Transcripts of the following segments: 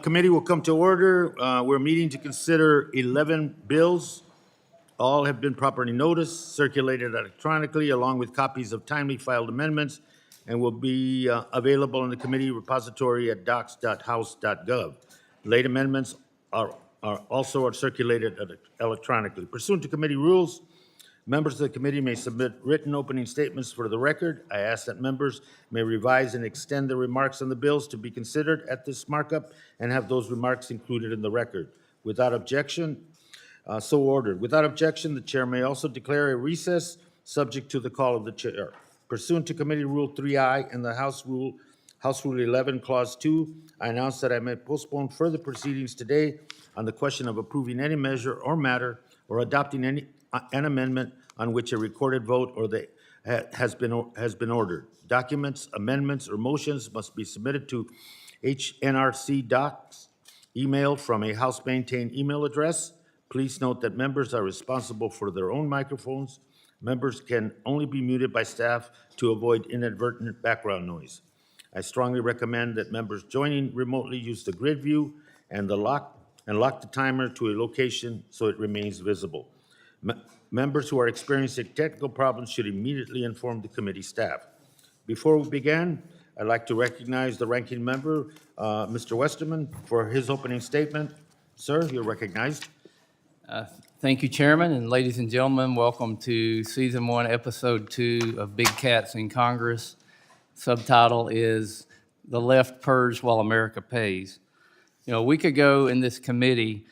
Committee will come to order. We're meeting to consider 11 bills. All have been properly noticed, circulated electronically, along with copies of timely filed amendments, and will be available in the committee repository at docs.house.gov. Late amendments are also circulated electronically. Pursuant to committee rules, members of the committee may submit written opening statements for the record. I ask that members may revise and extend their remarks on the bills to be considered at this markup and have those remarks included in the record. Without objection, so ordered. Without objection, the chair may also declare a recess subject to the call of the chair. Pursuant to Committee Rule 3I and the House Rule 11, Clause 2, I announce that I may postpone further proceedings today on the question of approving any measure or matter or adopting an amendment on which a recorded vote has been ordered. Documents, amendments, or motions must be submitted to HNRC Docs, emailed from a House-maintained email address. Please note that members are responsible for their own microphones. Members can only be muted by staff to avoid inadvertent background noise. I strongly recommend that members joining remotely use the grid view and lock the timer to a location so it remains visible. Members who are experiencing technical problems should immediately inform the committee staff. Before we begin, I'd like to recognize the ranking member, Mr. Westerman, for his opening statement. Sir, you're recognized. Thank you, Chairman, and ladies and gentlemen, welcome to Season 1, Episode 2 of Big Cats in Congress. Subtitle is The Left Purge While America Pays. You know, a week ago in this committee,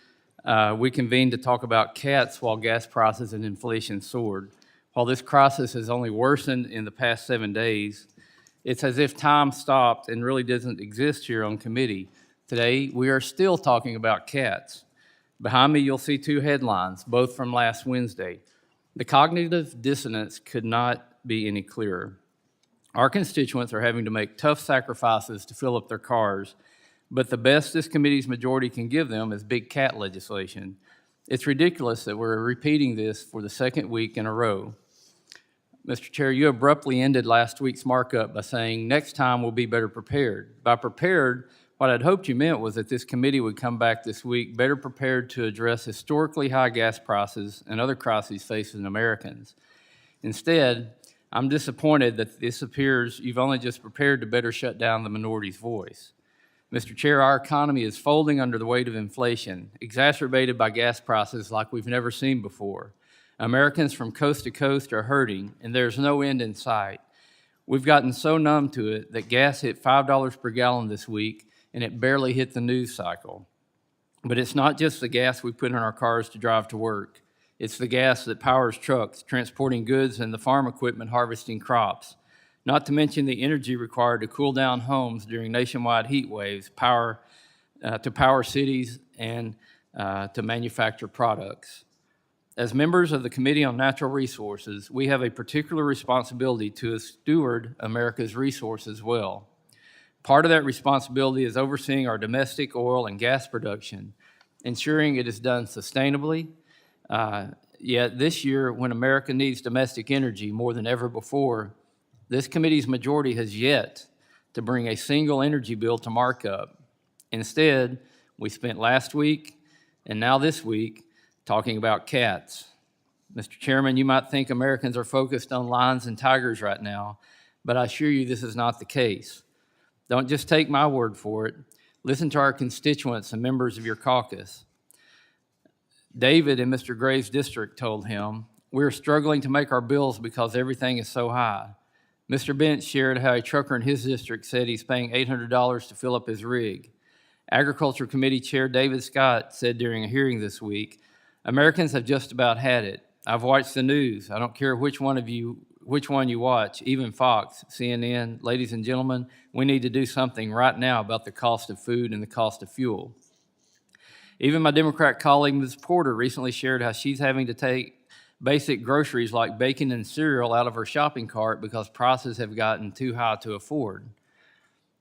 we convened to talk about cats while gas prices and inflation soared. While this crisis has only worsened in the past 7 days, it's as if time stopped and really doesn't exist here on committee. Today, we are still talking about cats. Behind me, you'll see 2 headlines, both from last Wednesday. The cognitive dissonance could not be any clearer. Our constituents are having to make tough sacrifices to fill up their cars, but the best this committee's majority can give them is big cat legislation. It's ridiculous that we're repeating this for the second week in a row. Mr. Chair, you abruptly ended last week's markup by saying, next time we'll be better prepared. By prepared, what I'd hoped you meant was that this committee would come back this week better prepared to address historically high gas prices and other crises facing Americans. Instead, I'm disappointed that this appears you've only just prepared to better shut down the minority's voice. Mr. Chair, our economy is folding under the weight of inflation, exacerbated by gas prices like we've never seen before. Americans from coast to coast are hurting, and there's no end in sight. We've gotten so numb to it that gas hit $5 per gallon this week, and it barely hit the news cycle. But it's not just the gas we put in our cars to drive to work. It's the gas that powers trucks, transporting goods, and the farm equipment harvesting crops. Not to mention the energy required to cool down homes during nationwide heat waves, to power cities, and to manufacture products. As members of the Committee on Natural Resources, we have a particular responsibility to steward America's resources well. Part of that responsibility is overseeing our domestic oil and gas production, ensuring it is done sustainably. Yet this year, when America needs domestic energy more than ever before, this committee's majority has yet to bring a single energy bill to markup. Instead, we spent last week and now this week talking about cats. Mr. Chairman, you might think Americans are focused on lions and tigers right now, but I assure you this is not the case. Don't just take my word for it. Listen to our constituents and members of your caucus. David in Mr. Gray's district told him, We're struggling to make our bills because everything is so high. Mr. Bent shared how a trucker in his district said he's paying $800 to fill up his rig. Agriculture Committee Chair David Scott said during a hearing this week, Americans have just about had it. I've watched the news. I don't care which one you watch, even Fox, CNN. Ladies and gentlemen, we need to do something right now about the cost of food and the cost of fuel. Even my Democrat colleague, Ms. Porter, recently shared how she's having to take basic groceries like bacon and cereal out of her shopping cart because prices have gotten too high to afford.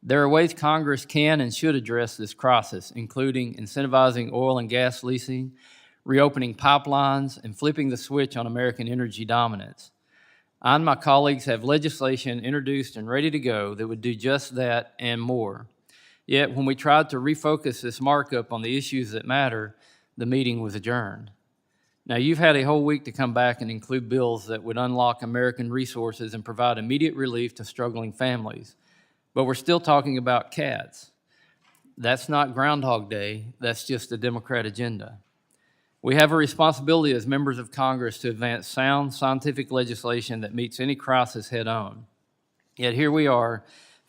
There are ways Congress can and should address this crisis, including incentivizing oil and gas leasing, reopening pipelines, and flipping the switch on American energy dominance. I and my colleagues have legislation introduced and ready to go that would do just that and more. Yet, when we tried to refocus this markup on the issues that matter, the meeting was adjourned. Now, you've had a whole week to come back and include bills that would unlock American resources and provide immediate relief to struggling families. But we're still talking about cats. That's not Groundhog Day, that's just the Democrat agenda. We have a responsibility as members of Congress to advance sound scientific legislation that meets any crisis head on. Yet here we are,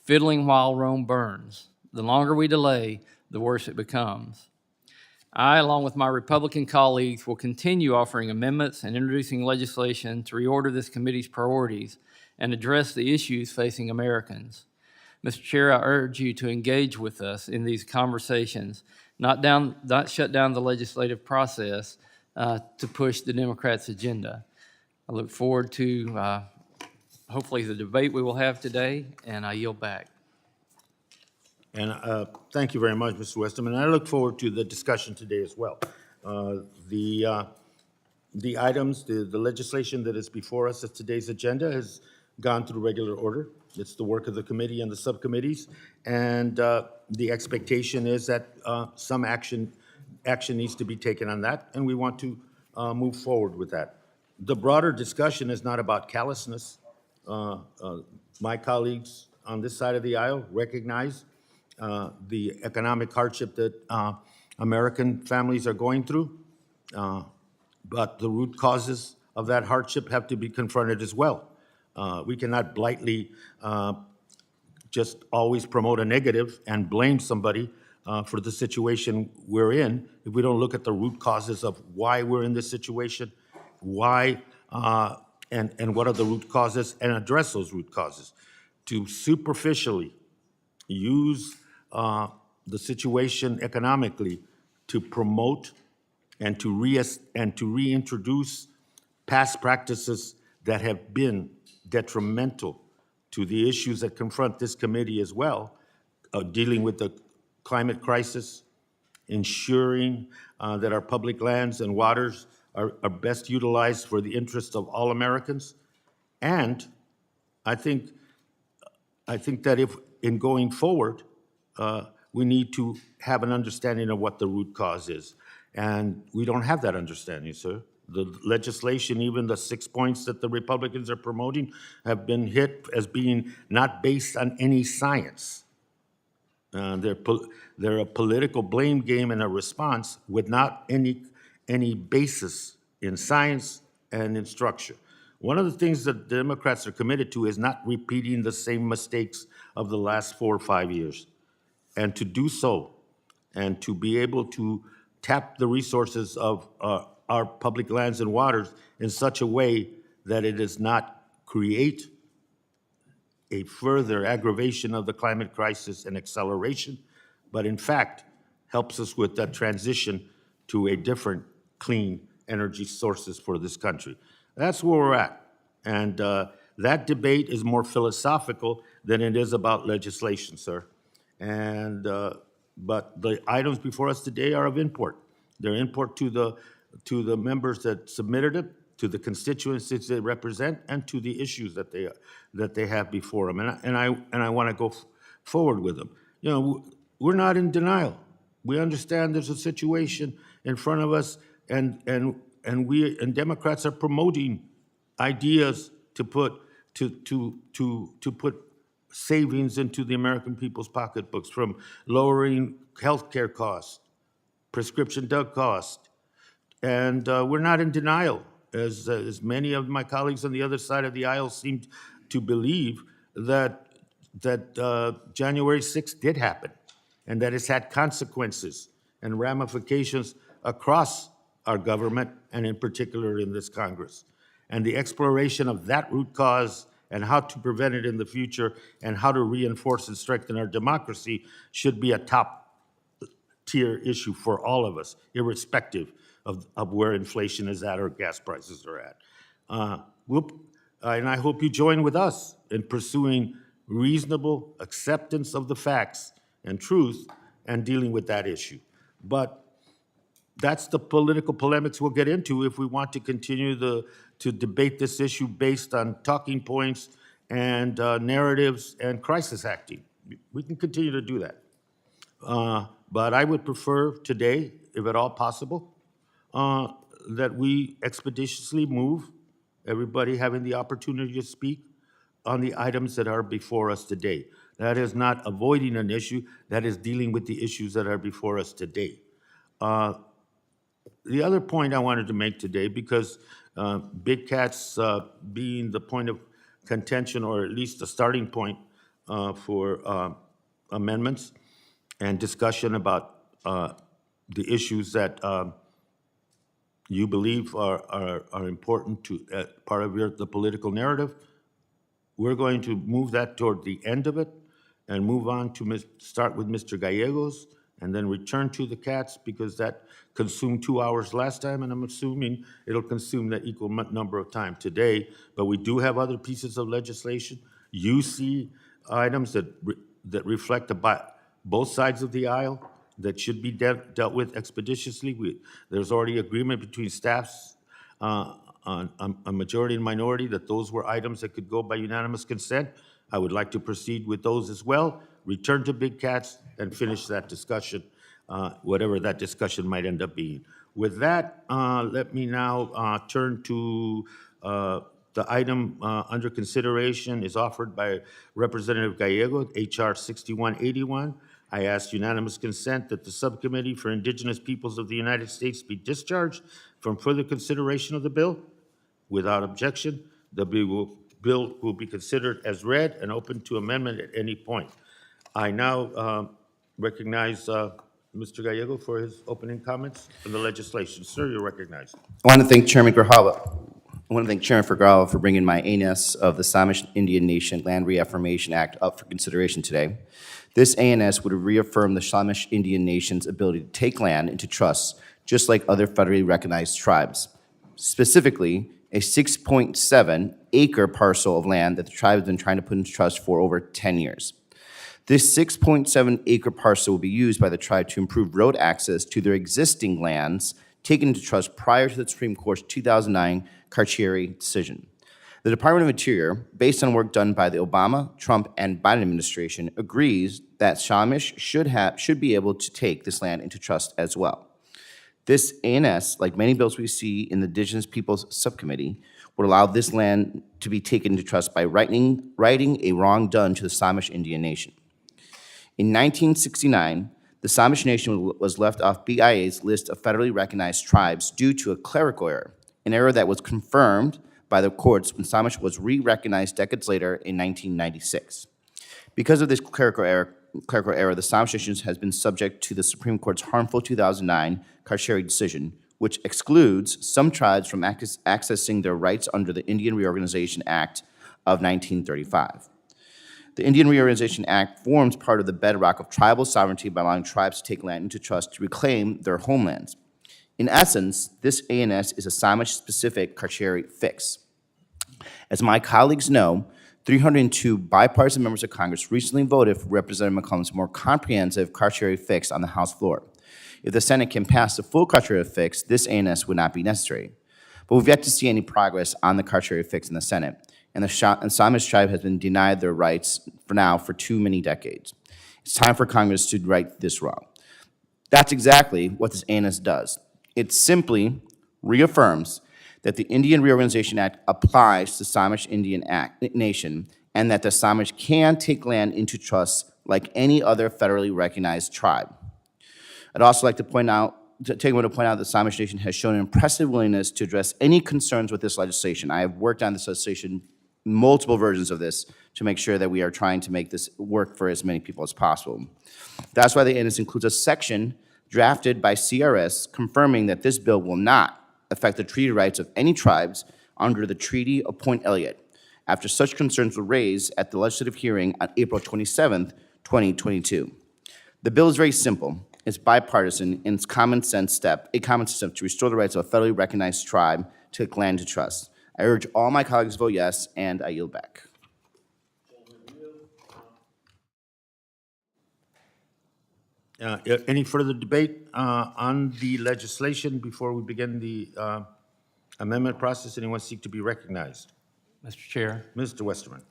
fiddling while Rome burns. The longer we delay, the worse it becomes. I, along with my Republican colleagues, will continue offering amendments and introducing legislation to reorder this committee's priorities and address the issues facing Americans. Mr. Chair, I urge you to engage with us in these conversations, not shut down the legislative process to push the Democrats' agenda. I look forward to hopefully the debate we will have today, and I yield back. And thank you very much, Mr. Westerman. I look forward to the discussion today as well. The items, the legislation that is before us at today's agenda has gone through regular order. It's the work of the committee and the subcommittees, and the expectation is that some action needs to be taken on that, and we want to move forward with that. The broader discussion is not about callousness. My colleagues on this side of the aisle recognize the economic hardship that American families are going through, but the root causes of that hardship have to be confronted as well. We cannot blithely just always promote a negative and blame somebody for the situation we're in if we don't look at the root causes of why we're in this situation, why and what are the root causes, and address those root causes. To superficially use the situation economically to promote and to reintroduce past practices that have been detrimental to the issues that confront this committee as well, dealing with the climate crisis, ensuring that our public lands and waters are best utilized for the interest of all Americans. And I think that if in going forward, we need to have an understanding of what the root cause is. And we don't have that understanding, sir. The legislation, even the 6 points that the Republicans are promoting, have been hit as being not based on any science. They're a political blame game and a response with not any basis in science and in structure. One of the things that the Democrats are committed to is not repeating the same mistakes of the last 4 or 5 years. And to do so, and to be able to tap the resources of our public lands and waters in such a way that it does not create a further aggravation of the climate crisis and acceleration, but in fact helps us with that transition to a different clean energy sources for this country. That's where we're at. And that debate is more philosophical than it is about legislation, sir. And but the items before us today are of import. They're import to the members that submitted it, to the constituencies they represent, and to the issues that they have before them. And I want to go forward with them. You know, we're not in denial. We understand there's a situation in front of us, and we and Democrats are promoting ideas to put savings into the American people's pocketbooks, from lowering healthcare costs, prescription drug costs, and we're not in denial. as many of my colleagues on the other side of the aisle seem to believe, that January 6th did happen, and that it's had consequences and ramifications across our government, and in particular in this Congress. And the exploration of that root cause and how to prevent it in the future and how to reinforce and strengthen our democracy should be a top tier issue for all of us, irrespective of where inflation is at or gas prices are at. And I hope you join with us in pursuing reasonable acceptance of the facts and truth and dealing with that issue. But that's the political polemics we'll get into if we want to continue to debate this issue based on talking points and narratives and crisis acting. We can continue to do that. But I would prefer today, if at all possible, that we expeditiously move, everybody having the opportunity to speak on the items that are before us today. That is not avoiding an issue, that is dealing with the issues that are before us today. The other point I wanted to make today, because big cats being the point of contention, or at least the starting point for amendments and discussion about the issues that you believe are important to part of the political narrative, we're going to move that toward the end of it and move on to start with Mr. Gallegos and then return to the cats, because that consumed 2 hours last time, and I'm assuming it'll consume that equal number of time today. But we do have other pieces of legislation. You see items that reflect both sides of the aisle that should be dealt with expeditiously. There's already agreement between staffs on a majority and minority that those were items that could go by unanimous consent. I would like to proceed with those as well, return to big cats, and finish that discussion, whatever that discussion might end up being. With that, let me now turn to the item under consideration is offered by Representative Gallego, H.R. 6181. I ask unanimous consent that the Subcommittee for Indigenous Peoples of the United States be discharged from further consideration of the bill. Without objection, the bill will be considered as read and open to amendment at any point. I now recognize Mr. Gallego for his opening comments on the legislation. Sir, you're recognized. I want to thank Chairman Grijalva. I want to thank Chairman Grijalva for bringing my ANS of the Samish Indian Nation Land Reaffirmation Act up for consideration today. This ANS would reaffirm the Samish Indian Nation's ability to take land into trust, just like other federally recognized tribes. Specifically, a 6.7-acre parcel of land that the tribe has been trying to put into trust for over 10 years. This 6.7-acre parcel will be used by the tribe to improve road access to their existing lands taken into trust prior to the Supreme Court's 2009 Carcieri decision. The Department of Interior, based on work done by the Obama, Trump, and Biden administration, agrees that Samish should be able to take this land into trust as well. This ANS, like many bills we see in the Indigenous Peoples Subcommittee, would allow this land to be taken into trust by righting a wrong done to the Samish Indian Nation. In 1969, the Samish Nation was left off BIA's list of federally recognized tribes due to a clerical error, an error that was confirmed by the courts when Samish was re-recognized decades later in 1996. Because of this clerical error, the Samish Nation has been subject to the Supreme Court's harmful 2009 Carcieri decision, which excludes some tribes from accessing their rights under the Indian Reorganization Act of 1935. The Indian Reorganization Act forms part of the bedrock of tribal sovereignty by allowing tribes to take land into trust to reclaim their homelands. In essence, this ANS is a Samish-specific Carcieri fix. As my colleagues know, 302 bipartisan members of Congress recently voted for Representative McCollum's more comprehensive Carcieri fix on the House floor. If the Senate can pass the full Carcieri fix, this ANS would not be necessary. But we've yet to see any progress on the Carcieri fix in the Senate, and the Samish tribe has been denied their rights for too many decades. It's time for Congress to right this wrong. That's exactly what this ANS does. It simply reaffirms that the Indian Reorganization Act applies to Samish Indian Nation and that the Samish can take land into trust like any other federally recognized tribe. I'd also like to point out take a moment to point out that the Samish Nation has shown an impressive willingness to address any concerns with this legislation. I have worked on this legislation, multiple versions of this, to make sure that we are trying to make this work for as many people as possible. That's why the ANS includes a section drafted by CRS confirming that this bill will not affect the treaty rights of any tribes under the Treaty of Point Elliott, after such concerns were raised at the legislative hearing on April 27th, 2022. The bill is very simple. It's bipartisan, and it's a common sense step to restore the rights of a federally recognized tribe to take land to trust. I urge all my colleagues to vote yes, and I yield back. Any further debate on the legislation before we begin the amendment process? Anyone seek to be recognized? Mr. Chair. Mr. Westerman.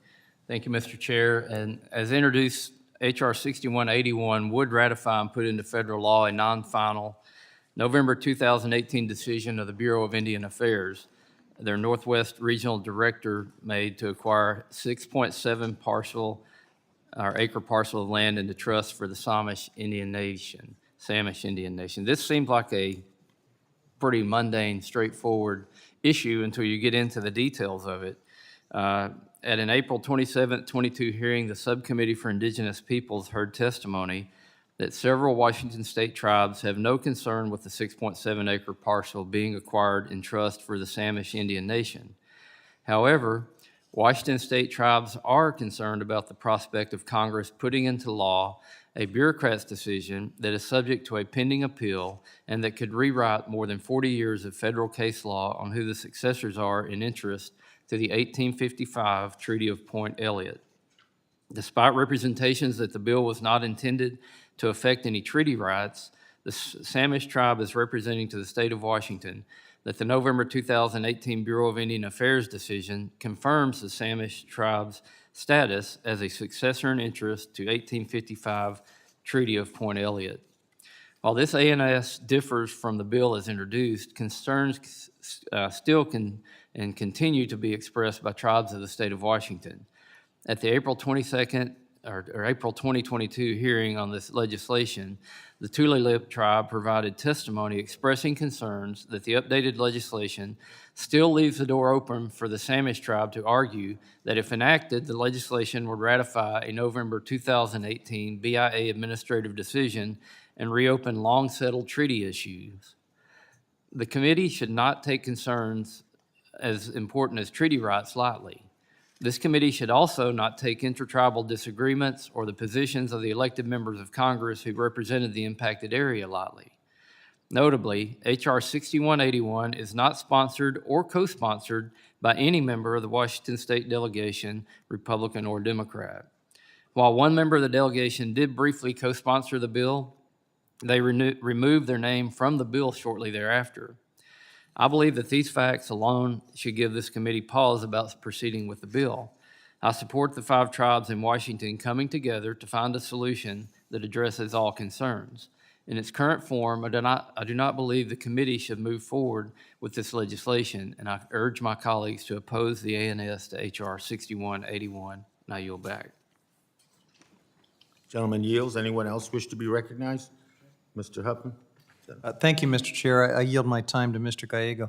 Thank you, Mr. Chair. And as introduced, H.R. 6181 would ratify and put into federal law a non-final November 2018 decision of the Bureau of Indian Affairs, their Northwest Regional Director made to acquire 6.7 acre parcel of land into trust for the Samish Indian Nation. This seems like a pretty mundane, straightforward issue until you get into the details of it. At an April 27, 22 hearing, the Subcommittee for Indigenous Peoples heard testimony that several Washington state tribes have no concern with the 6.7 acre parcel being acquired in trust for the Samish Indian Nation. However, Washington state tribes are concerned about the prospect of Congress putting into law a bureaucrat's decision that is subject to a pending appeal and that could rewrite more than 40 years of federal case law on who the successors are in interest to the 1855 Treaty of Point Elliott. Despite representations that the bill was not intended to affect any treaty rights, the Samish tribe is representing to the state of Washington that the November 2018 Bureau of Indian Affairs decision confirms the Samish tribe's status as a successor in interest to 1855 Treaty of Point Elliott. While this ANS differs from the bill as introduced, concerns still can and continue to be expressed by tribes of the state of Washington. At the April 22nd or April 2022 hearing on this legislation, the Tulalip tribe provided testimony expressing concerns that the updated legislation still leaves the door open for the Samish tribe to argue that if enacted, the legislation would ratify a November 2018 BIA administrative decision and reopen long-settled treaty issues. The committee should not take concerns as important as treaty rights lightly. This committee should also not take intertribal disagreements or the positions of the elected members of Congress who represented the impacted area lightly. Notably, H.R. 6181 is not sponsored or co-sponsored by any member of the Washington State delegation, Republican or Democrat. While one member of the delegation did briefly co-sponsor the bill, they removed their name from the bill shortly thereafter. I believe that these facts alone should give this committee pause about proceeding with the bill. I support the 5 tribes in Washington coming together to find a solution that addresses all concerns. In its current form, I do not believe the committee should move forward with this legislation, and I urge my colleagues to oppose the ANS to H.R. 6181. And I yield back. Gentleman yields. Anyone else wish to be recognized? Mr. Huffman? Thank you, Mr. Chair. I yield my time to Mr. Gallego.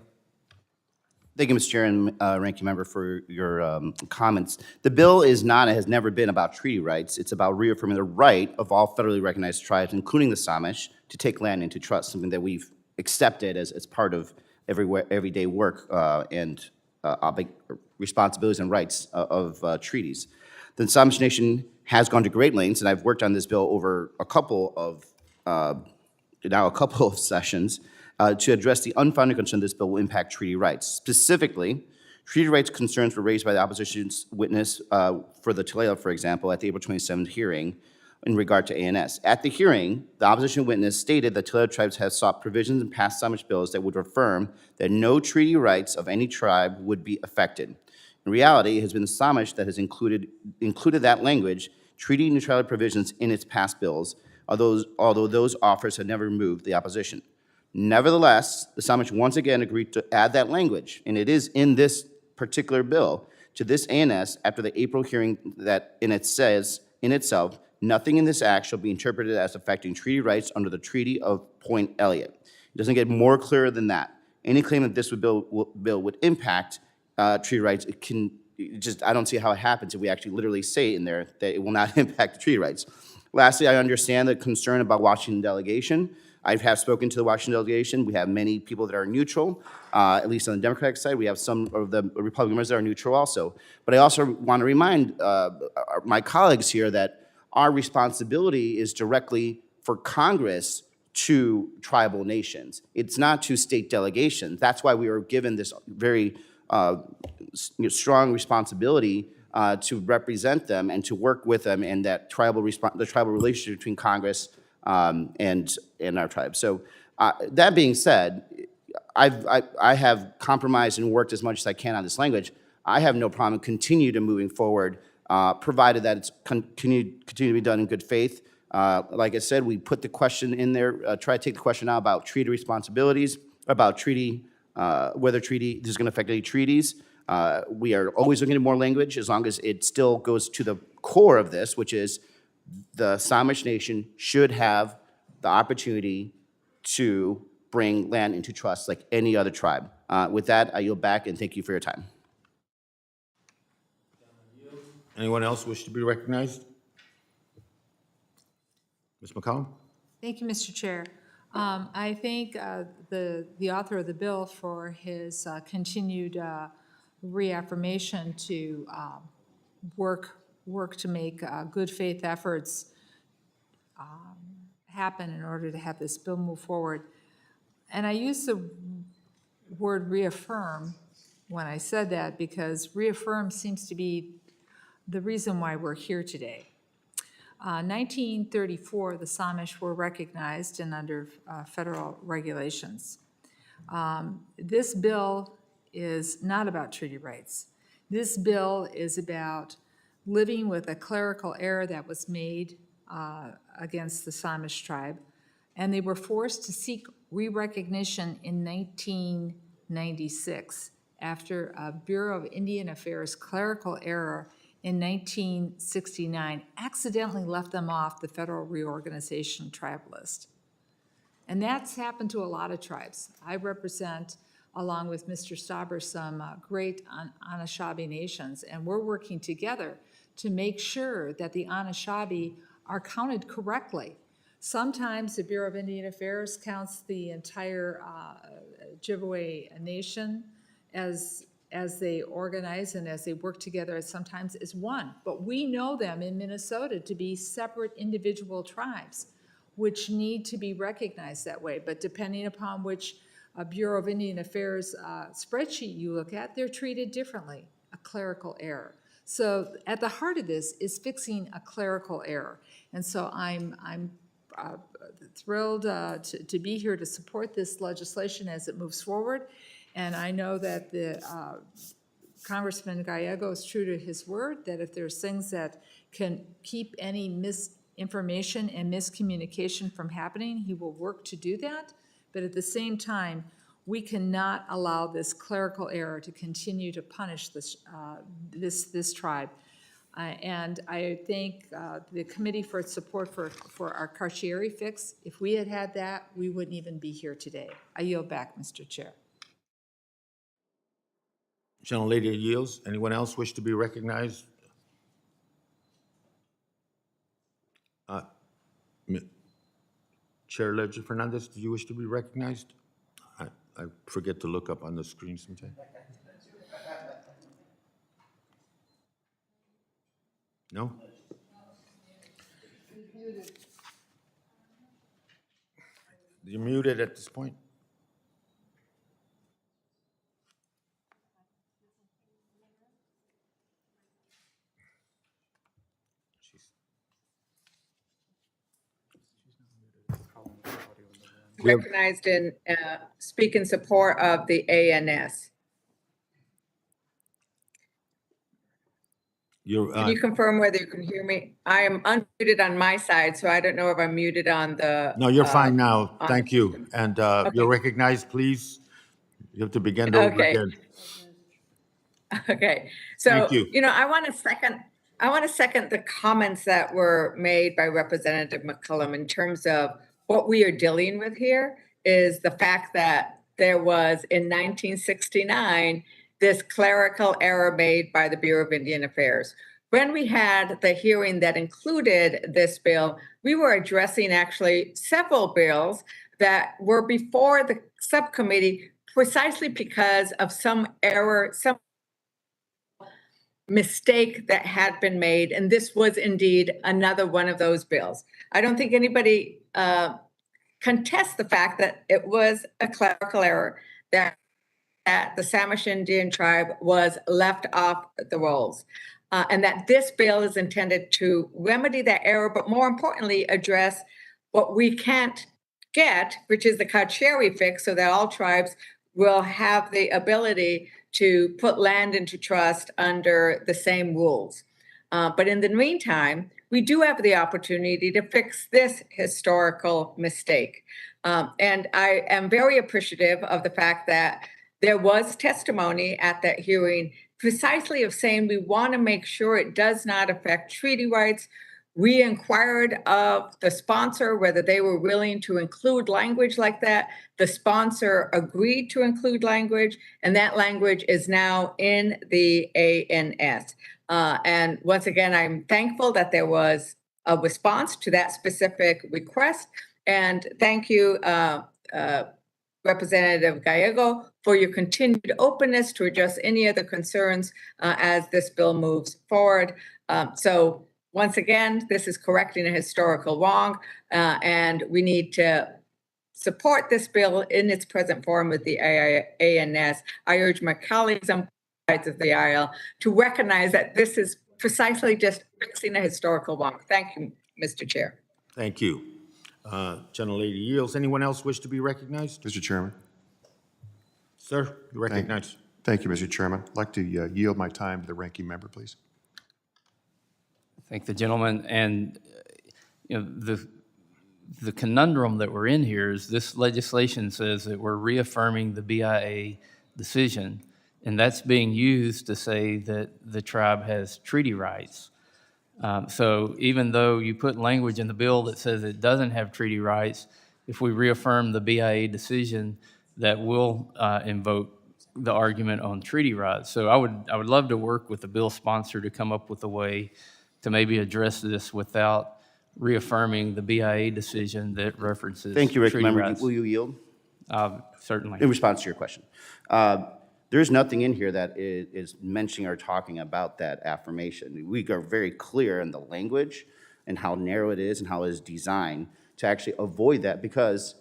Thank you, Mr. Chair and Ranking Member, for your comments. The bill is not and has never been about treaty rights. It's about reaffirming the right of all federally recognized tribes, including the Samish, to take land into trust, something that we've accepted as part of everyday work and responsibilities and rights of treaties. The Samish Nation has gone to great lengths, and I've worked on this bill over a couple of sessions to address the unfounded concern this bill will impact treaty rights. Specifically, treaty rights concerns were raised by the opposition's witness for the Tulalip, for example, at the April 27th hearing in regard to ANS. At the hearing, the opposition witness stated that Tulalip tribes have sought provisions in past Samish bills that would affirm that no treaty rights of any tribe would be affected. In reality, it has been the Samish that has included that language, treaty neutrality provisions, in its past bills, although those offers have never removed the opposition. Nevertheless, the Samish once again agreed to add that language, and it is in this particular bill, to this ANS after the April hearing and it says in itself, nothing in this act shall be interpreted as affecting treaty rights under the Treaty of Point Elliott. It doesn't get more clear than that. Any claim that this bill would impact treaty rights, I don't see how it happens if we actually literally say in there that it will not impact the treaty rights. Lastly, I understand the concern about Washington delegation. I have spoken to the Washington delegation. We have many people that are neutral, at least on the Democratic side. We have some of the Republican members that are neutral also. But I also want to remind my colleagues here that our responsibility is directly for Congress to tribal nations. It's not to state delegations. That's why we were given this very strong responsibility to represent them and to work with them, and that the tribal relationship between Congress and our tribe. So that being said, I have compromised and worked as much as I can on this language. I have no problem continue to moving forward, provided that it's continue to be done in good faith. Like I said, we put the question in there, try to take the question out about treaty responsibilities, about whether this is going to affect any treaties. We are always looking at more language as long as it still goes to the core of this, which is the Samish Nation should have the opportunity to bring land into trust like any other tribe. With that, I yield back and thank you for your time. Anyone else wish to be recognized? Ms. McCollum? Thank you, Mr. Chair. I thank the author of the bill for his continued reaffirmation to work to make good faith efforts happen in order to have this bill move forward. And I use the word reaffirm when I said that because reaffirm seems to be the reason why we're here today. 1934, the Samish were recognized and under federal regulations. This bill is not about treaty rights. This bill is about living with a clerical error that was made against the Samish tribe, and they were forced to seek re-recognition in 1996 after a Bureau of Indian Affairs clerical error in 1969 accidentally left them off the Federal Reorganization Tribe List. And that's happened to a lot of tribes. I represent, along with Mr. Stauber, some great Anishinaabe nations, and we're working together to make sure that the Anishinaabe are counted correctly. Sometimes the Bureau of Indian Affairs counts the entire Ojibwe nation as they organize and as they work together, sometimes as one. But we know them in Minnesota to be separate individual tribes, which need to be recognized that way. But depending upon which Bureau of Indian Affairs spreadsheet you look at, they're treated differently, a clerical error. So at the heart of this is fixing a clerical error. And so I'm thrilled to be here to support this legislation as it moves forward. And I know that the Congressman Gallego is true to his word, that if there's things that can keep any misinformation and miscommunication from happening, he will work to do that. But at the same time, we cannot allow this clerical error to continue to punish this tribe. And I thank the committee for its support for our Carcieri fix. If we had had that, we wouldn't even be here today. I yield back, Mr. Chair. Gentlelady yields. Anyone else wish to be recognized? Chair Ledger Fernandez, do you wish to be recognized? I forget to look up on the screen sometimes. No? You're muted at this point. Recognized and speak in support of the ANS. Can you confirm whether you can hear me? I am unmuted on my side, so I don't know if I'm muted on the. No, you're fine now. Thank you. And you're recognized, please. You have to begin over again. Okay. So, Thank you. I want to second the comments that were made by Representative McCollum in terms of what we are dealing with here is the fact that there was, in 1969, this clerical error made by the Bureau of Indian Affairs. When we had the hearing that included this bill, we were addressing actually several bills that were before the subcommittee precisely because of some error, some mistake that had been made, and this was indeed another one of those bills. I don't think anybody contests the fact that it was a clerical error, that the Samish Indian tribe was left off the rolls, and that this bill is intended to remedy that error, but more importantly, address what we can't get, which is the Kacheri fix, so that all tribes will have the ability to put land into trust under the same rules. But in the meantime, we do have the opportunity to fix this historical mistake. And I am very appreciative of the fact that there was testimony at that hearing precisely of saying we want to make sure it does not affect treaty rights. We inquired of the sponsor whether they were willing to include language like that. The sponsor agreed to include language, and that language is now in the ANS. And once again, I'm thankful that there was a response to that specific request. And thank you, Representative Gallego, for your continued openness to address any other concerns as this bill moves forward. So once again, this is correcting a historical wrong, and we need to support this bill in its present form with the ANS. I urge my colleagues on both sides of the aisle to recognize that this is precisely just fixing a historical wrong. Thank you, Mr. Chair. Thank you. Gentlelady yields. Anyone else wish to be recognized? Mr. Chairman. Sir, you recognize. Thank you, Mr. Chairman. I'd like to yield my time to the ranking member, please. Thank the gentleman. And the conundrum that we're in here is this legislation says that we're reaffirming the BIA decision, and that's being used to say that the tribe has treaty rights. So even though you put language in the bill that says it doesn't have treaty rights, if we reaffirm the BIA decision, that will invoke the argument on treaty rights. So I would love to work with the bill sponsor to come up with a way to maybe address this without reaffirming the BIA decision that references Thank you, Rick. treaty Member, rights. will you yield? Certainly. In response to your question. There's nothing in here that is mentioning or talking about that affirmation. We are very clear in the language and how narrow it is and how it is designed to actually avoid that, because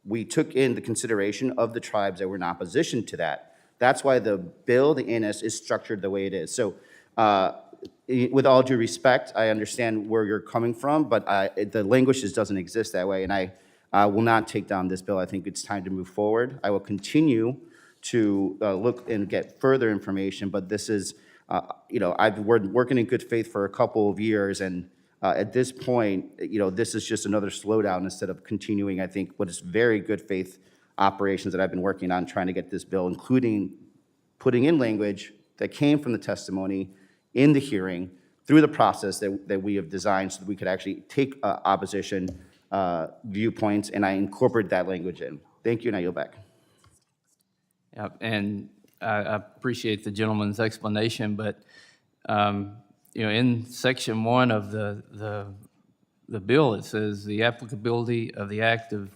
we took in the consideration of the tribes that were in opposition to that. That's why the bill, the ANS, is structured the way it is. So with all due respect, I understand where you're coming from, but the language just doesn't exist that way, and I will not take down this bill. I think it's time to move forward. I will continue to look and get further information, but this is, I've been working in good faith for a couple of years, and at this point, this is just another slowdown instead of continuing, I think, what is very good faith operations that I've been working on trying to get this bill, including putting in language that came from the testimony in the hearing through the process that we have designed so that we could actually take opposition viewpoints, and I incorporate that language in. Thank you, and I yield back. Yeah, and I appreciate the gentleman's explanation, but in section 1 of the bill, it says the applicability of the Act of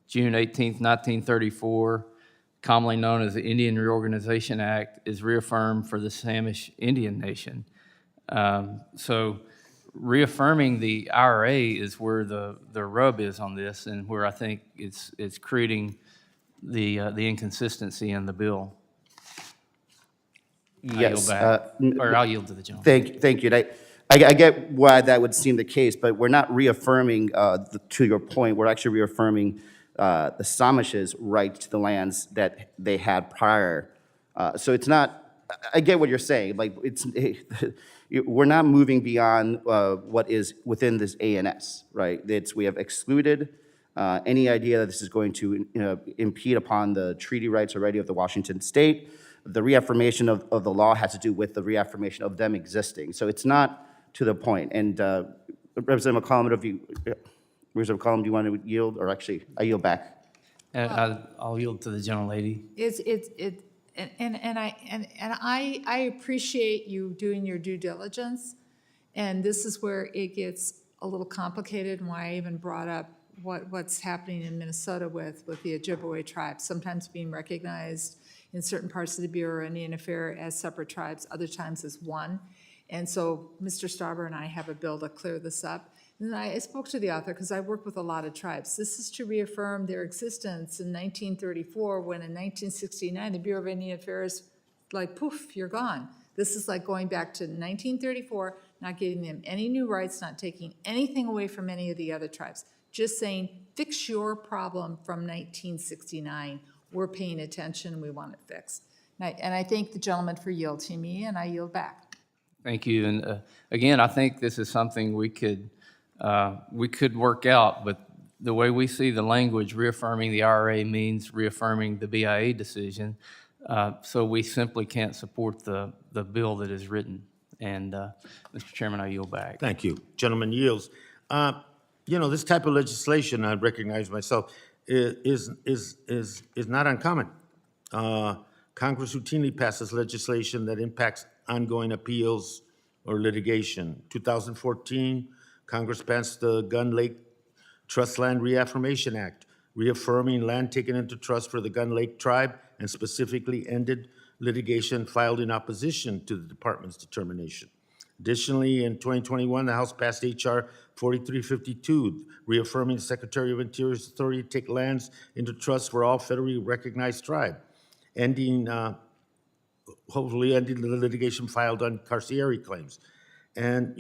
June 18th, 1934, commonly known as the Indian Reorganization Act, is reaffirmed for the Samish Indian Nation. So reaffirming the IRA is where the rub is on this, and where I think it's creating the inconsistency in the bill. Yes. I'll yield to the gentleman. Thank you. And I get why that would seem the case, but we're not reaffirming, to your point, we're actually reaffirming the Samish's right to the lands that they had prior. So it's not, I get what you're saying, like we're not moving beyond what is within this ANS, right? We have excluded any idea that this is going to impede upon the treaty rights already of the Washington state. The reaffirmation of the law has to do with the reaffirmation of them existing. So it's not to the point. And Representative McCollum, do you want to yield? Or actually, I yield back. And I'll yield to the gentlelady. I appreciate you doing your due diligence, and this is where it gets a little complicated, and why I even brought up what's happening in Minnesota with the Ojibwe tribe, sometimes being recognized in certain parts of the Bureau of Indian Affairs as separate tribes, other times as one. And so Mr. Stauber and I have a bill to clear this up. And I spoke to the author because I work with a lot of tribes. This is to reaffirm their existence in 1934, when in 1969, the Bureau of Indian Affairs, like, poof, you're gone. This is like going back to 1934, not giving them any new rights, not taking anything away from any of the other tribes. Just saying, fix your problem from 1969. We're paying attention, we want it fixed. And I thank the gentleman for yielding me, and I yield back. Thank you. And again, I think this is something we could work out, but the way we see the language, reaffirming the IRA means reaffirming the BIA decision. So we simply can't support the bill that is written. And Mr. Chairman, I yield back. Thank you. Gentleman yields. This type of legislation, I recognize myself, is not uncommon. Congress routinely passes legislation that impacts ongoing appeals or litigation. 2014, Congress passed the Gun Lake Trust Land Reaffirmation Act, reaffirming land taken into trust for the Gun Lake tribe, and specifically ended litigation filed in opposition to the department's determination. Additionally, in 2021, the House passed H.R. 4352, reaffirming the Secretary of Interior's authority to take lands into trust for all federally recognized tribes, hopefully ending the litigation filed on carcieri claims. And,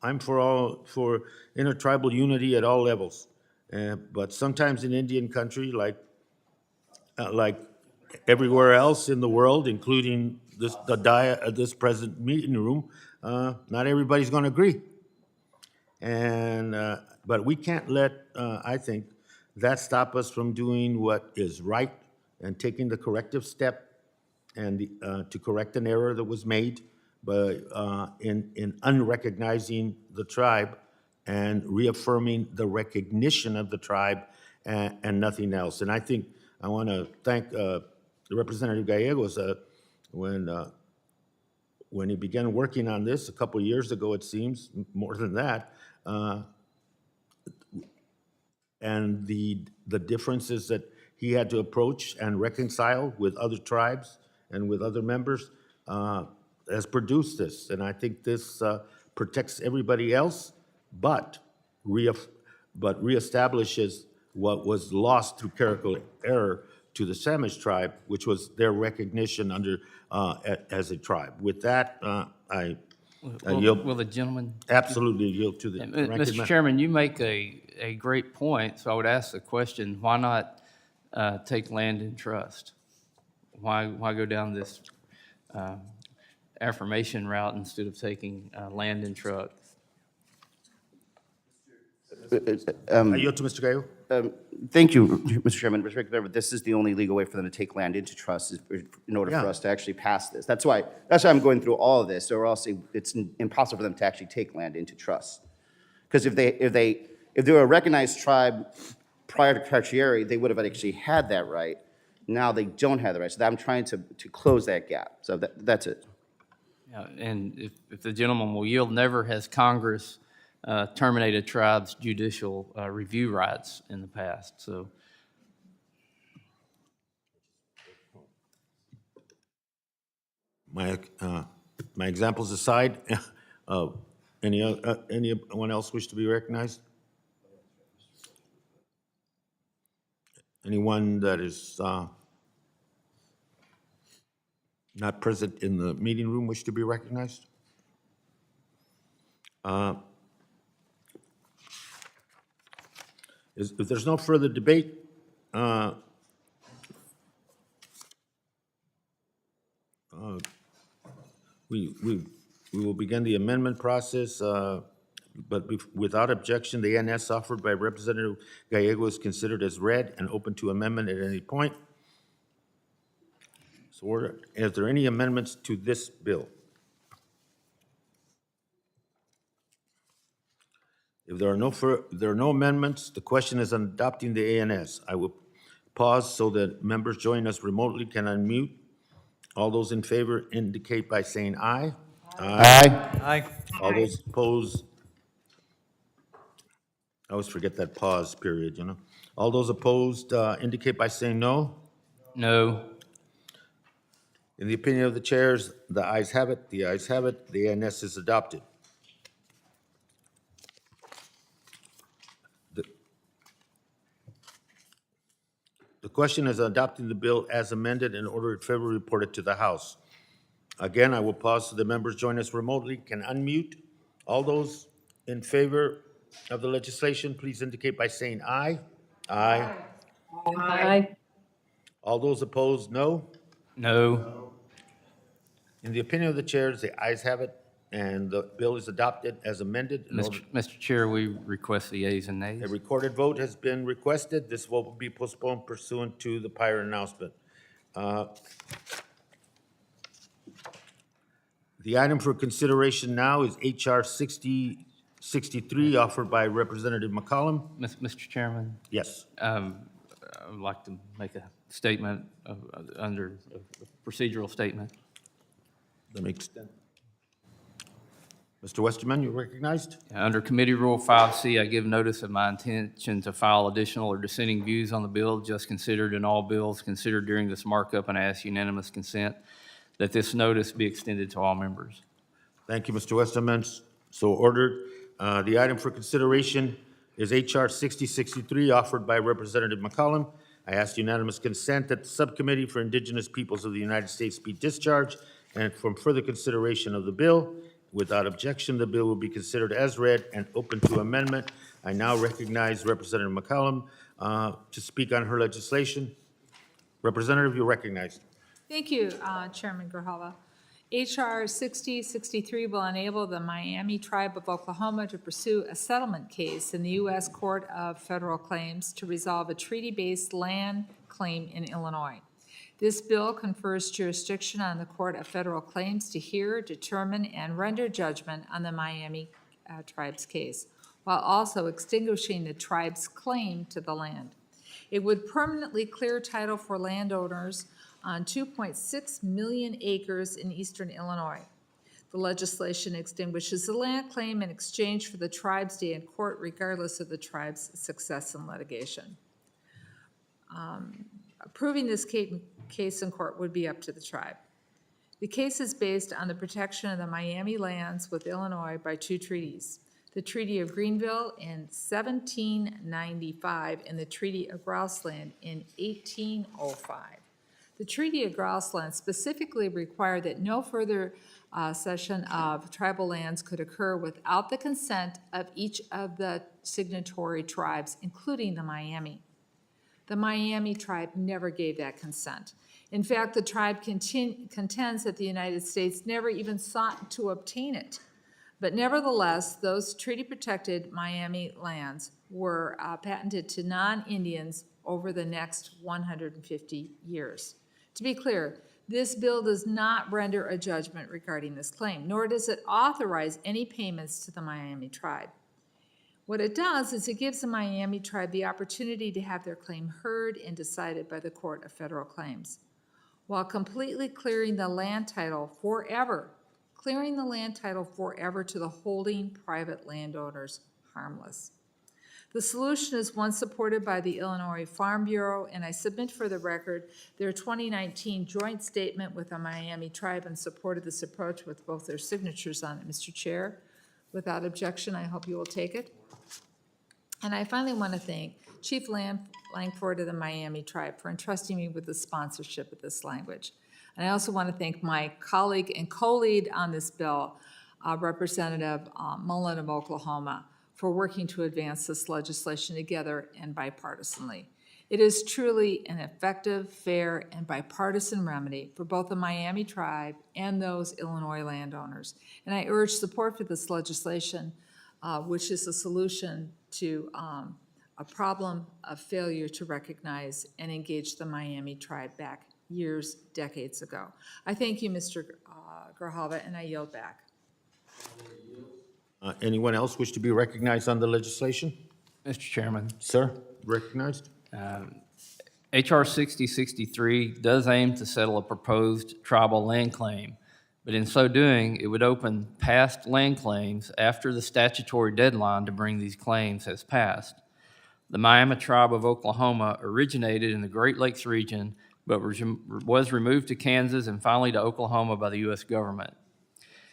I'm for intertribal unity at all levels. But sometimes in Indian country, like everywhere else in the world, including this present meeting room, not everybody's going to agree. And but we can't let, I think, that stop us from doing what is right and taking the corrective step and to correct an error that was made, but in unrecognizing the tribe and reaffirming the recognition of the tribe and nothing else. And I think I want to thank Representative Gallegos when he began working on this a couple years ago, it seems, more than that, and the differences that he had to approach and reconcile with other tribes and with other members has produced this. And I think this protects everybody else, but reestablishes what was lost through clerical error to the Samish tribe, which was their recognition as a tribe. With that, I yield. Will the gentleman? Absolutely yield to the ranking member. Mr. Chairman, you make a great point, so I would ask the question, why not take land in trust? Why go down this affirmation route instead of taking land in trust? I yield to Mr. Gallego. Thank you, Mr. Chairman. Respected member, this is the only legal way for them to take land into trust in order for us to actually pass this. That's why I'm going through all of this, or else it's impossible for them to actually take land into trust. Because if they were a recognized tribe prior to Carcieri, they would have actually had that right. Now they don't have the right. So I'm trying to close that gap. So that's it. Yeah, and if the gentleman will yield, never has Congress terminated tribes' judicial review rights in the past. So, My examples aside, anyone else wish to be recognized? Anyone that is not present in the meeting room wish to be recognized? If there's no further debate, we will begin the amendment process, but without objection, the NS offered by Representative Gallego is considered as read and open to amendment at any point. So is there any amendments to this bill? If there are no amendments, the question is on adopting the ANS. I will pause so that members joining us remotely can unmute. All those in favor indicate by saying aye. Aye. Aye. All those opposed, I always forget that pause period, you know. All those opposed indicate by saying no. No. In the opinion of the chairs, the ayes have it, the ayes have it, the ANS is adopted. The question is adopting the bill as amended in order it February reported to the House. Again, I will pause so the members join us remotely can unmute. All those in favor of the legislation, please indicate by saying aye. Aye. Aye. All those opposed, no. No. In the opinion of the chairs, the ayes have it, and the bill is adopted as amended. In order, Mr. Chair, we request the ayes and nays. a recorded vote has been requested. This vote will be postponed pursuant to the prior announcement. The item for consideration now is H.R. 6063, offered by Representative McCollum. Mr. Chairman, Yes. I would like to make a statement under a procedural statement. Let me extend. Mr. Westerman, you're recognized. Under Committee Rule 5C, I give notice of my intention to file additional or dissenting views on the bill just considered in all bills considered during this markup, and I ask unanimous consent that this notice be extended to all members. Thank you, Mr. Westerman. So ordered. The item for consideration is H.R. 6063, offered by Representative McCollum. I ask unanimous consent that the Subcommittee for Indigenous Peoples of the United States be discharged, and from further consideration of the bill. Without objection, the bill will be considered as read and open to amendment. I now recognize Representative McCollum to speak on her legislation. Representative, you're recognized. Thank you, Chairman Grijalva. H.R. 6063 will enable the Miami Tribe of Oklahoma to pursue a settlement case in the U.S. Court of Federal Claims to resolve a treaty-based land claim in Illinois. This bill confers jurisdiction on the Court of Federal Claims to hear, determine, and render judgment on the Miami tribe's case, while also extinguishing the tribe's claim to the land. It would permanently clear title for landowners on 2.6 million acres in eastern Illinois. The legislation extinguishes the land claim in exchange for the tribe's day in court, regardless of the tribe's success in litigation. Approving this case in court would be up to the tribe. The case is based on the protection of the Miami lands with Illinois by two treaties, the Treaty of Greenville in 1795 and the Treaty of Grouseland in 1805. The Treaty of Grouseland specifically required that no further cession of tribal lands could occur without the consent of each of the signatory tribes, including the Miami. The Miami tribe never gave that consent. In fact, the tribe contends that the United States never even sought to obtain it. But nevertheless, those treaty-protected Miami lands were patented to non-Indians over the next 150 years. To be clear, this bill does not render a judgment regarding this claim, nor does it authorize any payments to the Miami tribe. What it does is it gives the Miami tribe the opportunity to have their claim heard and decided by the Court of Federal Claims, while completely clearing the land title forever to the holding private landowners harmless. The solution is one supported by the Illinois Farm Bureau, and I submit for the record their 2019 joint statement with the Miami tribe in support of this approach with both their signatures on it, Mr. Chair. Without objection, I hope you will take it. And I finally want to thank Chief Langford of the Miami tribe for entrusting me with the sponsorship of this language. And I also want to thank my colleague and co-lead on this bill, Representative Mullen of Oklahoma, for working to advance this legislation together and bipartisanly. It is truly an effective, fair, and bipartisan remedy for both the Miami tribe and those Illinois landowners. And I urge support for this legislation, which is a solution to a problem of failure to recognize and engage the Miami tribe back years, decades ago. I thank you, Mr. Grijalva, and I yield back. Anyone else wish to be recognized on the legislation? Mr. Chairman, Sir, recognized? H.R. 6063 does aim to settle a proposed tribal land claim, but in so doing, it would open past land claims after the statutory deadline to bring these claims has passed. The Miami tribe of Oklahoma originated in the Great Lakes region, but was removed to Kansas and finally to Oklahoma by the U.S. government.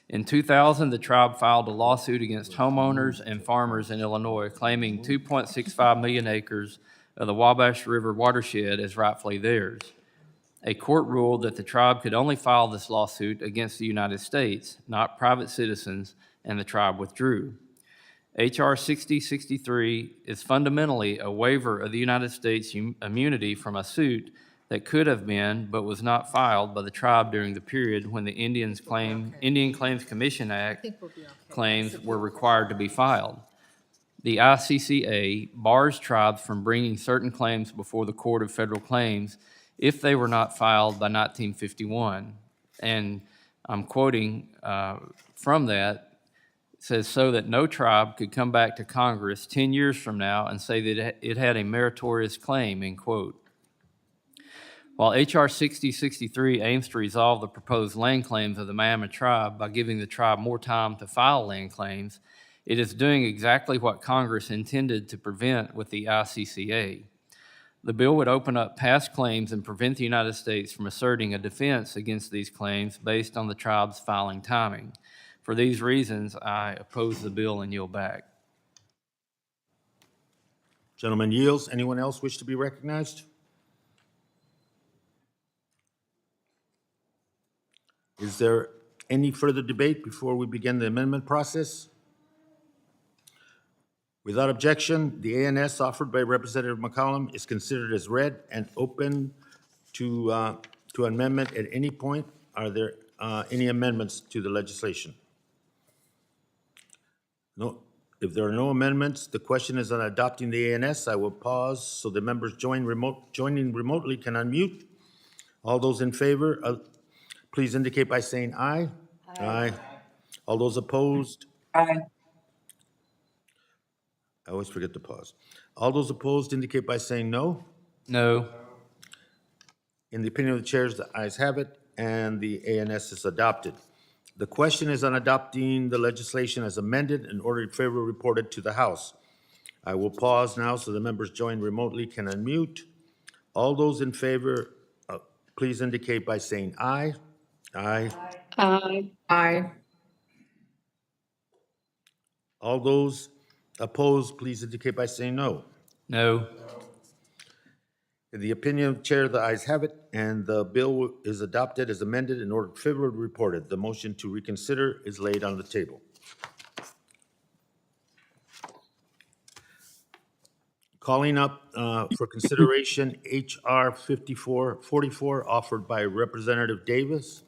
In 2000, the tribe filed a lawsuit against homeowners and farmers in Illinois, claiming 2.65 million acres of the Wabash River watershed as rightfully theirs. A court ruled that the tribe could only file this lawsuit against the United States, not private citizens, and the tribe withdrew. H.R. 6063 is fundamentally a waiver of the United States immunity from a suit that could have been but was not filed by the tribe during the period when the Indian Claims Commission Act claims were required to be filed. The ICCA bars tribes from bringing certain claims before the Court of Federal Claims if they were not filed by 1951. And I'm quoting from that. It says, so that no tribe could come back to Congress 10 years from now and say that it had a meritorious claim, end quote. While H.R. 6063 aims to resolve the proposed land claims of the Miami tribe by giving the tribe more time to file land claims, it is doing exactly what Congress intended to prevent with the ICCA. The bill would open up past claims and prevent the United States from asserting a defense against these claims based on the tribe's filing timing. For these reasons, I oppose the bill and yield back. Gentleman yields. Anyone else wish to be recognized? Is there any further debate before we begin the amendment process? Without objection, the ANS offered by Representative McCollum is considered as read and open to amendment at any point. Are there any amendments to the legislation? No. If there are no amendments, the question is on adopting the ANS. I will pause so the members joining remotely can unmute. All those in favor, please indicate by saying aye. Aye. All those opposed? Aye. I always forget to pause. All those opposed indicate by saying no. No. In the opinion of the chairs, the ayes have it, and the ANS is adopted. The question is on adopting the legislation as amended and ordered favorably reported to the House. I will pause now so the members joined remotely can unmute. All those in favor, please indicate by saying aye. Aye. Aye. Aye. All those opposed, please indicate by saying no. No. In the opinion of the chair, the ayes have it, and the bill is adopted as amended and ordered favorably reported. The motion to reconsider is laid on the table. Calling up for consideration H.R. 5444 offered by Representative Davis.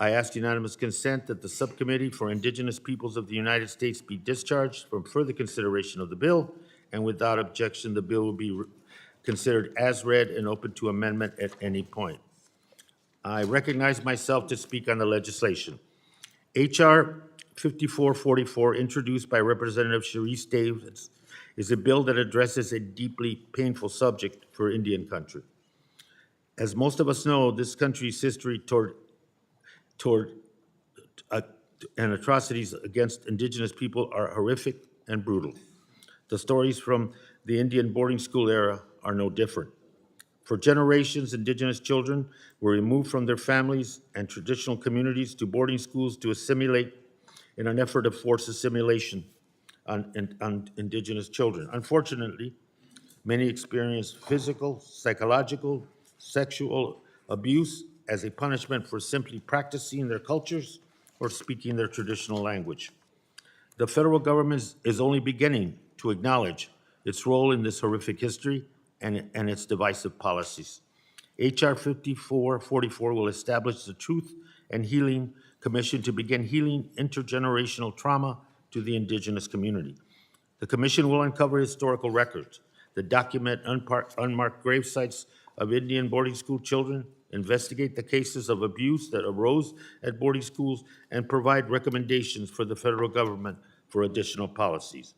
I ask unanimous consent that the Subcommittee for Indigenous Peoples of the United States be discharged from further consideration of the bill, and without objection, the bill will be considered as read and open to amendment at any point. I recognize myself to speak on the legislation. H.R. 5444, introduced by Representative Sharice Davis, is a bill that addresses a deeply painful subject for Indian country. As most of us know, this country's history toward and atrocities against Indigenous people are horrific and brutal. The stories from the Indian boarding school era are no different. For generations, Indigenous children were removed from their families and traditional communities to boarding schools to assimilate in an effort to force assimilation on Indigenous children. Unfortunately, many experienced physical, psychological, sexual abuse as a punishment for simply practicing their cultures or speaking their traditional language. The federal government is only beginning to acknowledge its role in this horrific history and its divisive policies. H.R. 5444 will establish the Truth and Healing Commission to begin healing intergenerational trauma to the Indigenous community. The commission will uncover historical records that document unmarked grave sites of Indian boarding school children investigate the cases of abuse that arose at boarding schools, and provide recommendations for the federal government for additional policies.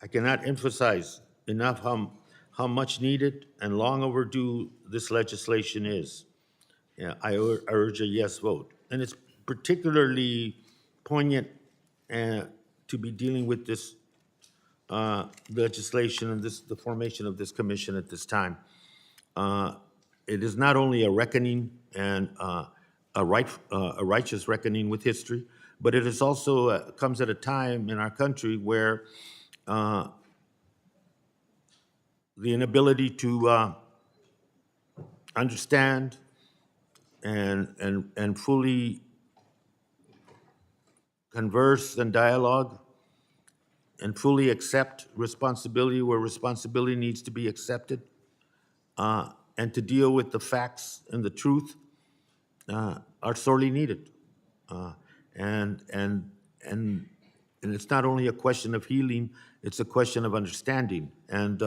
I cannot emphasize enough how much needed and long overdue this legislation is. Yeah, I urge a yes vote. And it's particularly poignant to be dealing with this legislation and the formation of this commission at this time. It is not only a reckoning and a righteous reckoning with history, but it is also comes at a time in our country where the inability to understand and fully converse and dialogue and fully accept responsibility where responsibility needs to be accepted, and to deal with the facts and the truth are sorely needed. And it's not only a question of healing, it's a question of understanding. And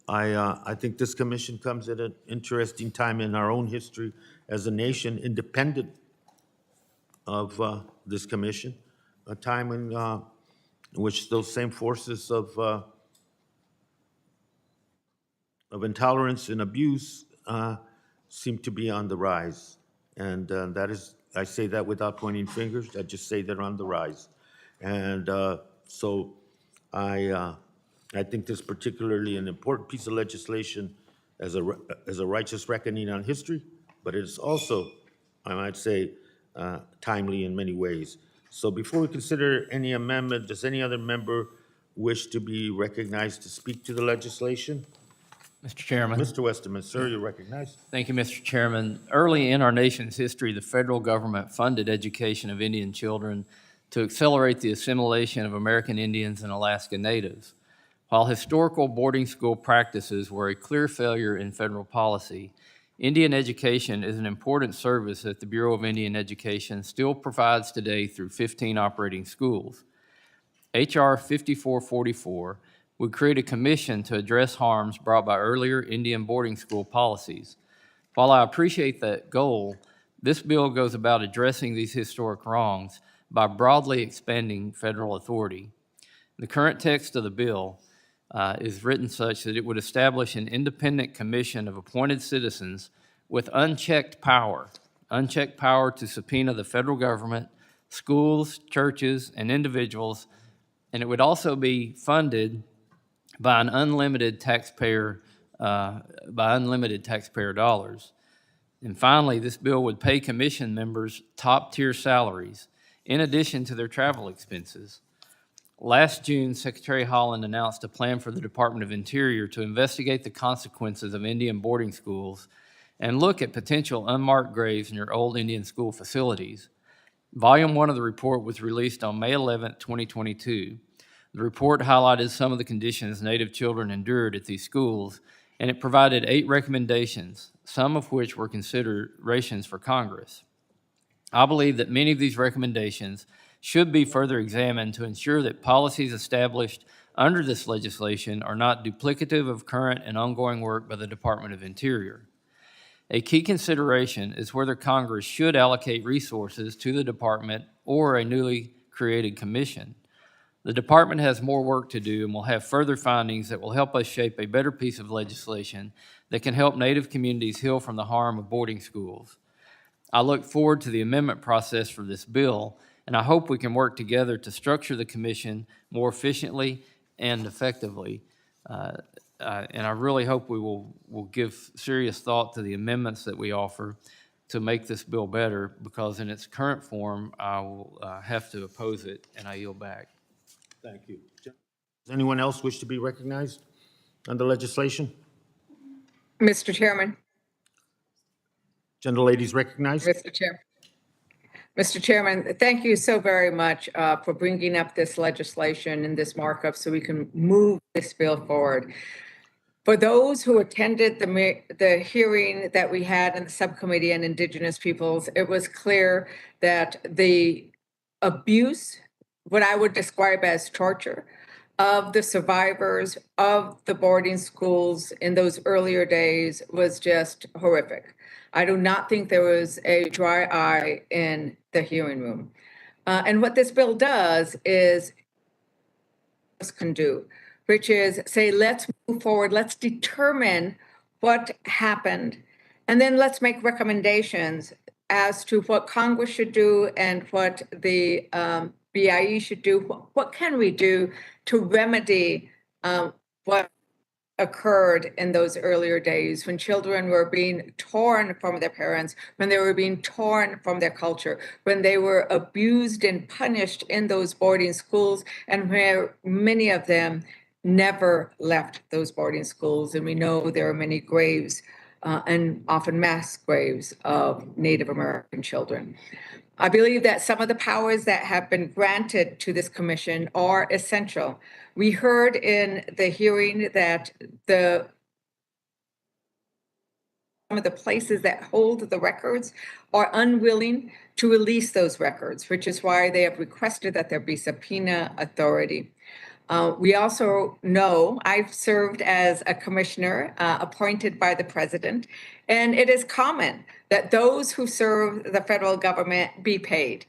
I think this commission comes at an interesting time in our own history as a nation, independent of this commission, a time in which those same forces of intolerance and abuse seem to be on the rise. And that is, I say that without pointing fingers, I just say they're on the rise. And so I think this is particularly an important piece of legislation as a righteous reckoning on history, but it is also, I might say, timely in many ways. So before we consider any amendment, does any other member wish to be recognized to speak to the legislation? Mr. Chairman. Mr. Westerman, sir, you're recognized. Thank you, Mr. Chairman. Early in our nation's history, the federal government funded education of Indian children to accelerate the assimilation of American Indians and Alaska Natives. While historical boarding school practices were a clear failure in federal policy, Indian education is an important service that the Bureau of Indian Education still provides today through 15 operating schools. H.R. 5444 would create a commission to address harms brought by earlier Indian boarding school policies. While I appreciate that goal, this bill goes about addressing these historic wrongs by broadly expanding federal authority. The current text of the bill is written such that it would establish an independent commission of appointed citizens with unchecked power to subpoena the federal government, schools, churches, and individuals, and it would also be funded by unlimited taxpayer dollars. And finally, this bill would pay commission members top-tier salaries in addition to their travel expenses. Last June, Secretary Holland announced a plan for the Department of Interior to investigate the consequences of Indian boarding schools and look at potential unmarked graves near old Indian school facilities. Volume 1 of the report was released on May 11, 2022. The report highlighted some of the conditions Native children endured at these schools, and it provided 8 recommendations, some of which were considerations for Congress. I believe that many of these recommendations should be further examined to ensure that policies established under this legislation are not duplicative of current and ongoing work by the Department of Interior. A key consideration is whether Congress should allocate resources to the department or a newly created commission. The department has more work to do and will have further findings that will help us shape a better piece of legislation that can help Native communities heal from the harm of boarding schools. I look forward to the amendment process for this bill, and I hope we can work together to structure the commission more efficiently and effectively. And I really hope we will give serious thought to the amendments that we offer to make this bill better, because in its current form, I will have to oppose it, and I yield back. Thank you. Does anyone else wish to be recognized on the legislation? Mr. Chairman. Gentlelady's recognized. Mr. Chairman, thank you so very much for bringing up this legislation and this markup so we can move this bill forward. For those who attended the hearing that we had in the subcommittee on Indigenous peoples, it was clear that the abuse, what I would describe as torture, of the survivors of the boarding schools in those earlier days was just horrific. I do not think there was a dry eye in the hearing room. And what this bill does is can do, which is say, let's move forward, let's determine what happened, and then let's make recommendations as to what Congress should do and what the BIE should do. What can we do to remedy what occurred in those earlier days when children were being torn from their parents, when they were being torn from their culture, when they were abused and punished in those boarding schools, and where many of them never left those boarding schools. And we know there are many graves and often mass graves of Native American children. I believe that some of the powers that have been granted to this commission are essential. We heard in the hearing that some of the places that hold the records are unwilling to release those records, which is why they have requested that there be subpoena authority. We also know I've served as a commissioner appointed by the president, and it is common that those who serve the federal government be paid.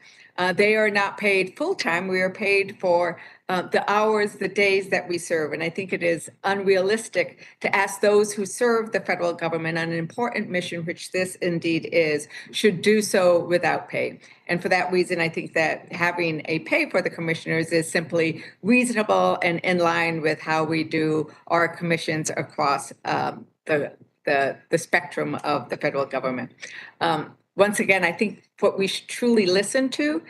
They are not paid full-time. We are paid for the hours, the days that we serve. And I think it is unrealistic to ask those who serve the federal government on an important mission, which this indeed is, should do so without pay. And for that reason, I think that having a pay for the commissioners is simply reasonable and in line with how we do our commissions across the spectrum of the federal government. Once again, I think what we should truly listen to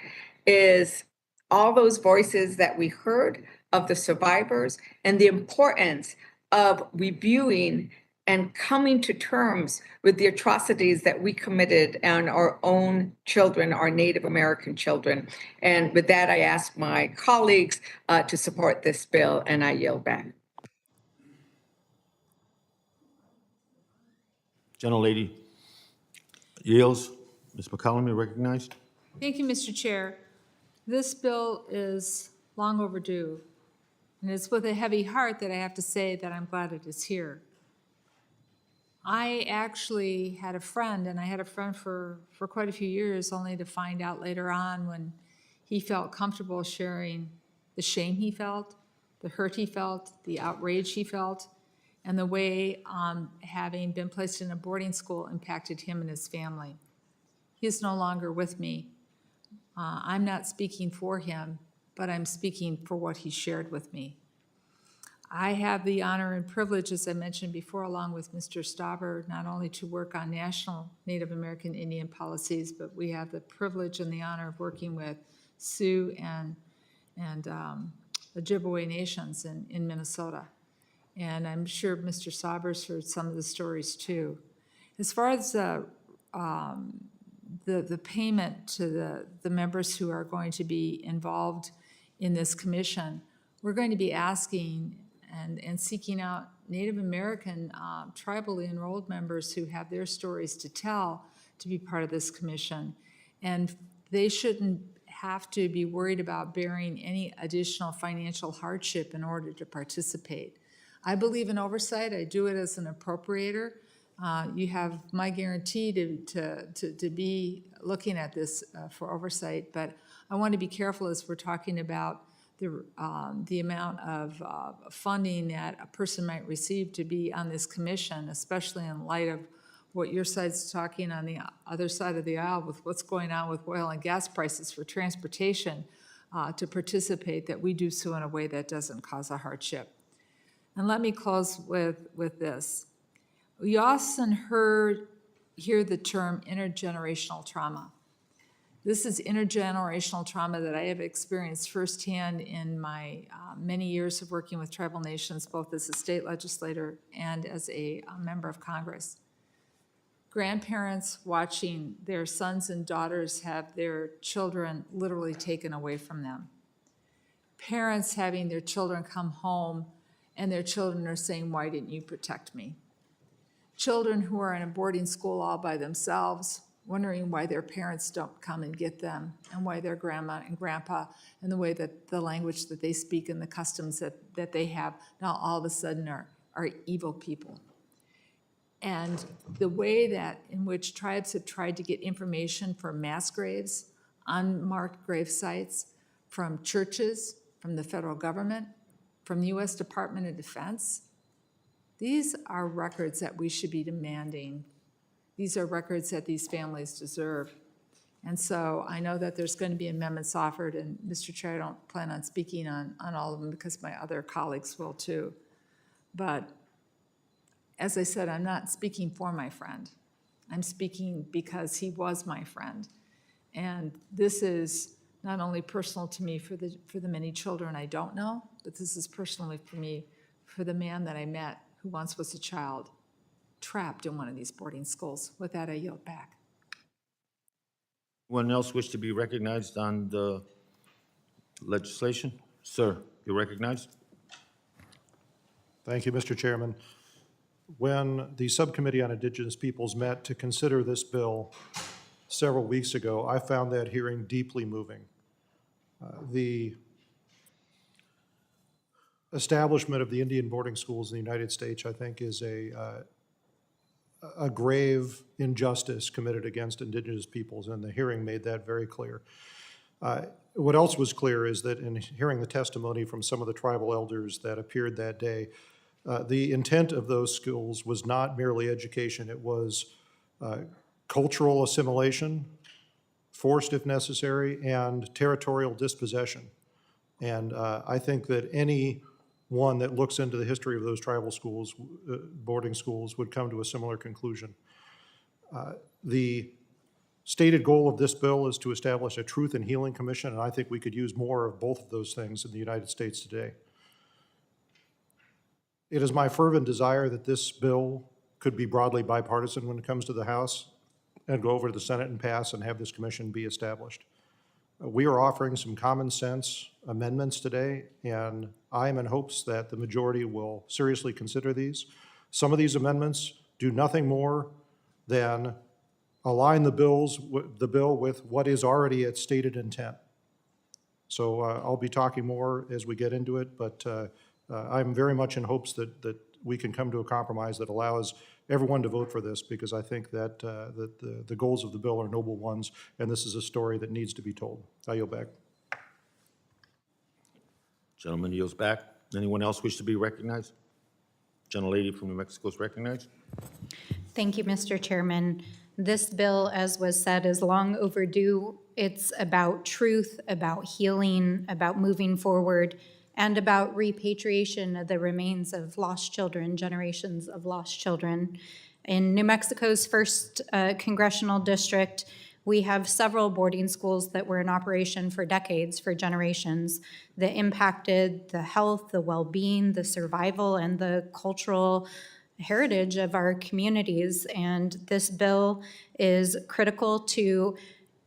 is all those voices that we heard of the survivors and the importance of reviewing and coming to terms with the atrocities that we committed on our own children, our Native American children. And with that, I ask my colleagues to support this bill, and I yield back. Gentlelady yields. Ms. McCollum, you're recognized. Thank you, Mr. Chair. This bill is long overdue, and it's with a heavy heart that I have to say that I'm glad it is here. I actually had a friend, and I had a friend for quite a few years, only to find out later on when he felt comfortable sharing the shame he felt, the hurt he felt, the outrage he felt, and the way having been placed in a boarding school impacted him and his family. He is no longer with me. I'm not speaking for him, but I'm speaking for what he shared with me. I have the honor and privilege, as I mentioned before, along with Mr. Stauber, not only to work on national Native American Indian policies, but we have the privilege and the honor of working with Sioux and Ojibwe nations in Minnesota. And I'm sure Mr. Stauber's heard some of the stories too. As far as the payment to the members who are going to be involved in this commission, we're going to be asking and seeking out Native American tribally enrolled members who have their stories to tell to be part of this commission. And they shouldn't have to be worried about bearing any additional financial hardship in order to participate. I believe in oversight. I do it as an appropriator. You have my guarantee to be looking at this for oversight, but I want to be careful as we're talking about the amount of funding that a person might receive to be on this commission, especially in light of what your side's talking on the other side of the aisle with what's going on with oil and gas prices for transportation, to participate, that we do so in a way that doesn't cause a hardship. And let me close with this. We often hear the term intergenerational trauma. This is intergenerational trauma that I have experienced firsthand in my many years of working with tribal nations, both as a state legislator and as a member of Congress. Grandparents watching their sons and daughters have their children literally taken away from them. Parents having their children come home and their children are saying, "Why didn't you protect me?" Children who are in a boarding school all by themselves, wondering why their parents don't come and get them, and why their grandma and grandpa, and the way that the language that they speak and the customs that they have now all of a sudden are evil people. And the way that in which tribes have tried to get information for mass graves, unmarked grave sites, from churches, from the federal government, from the U.S. Department of Defense, these are records that we should be demanding. These are records that these families deserve. And so I know that there's going to be amendments offered, and Mr. Chair, I don't plan on speaking on all of them because my other colleagues will too. But as I said, I'm not speaking for my friend. I'm speaking because he was my friend. And this is not only personal to me for the many children I don't know, but this is personally for me, for the man that I met who once was a child trapped in one of these boarding schools. With that, I yield back. Anyone else wish to be recognized on the legislation? Sir, you're recognized. Thank you, Mr. Chairman. When the Subcommittee on Indigenous Peoples met to consider this bill several weeks ago, I found that hearing deeply moving. The establishment of the Indian boarding schools in the United States, I think, is a grave injustice committed against Indigenous peoples, and the hearing made that very clear. What else was clear is that in hearing the testimony from some of the tribal elders that appeared that day, the intent of those schools was not merely education. It was cultural assimilation, forced if necessary, and territorial dispossession. And I think that anyone that looks into the history of those tribal schools, boarding schools, would come to a similar conclusion. The stated goal of this bill is to establish a Truth and Healing Commission, and I think we could use more of both of those things in the United States today. It is my fervent desire that this bill could be broadly bipartisan when it comes to the House and go over to the Senate and pass and have this commission be established. We are offering some common sense amendments today, and I am in hopes that the majority will seriously consider these. Some of these amendments do nothing more than align the bill with what is already its stated intent. So I'll be talking more as we get into it, but I'm very much in hopes that we can come to a compromise that allows everyone to vote for this, because I think that the goals of the bill are noble ones, and this is a story that needs to be told. I yield back. Gentleman yields back. Anyone else wish to be recognized? Gentlelady from New Mexico is recognized. Thank you, Mr. Chairman. This bill, as was said, is long overdue. It's about truth, about healing, about moving forward, and about repatriation of the remains of lost children, generations of lost children. In New Mexico's 1st congressional district, we have several boarding schools that were in operation for decades, for generations, that impacted the health, the well-being, the survival, and the cultural heritage of our communities. And this bill is critical to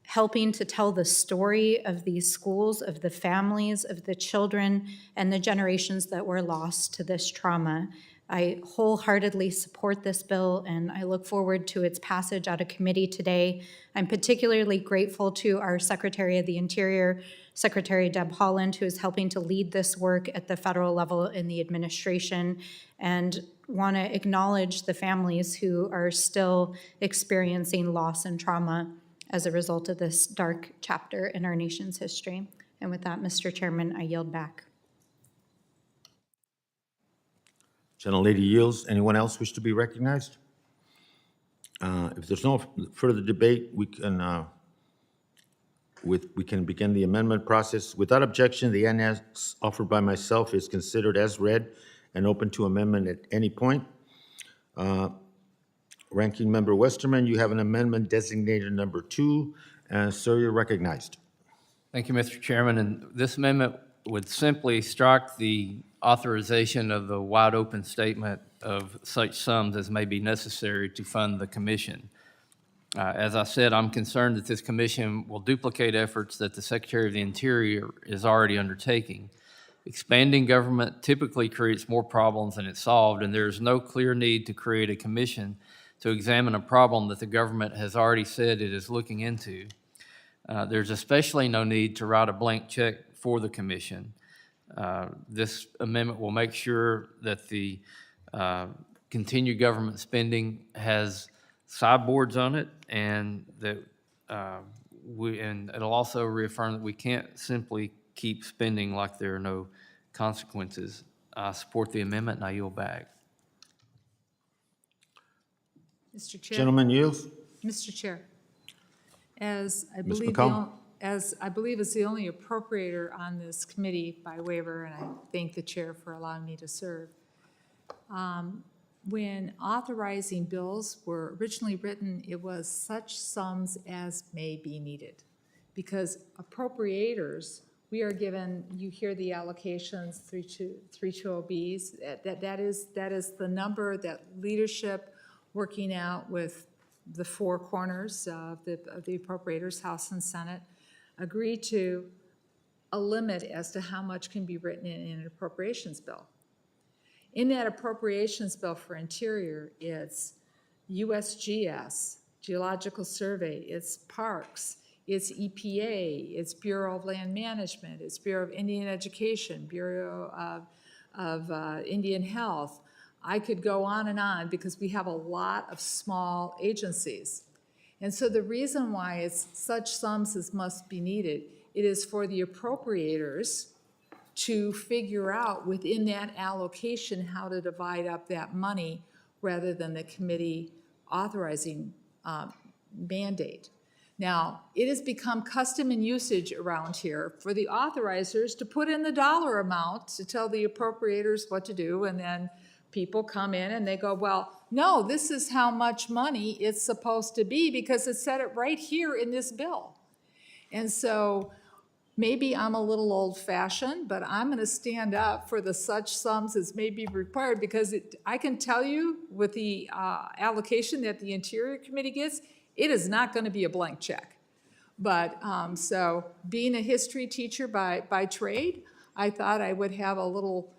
helping to tell the story of these schools, of the families, of the children, and the generations that were lost to this trauma. I wholeheartedly support this bill, and I look forward to its passage out of committee today. I'm particularly grateful to our Secretary of the Interior, Secretary Deb Haaland, who is helping to lead this work at the federal level in the administration, and want to acknowledge the families who are still experiencing loss and trauma as a result of this dark chapter in our nation's history. And with that, Mr. Chairman, I yield back. Gentlelady yields. Anyone else wish to be recognized? If there's no further debate, we can begin the amendment process. Without objection, the annex offered by myself is considered as read and open to amendment at any point. Ranking Member Westerman, you have an amendment designated number 2. Sir, you're recognized. Thank you, Mr. Chairman. And this amendment would simply strike the authorization of the wide open statement of such sums as may be necessary to fund the commission. As I said, I'm concerned that this commission will duplicate efforts that the Secretary of the Interior is already undertaking. Expanding government typically creates more problems than it solved, and there is no clear need to create a commission to examine a problem that the government has already said it is looking into. There's especially no need to write a blank check for the commission. This amendment will make sure that the continued government spending has sideboards on it, and that and it'll also reaffirm that we can't simply keep spending like there are no consequences. I support the amendment, and I yield back. Mr. Chair? Gentleman yields. Mr. Chair, as I Ms. believe, McCollum? is the only appropriator on this committee by waiver, and I thank the chair for allowing me to serve. When authorizing bills were originally written, it was such sums as may be needed. Because appropriators, we are given, you hear the allocations, 320Bs, that is the number that leadership working out with the four corners of the appropriators, House and Senate, agree to a limit as to how much can be written in an appropriations bill. In that appropriations bill for Interior, it's USGS, Geological Survey, it's Parks, it's EPA, it's Bureau of Land Management, it's Bureau of Indian Education, Bureau of Indian Health. I could go on because we have a lot of small agencies. And so the reason why it's such sums as must be needed, it is for the appropriators to figure out within that allocation how to divide up that money rather than the committee authorizing mandate. Now, it has become custom and usage around here for the authorizers to put in the dollar amount to tell the appropriators what to do, and then people come in and they go, well, no, this is how much money it's supposed to be because it said it right here in this bill. And so maybe I'm a little old-fashioned, but I'm going to stand up for the such sums as may be required because I can tell you with the allocation that the Interior Committee gets, it is not going to be a blank check. But so being a history teacher by trade, I thought I would have a little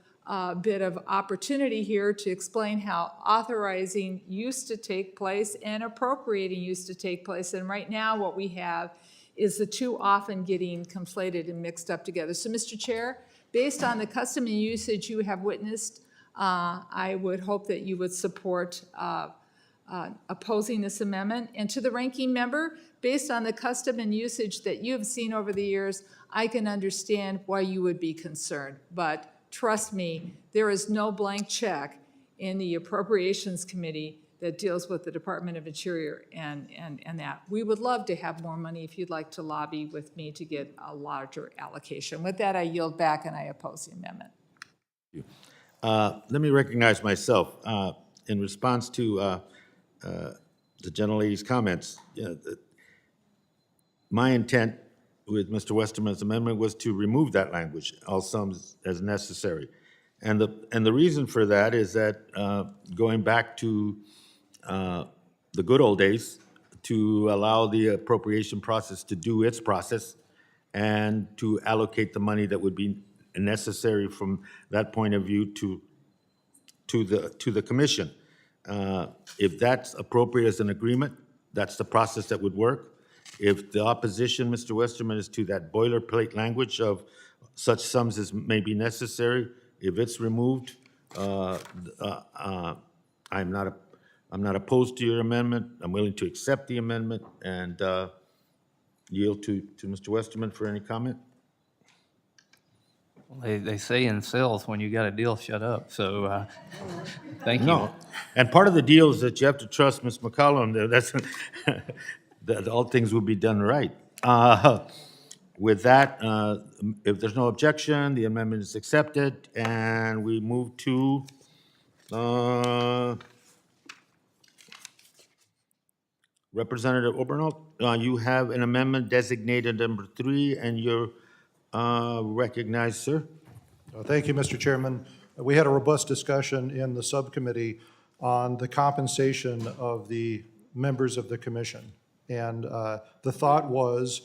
bit of opportunity here to explain how authorizing used to take place and appropriating used to take place. And right now what we have is the two often getting conflated and mixed up together. So, Mr. Chair, based on the custom and usage you have witnessed, I would hope that you would support opposing this amendment. And to the ranking member, based on the custom and usage that you have seen over the years, I can understand why you would be concerned. But trust me, there is no blank check in the Appropriations Committee that deals with the Department of Interior and that. We would love to have more money if you'd like to lobby with me to get a larger allocation. With that, I yield back and I oppose the amendment. Let me recognize myself. In response to the gentlelady's comments, my intent with Mr. Westerman's amendment was to remove that language, all sums as necessary. And the reason for that is that going back to the good old days, to allow the appropriation process to do its process and to allocate the money that would be necessary from that point of view to the commission. If that's appropriate as an agreement, that's the process that would work. If the opposition, Mr. Westerman, is to that boilerplate language of such sums as may be necessary, if it's removed, I'm not opposed to your amendment. I'm willing to accept the amendment and yield to Mr. Westerman for any comment. They say in sales, when you got a deal, shut up. So thank you. No, and part of the deal is that you have to trust Ms. McCollum. That's that all things will be done right. With that, if there's no objection, the amendment is accepted, and we move to Representative Obernold. You have an amendment designated number 3, and you're recognized, sir. Thank you, Mr. Chairman. We had a robust discussion in the subcommittee on the compensation of the members of the commission. And the thought was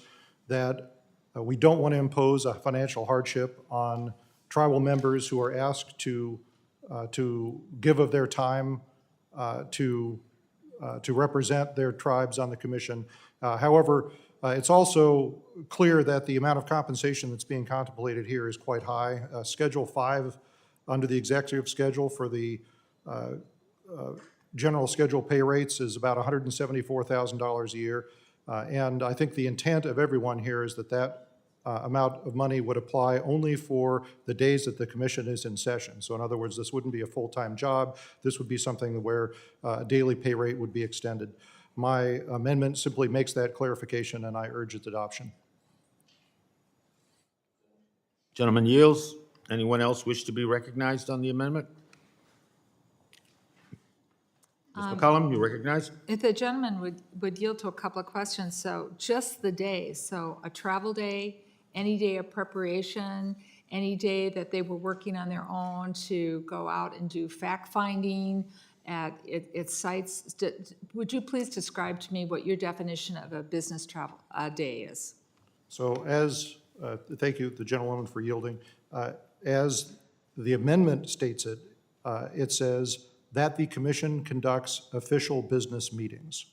that we don't want to impose a financial hardship on tribal members who are asked to give of their time to to represent their tribes on the commission. However, it's also clear that the amount of compensation that's being contemplated here is quite high. Schedule 5 under the executive schedule for the general schedule pay rates is about $174,000 a year. And I think the intent of everyone here is that that amount of money would apply only for the days that the commission is in session. So in other words, this wouldn't be a full-time job. This would be something where a daily pay rate would be extended. My amendment simply makes that clarification, and I urge its adoption. Gentleman yields. Anyone else wish to be recognized on the amendment? Ms. McCollum, you recognized? If the gentleman would yield to a couple of questions, so just the days, so a travel day, any day of preparation, any day that they were working on their own to go out and do fact-finding at sites, would you please describe to me what your definition of a business travel day is? So as, thank you, the gentlewoman, for yielding. As the amendment states it, it says that the commission conducts official business meetings.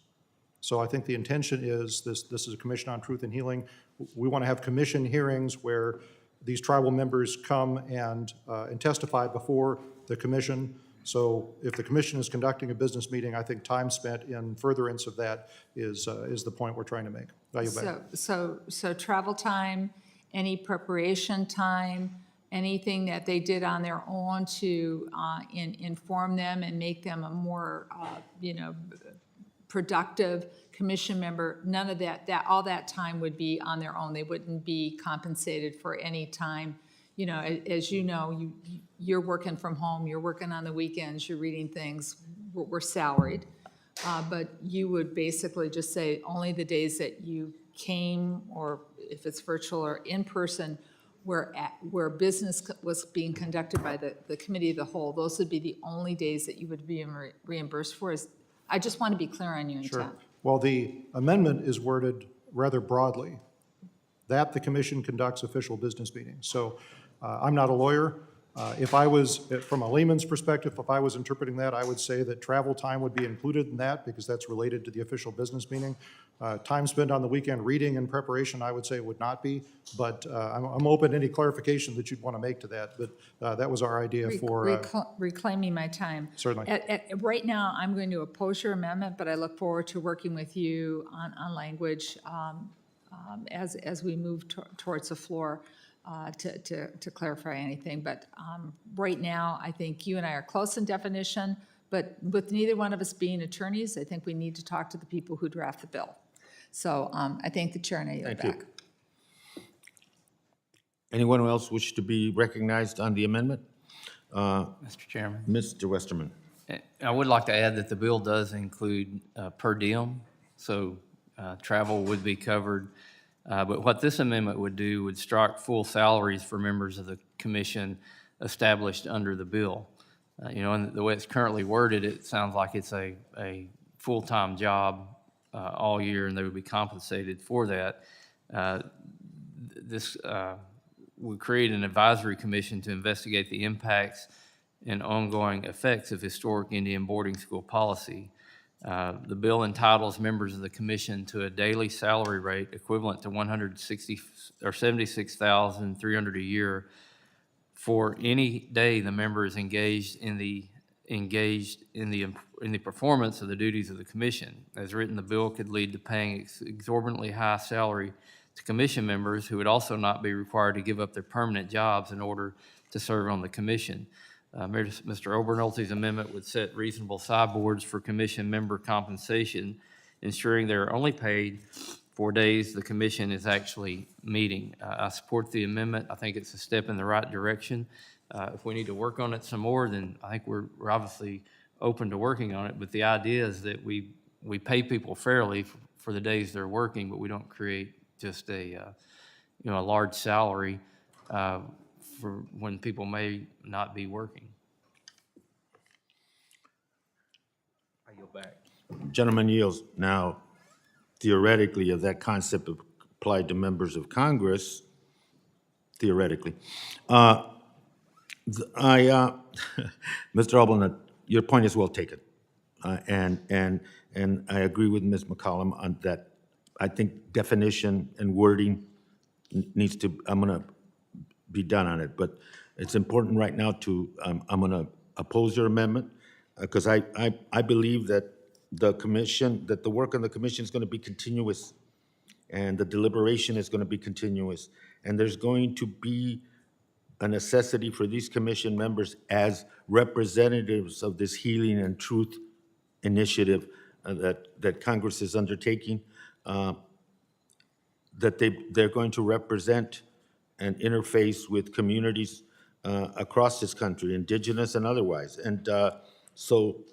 So I think the intention is, this is a commission on truth and healing. We want to have commission hearings where these tribal members come and testify before the commission. So if the commission is conducting a business meeting, I think time spent in furtherance of that is the point we're trying to make. I yield back. So travel time, any preparation time, anything that they did on their own to inform them and make them a more, productive commission member, none of that, all that time would be on their own. They wouldn't be compensated for any time. You know, as you know, you're working from home, you're working on the weekends, you're reading things, we're salaried. But you would basically just say only the days that you came, or if it's virtual or in person, where business was being conducted by the committee of the whole, those would be the only days that you would be reimbursed for. I just want to be clear on your intent. Sure. Well, the amendment is worded rather broadly, that the commission conducts official business meetings. So I'm not a lawyer. If I was, from a layman's perspective, if I was interpreting that, I would say that travel time would be included in that because that's related to the official business meeting. Time spent on the weekend reading and preparation, I would say would not be, but I'm open to any clarification that you'd want to make to that, but that was our idea for... Reclaiming my time. Certainly. Right now, I'm going to oppose your amendment, but I look forward to working with you on language as we move towards the floor. To clarify anything, but right now, I think you and I are close in definition, but with neither one of us being attorneys, I think we need to talk to the people who draft the bill. So I thank the chair and I yield back. Thank you. Anyone else wish to be recognized on the amendment? Mr. Chairman. Mr. Westerman. I would like to add that the bill does include per diem, so travel would be covered. But what this amendment would do would strike full salaries for members of the commission established under the bill. And the way it's currently worded, it sounds like it's a full-time job all year, and they would be compensated for that. This would create an advisory commission to investigate the impacts and ongoing effects of historic Indian boarding school policy. The bill entitles members of the commission to a daily salary rate equivalent to $76,300 a year for any day the member is engaged in the performance of the duties of the commission. As written, the bill could lead to paying exorbitantly high salary to commission members who would also not be required to give up their permanent jobs in order to serve on the commission. Mr. Obernolte's amendment would set reasonable sideboards for commission member compensation, ensuring they're only paid for days the commission is actually meeting. I support the amendment. I think it's a step in the right direction. If we need to work on it some more, then I think we're obviously open to working on it. But the idea is that we pay people fairly for the days they're working, but we don't create just a large salary for when people may not be working. I yield back. Gentleman yields. Now, theoretically, if that concept applied to members of Congress, theoretically, Mr. Albin, your point is well taken. And I agree with Ms. McCollum on that. I think definition and wording needs to, I'm gonna be done on it, but it's important right now to, I'm gonna oppose your amendment, because I believe that the commission, that the work on the commission is gonna be continuous, and the deliberation is gonna be continuous, and there's going to be a necessity for these commission members as representatives of this healing and truth initiative that Congress is undertaking, that they're going to represent and interface with communities across this country, indigenous and otherwise. And so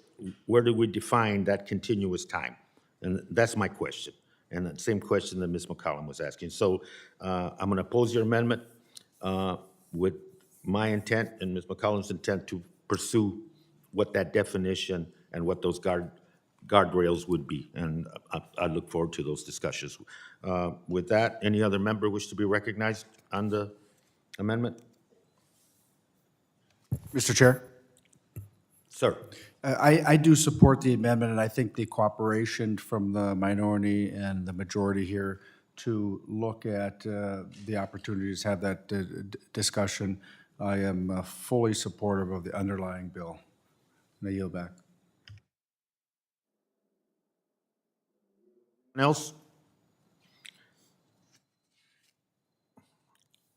where do we define that continuous time? And that's my question. And the same question that Ms. McCollum was asking. So I'm going to oppose your amendment with my intent and Ms. McCollum's intent to pursue what that definition and what those guardrails would be. And I look forward to those discussions. With that, any other member wish to be recognized on the amendment? Mr. Chair, Sir. I do support the amendment, and I think the cooperation from the minority and the majority here to look at the opportunities to have that discussion. I am fully supportive of the underlying bill. And I yield back. Anyone else?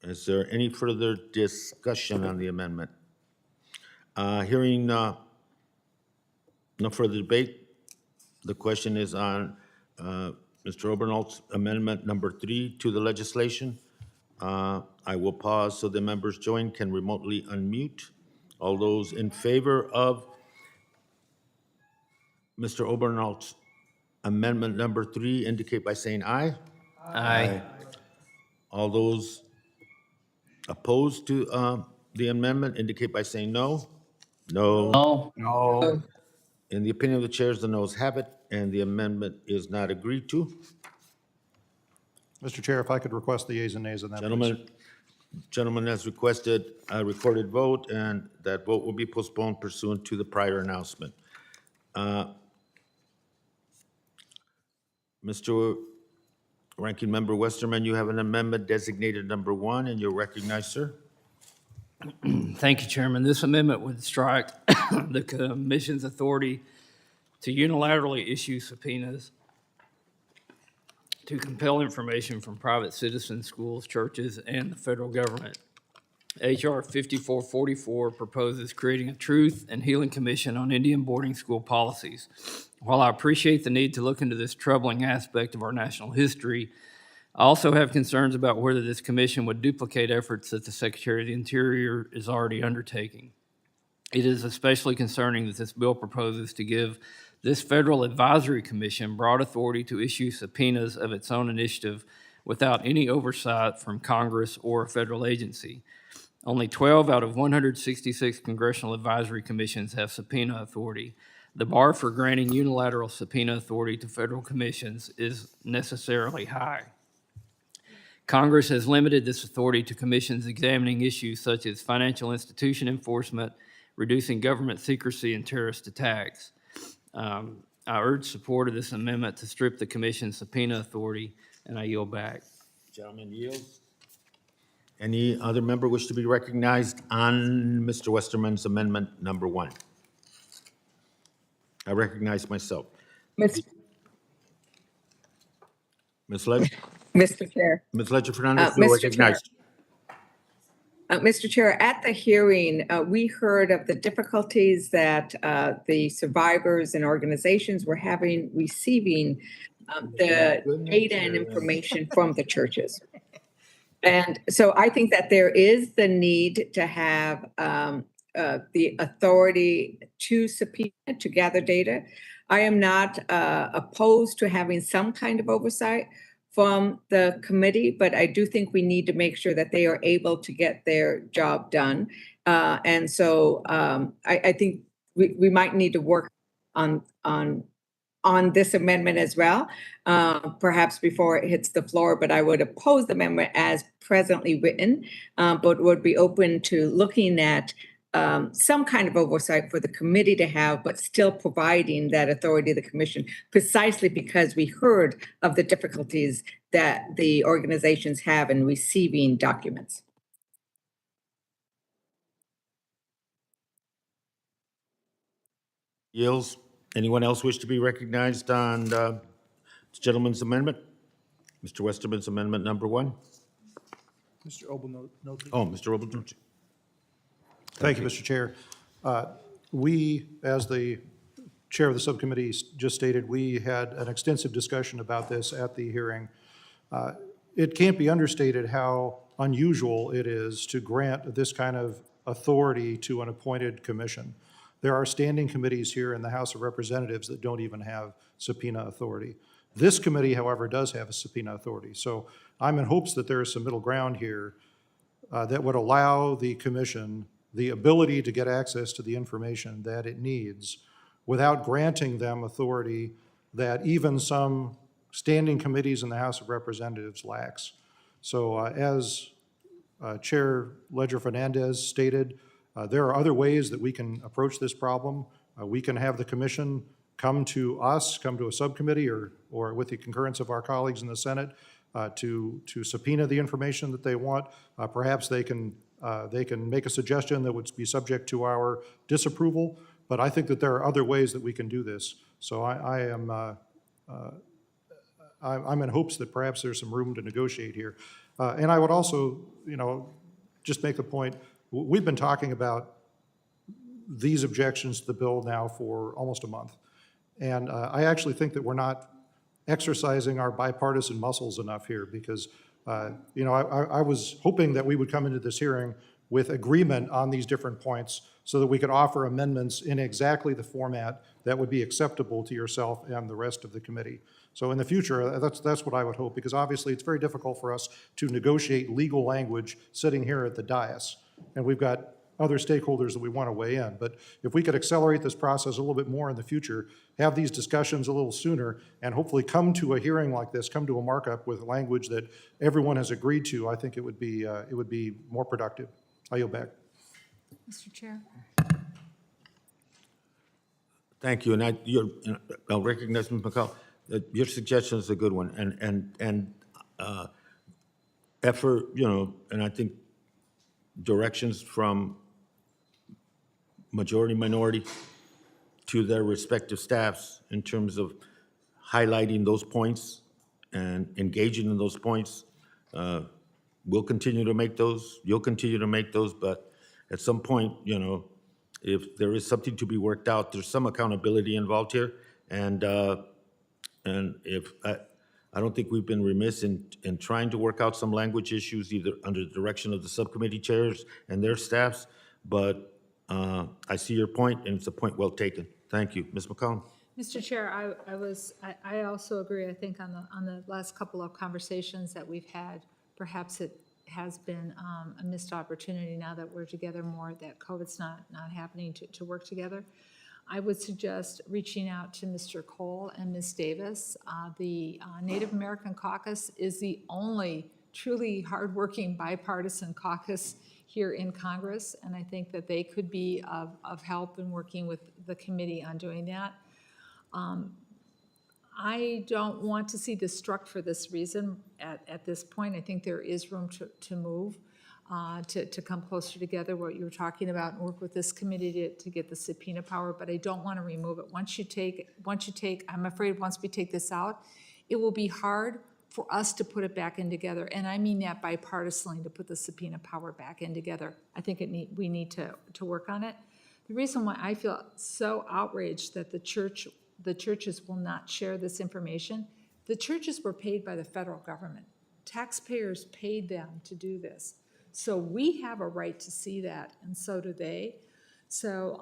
Is there any further discussion on the amendment? Hearing no further debate, the question is on Mr. Obernold's amendment number 3 to the legislation. I will pause so the members join can remotely unmute. All those in favor of Mr. Obernold's amendment number 3 indicate by saying aye. Aye. All those opposed to the amendment indicate by saying no. No. No. No. In the opinion of the chairs, the noes have it, and the amendment is not agreed to. Mr. Chair, if I could request the yeas and nays on that, please. Gentleman has requested a recorded vote, and that vote will be postponed pursuant to the prior announcement. Mr. Ranking Member Westerman, you have an amendment designated number 1, and you're recognized, sir. Thank you, Chairman. This amendment would strike the commission's authority to unilaterally issue subpoenas to compel information from private citizens, schools, churches, and the federal government. H.R. 5444 proposes creating a Truth and Healing Commission on Indian boarding school policies. While I appreciate the need to look into this troubling aspect of our national history, I also have concerns about whether this commission would duplicate efforts that the Secretary of the Interior is already undertaking. It is especially concerning that this bill proposes to give this federal advisory commission broad authority to issue subpoenas of its own initiative without any oversight from Congress or a federal agency. Only 12 out of 166 congressional advisory commissions have subpoena authority. The bar for granting unilateral subpoena authority to federal commissions is necessarily high. Congress has limited this authority to commissions examining issues such as financial institution enforcement, reducing government secrecy, and terrorist attacks. I urge support of this amendment to strip the commission's subpoena authority, and I yield back. Gentleman yields. Any other member wish to be recognized on Mr. Westerman's amendment number 1? I recognize myself. Mr. Ledger? Mr. Chair. Ms. Ledger Fernandez, Mr. you're Chair. recognized. Mr. Chair, at the hearing, we heard of the difficulties that the survivors and organizations were having receiving the data and information from the churches. And so I think that there is the need to have the authority to subpoena, to gather data. I am not opposed to having some kind of oversight from the committee, but I do think we need to make sure that they are able to get their job done. And so I think we might need to work on this amendment as well, perhaps before it hits the floor, but I would oppose the amendment as presently written, but would be open to looking at some kind of oversight for the committee to have, but still providing that authority to the commission, precisely because we heard of the difficulties that the organizations have in receiving documents. Yields. Anyone else wish to be recognized on this gentleman's amendment? Mr. Westerman's amendment number 1? Mr. Obel, Oh, Mr. Robel. Thank you, Mr. Chair. We, as the chair of the subcommittee just stated, we had an extensive discussion about this at the hearing. It can't be understated how unusual it is to grant this kind of authority to an appointed commission. There are standing committees here in the House of Representatives that don't even have subpoena authority. This committee, however, does have a subpoena authority. So I'm in hopes that there is some middle ground here that would allow the commission the ability to get access to the information that it needs without granting them authority that even some standing committees in the House of Representatives lacks. So as Chair Ledger Fernandez stated, there are other ways that we can approach this problem. We can have the commission come to us, come to a subcommittee, or with the concurrence of our colleagues in the Senate, to subpoena the information that they want. Perhaps they can make a suggestion that would be subject to our disapproval, but I think that there are other ways that we can do this. So I'm in hopes that perhaps there's some room to negotiate here. And I would also, just make the point, we've been talking about these objections to the bill now for almost a month. And I actually think that we're not exercising our bipartisan muscles enough here because, I was hoping that we would come into this hearing with agreement on these different points so that we could offer amendments in exactly the format that would be acceptable to yourself and the rest of the committee. So in the future, that's what I would hope, because obviously it's very difficult for us to negotiate legal language sitting here at the dais. And we've got other stakeholders that we want to weigh in. But if we could accelerate this process a little bit more in the future, have these discussions a little sooner, and hopefully come to a hearing like this, come to a markup with language that everyone has agreed to, I think it would be more productive. I yield back. Mr. Chair? Thank you, and I'll recognize Ms. McCall. Your suggestion is a good one, and effort, and I think directions from majority, minority to their respective staffs in terms of highlighting those points and engaging in those points. We'll continue to make those, you'll continue to make those, but at some point, if there is something to be worked out, there's some accountability involved here. And if I don't think we've been remiss in trying to work out some language issues, either under the direction of the subcommittee chairs and their staffs, but I see your point, and it's a point well taken. Thank you. Ms. McCollum. Mr. Chair, I also agree. I think on the last couple of conversations that we've had, perhaps it has been a missed opportunity now that we're together more, that COVID's not happening to work together. I would suggest reaching out to Mr. Cole and Ms. Davis. The Native American Caucus is the only truly hardworking bipartisan caucus here in Congress, and I think that they could be of help in working with the committee on doing that. I don't want to see this struck for this reason at this point. I think there is room to move, to come closer together, what you were talking about, and work with this committee to get the subpoena power, but I don't want to remove it. Once you take, I'm afraid once we take this out, it will be hard for us to put it back in together, and I mean that bipartisanly, to put the subpoena power back in together. I think we need to work on it. The reason why I feel so outraged that the churches will not share this information, the churches were paid by the federal government. Taxpayers paid them to do this. So we have a right to see that, and so do they. So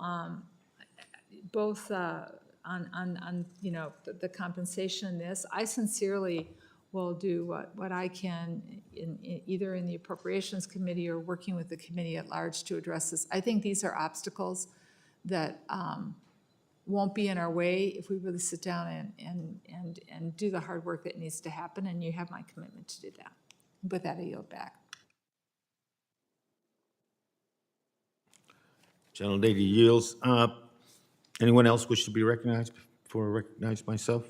both on the compensation in this, I sincerely will do what I can either in the Appropriations Committee or working with the committee at large to address this. I think these are obstacles that won't be in our way if we really sit down and do the hard work that needs to happen, and you have my commitment to do that. With that, I yield back. Gentlelady yields. Anyone else wish to be recognized before I recognize myself?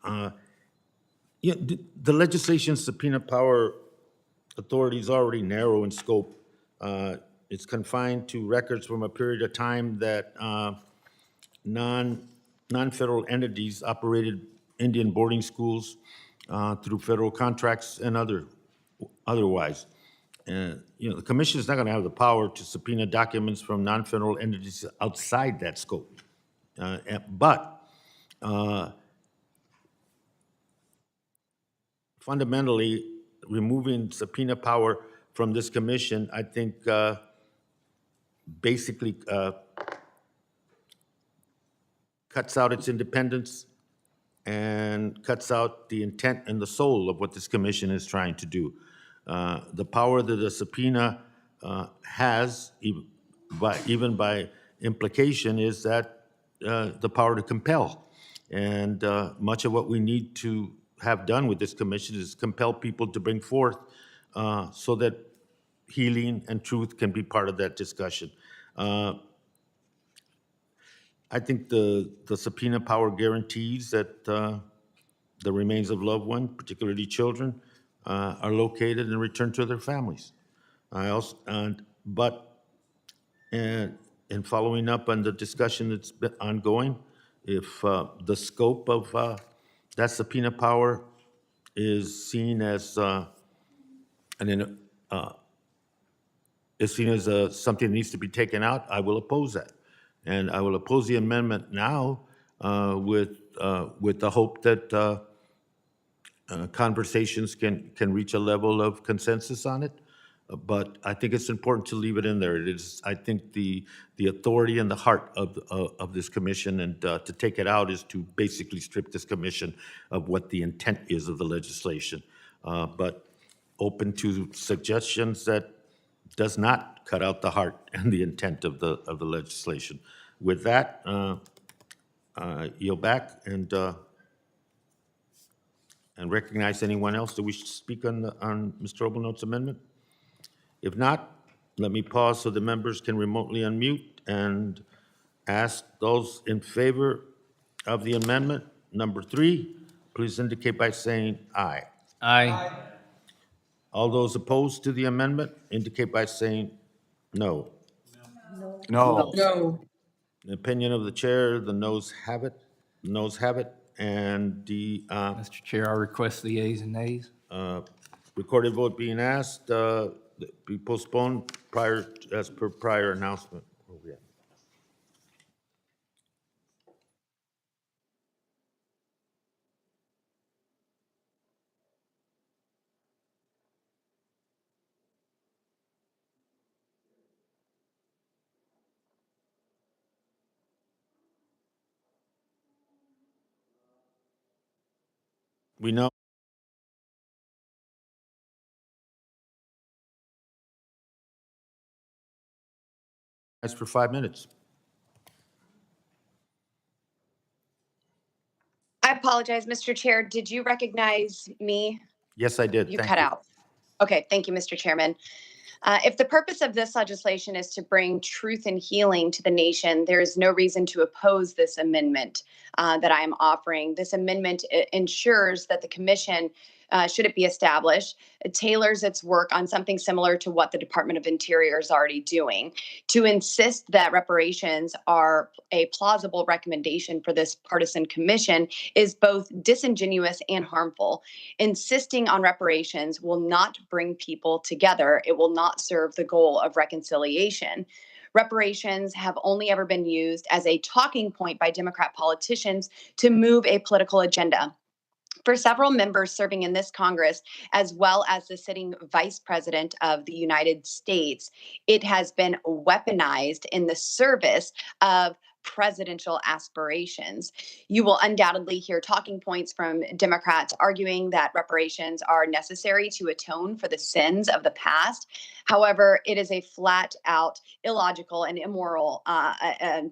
Yeah, the legislation subpoena power authority is already narrow in scope. It's confined to records from a period of time that non-federal entities operated Indian boarding schools through federal contracts and otherwise. The commission is not going to have the power to subpoena documents from non-federal entities outside that scope. But fundamentally, removing subpoena power from this commission, I think, basically cuts out its independence and cuts out the intent and the soul of what this commission is trying to do. The power that the subpoena has, even by implication, is that the power to compel. And much of what we need to have done with this commission is compel people to bring forth so that healing and truth can be part of that discussion. I think the subpoena power guarantees that the remains of loved ones, particularly children, are located and returned to their families. And in following up on the discussion that's been ongoing, if the scope of that subpoena power is seen as something that needs to be taken out, I will oppose that. And I will oppose the amendment now with the hope that conversations can reach a level of consensus on it. But I think it's important to leave it in there. It is, I think, the authority and the heart of this commission, and to take it out is to basically strip this commission of what the intent is of the legislation. But open to suggestions that does not cut out the heart and the intent of the legislation. With that, yield back and recognize anyone else that wishes to speak on Mr. Oblenote's amendment. If not, let me pause so the members can remotely unmute and ask those in favor of the amendment, number 3, please indicate by saying aye. Aye. All those opposed to the amendment indicate by saying no. No. No. In the opinion of the chair, the noes have it. The noes have it, and the Mr. Chair, I request the ayes and nays. recorded vote being asked be postponed as per prior announcement. Where we at? We know. For 5 minutes. I apologize, Mr. Chair. Did you recognize me? Yes, I did. You Thank cut you. out. Okay, thank you, Mr. Chairman. If the purpose of this legislation is to bring truth and healing to the nation, there is no reason to oppose this amendment that I am offering. This amendment ensures that the commission, should it be established, tailors its work on something similar to what the Department of Interior is already doing, to insist that reparations are a plausible recommendation for this partisan commission is both disingenuous and harmful. Insisting on reparations will not bring people together. It will not serve the goal of reconciliation. Reparations have only ever been used as a talking point by Democrat politicians to move a political agenda. For several members serving in this Congress, as well as the sitting Vice President of the United States, it has been weaponized in the service of presidential aspirations. You will undoubtedly hear talking points from Democrats arguing that reparations are necessary to atone for the sins of the past. However, it is a flat out illogical and immoral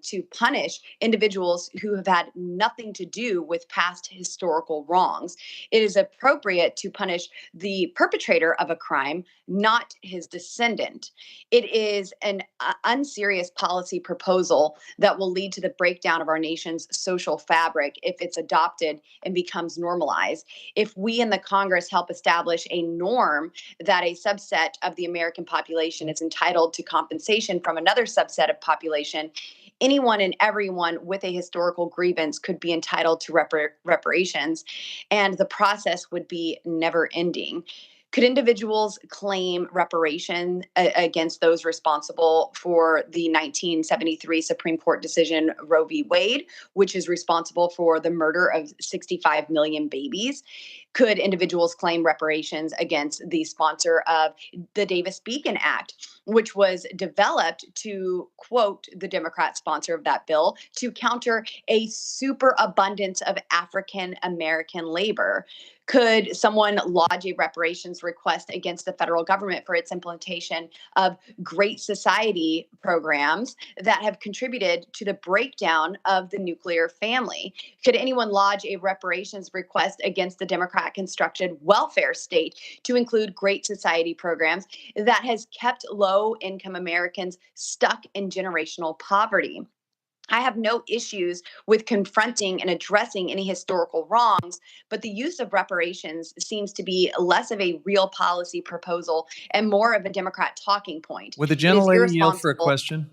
to punish individuals who have had nothing to do with past historical wrongs. It is appropriate to punish the perpetrator of a crime, not his descendant. It is an unserious policy proposal that will lead to the breakdown of our nation's social fabric if it's adopted and becomes normalized. If we in the Congress help establish a norm that a subset of the American population is entitled to compensation from another subset of population, anyone and everyone with a historical grievance could be entitled to reparations, and the process would be never ending. Could individuals claim reparation against those responsible for the 1973 Supreme Court decision Roe v. Wade, which is responsible for the murder of 65 million babies? Could individuals claim reparations against the sponsor of the Davis-Bacon Act, which was developed to, quote, the Democrat sponsor of that bill, to counter a superabundance of African American labor? Could someone lodge a reparations request against the federal government for its implementation of Great Society programs that have contributed to the breakdown of the nuclear family? Could anyone lodge a reparations request against the Democrat-constructed welfare state to include Great Society programs that has kept low-income Americans stuck in generational poverty? I have no issues with confronting and addressing any historical wrongs, but the use of reparations seems to be less of a real policy proposal and more of a Democrat talking point. Would the It is gentlelady yield for a irresponsible. question?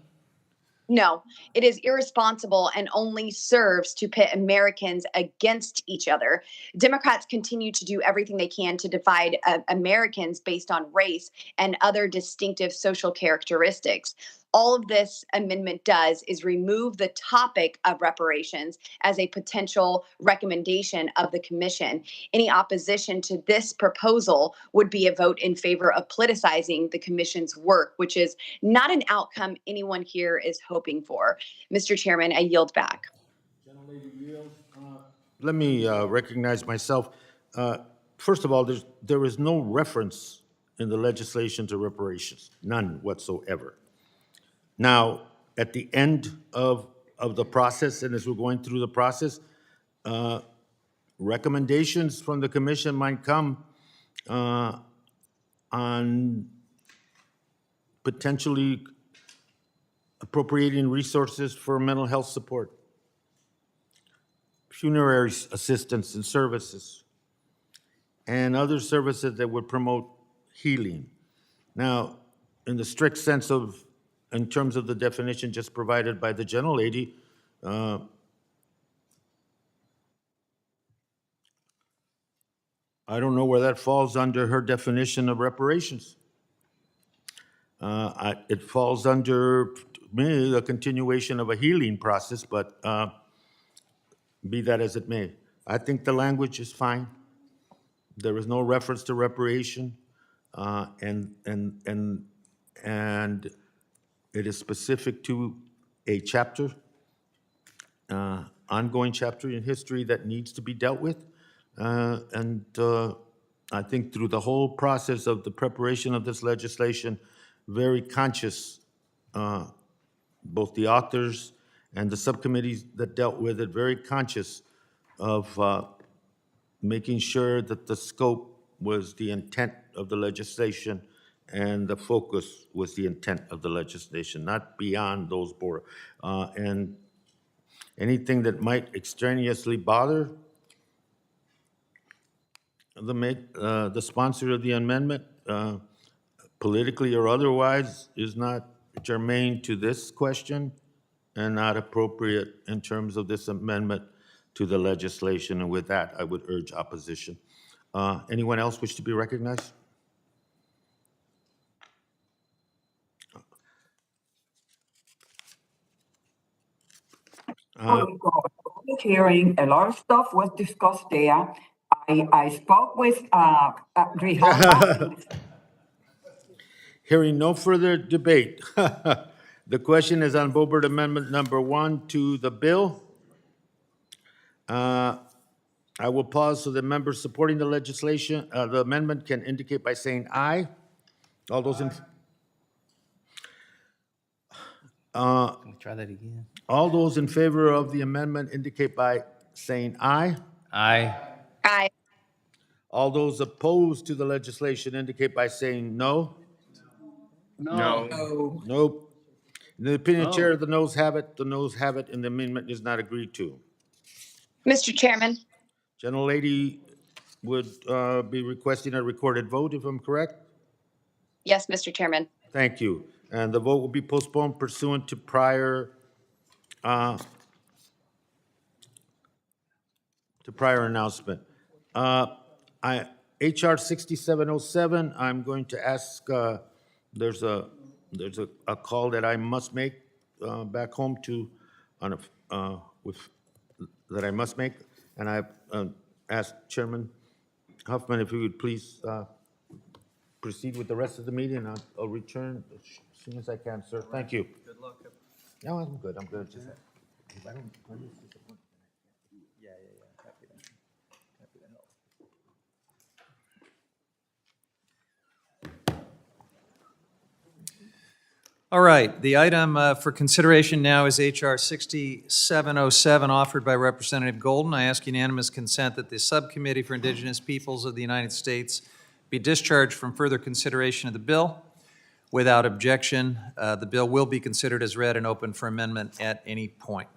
No, it is irresponsible and only serves to pit Americans against each other. Democrats continue to do everything they can to divide Americans based on race and other distinctive social characteristics. All of this amendment does is remove the topic of reparations as a potential recommendation of the commission. Any opposition to this proposal would be a vote in favor of politicizing the commission's work, which is not an outcome anyone here is hoping for. Mr. Chairman, I yield back. Let me recognize myself. First of all, there is no reference in the legislation to reparations, none whatsoever. Now, at the end of the process, and as we're going through the process, recommendations from the commission might come on potentially appropriating resources for mental health support, funerary assistance and services, and other services that would promote healing. Now, in the strict sense of, in terms of the definition just provided by the gentlelady, I don't know where that falls under her definition of reparations. It falls under, me, the continuation of a healing process, but be that as it may. I think the language is fine. There is no reference to reparation, and it is specific to a chapter, ongoing chapter in history that needs to be dealt with. I think through the whole process of the preparation of this legislation, very conscious, both the authors and the subcommittees that dealt with it, very conscious of making sure that the scope was the intent of the legislation and the focus was the intent of the legislation, not beyond those borders. And anything that might extraneously bother the sponsor of the amendment, politically or otherwise, is not germane to this question and not appropriate in terms of this amendment to the legislation. And with that, I would urge opposition. Anyone else wish to be recognized? Public hearing, a lot of stuff was discussed there. I spoke with Grijalva. Hearing no further debate, The question is on Board Amendment number 1 to the bill. I will pause so the members supporting the legislation, the amendment can indicate by saying aye. All those in, Can we try that again? all those in favor of the amendment indicate by saying aye. Aye. Aye. All those opposed to the legislation indicate by saying no. No. Nope. In the opinion of Chair, the noes have it, and the amendment is not agreed to. Mr. Chairman, Gentlelady would be requesting a recorded vote, if I'm correct? yes, Mr. Chairman. Thank you. And the vote will be postponed pursuant to prior announcement. HR 6707, I'm going to ask, there's a call that I must make back home to, that I must make, and I asked Chairman Huffman if he would please proceed with the rest of the meeting, and I'll return as soon as I can, sir. Thank you. Good luck. No, I'm good. Just, if I don't. All right, the item for consideration now is HR 6707, offered by Representative Golden. I ask unanimous consent that the Subcommittee for Indigenous Peoples of the United States be discharged from further consideration of the bill. Without objection, the bill will be considered as read and open for amendment at any point.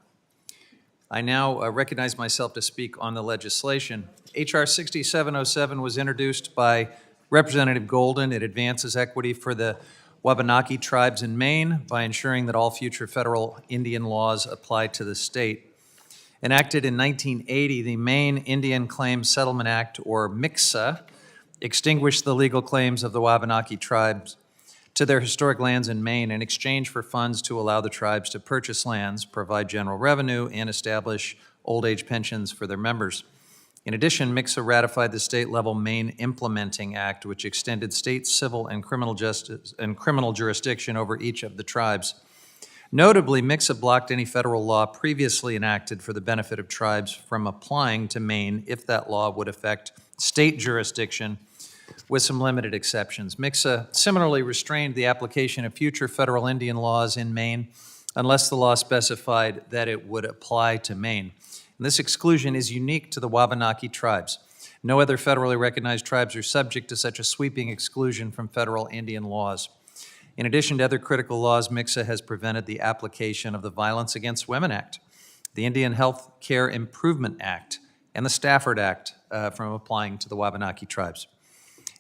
I now recognize myself to speak on the legislation. HR 6707 was introduced by Representative Golden. It advances equity for the Wabanaki tribes in Maine by ensuring that all future federal Indian laws apply to the state. Enacted in 1980, the Maine Indian Claims Settlement Act, or MICSA, extinguished the legal claims of the Wabanaki tribes to their historic lands in Maine in exchange for funds to allow the tribes to purchase lands, provide general revenue, and establish old age pensions for their members. In addition, MICSA ratified the state-level Maine Implementing Act, which extended state civil and criminal justice and criminal jurisdiction over each of the tribes. Notably, MICSA blocked any federal law previously enacted for the benefit of tribes from applying to Maine if that law would affect state jurisdiction, with some limited exceptions. MICSA similarly restrained the application of future federal Indian laws in Maine unless the law specified that it would apply to Maine. And this exclusion is unique to the Wabanaki tribes. No other federally recognized tribes are subject to such a sweeping exclusion from federal Indian laws. In addition to other critical laws, MICSA has prevented the application of the Violence Against Women Act, the Indian Health Care Improvement Act, and the Stafford Act from applying to the Wabanaki tribes.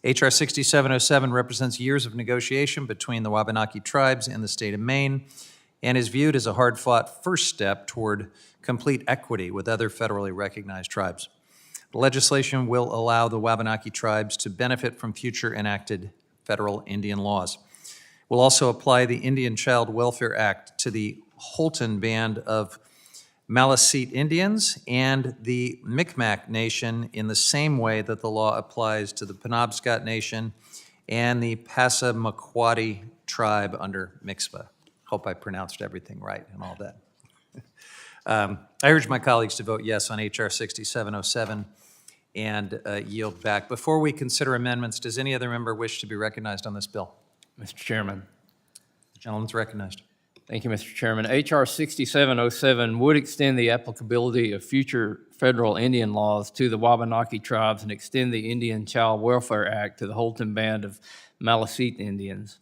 HR 6707 represents years of negotiation between the Wabanaki tribes and the state of Maine, and is viewed as a hard-fought first step toward complete equity with other federally recognized tribes. The legislation will allow the Wabanaki tribes to benefit from future enacted federal Indian laws. We'll also apply the Indian Child Welfare Act to the Holton Band of Maliseet Indians and the Micmac Nation in the same way that the law applies to the Penobscot Nation and the Passamaquoddy tribe under MICSA. Hope I pronounced everything right and all that. I urge my colleagues to vote yes on HR 6707 and yield back. Before we consider amendments, does any other member wish to be recognized on this bill? Mr. Chairman. The gentleman's recognized. Thank you, Mr. Chairman. HR 6707 would extend the applicability of future federal Indian laws to the Wabanaki tribes and extend the Indian Child Welfare Act to the Holton Band of Maliseet Indians.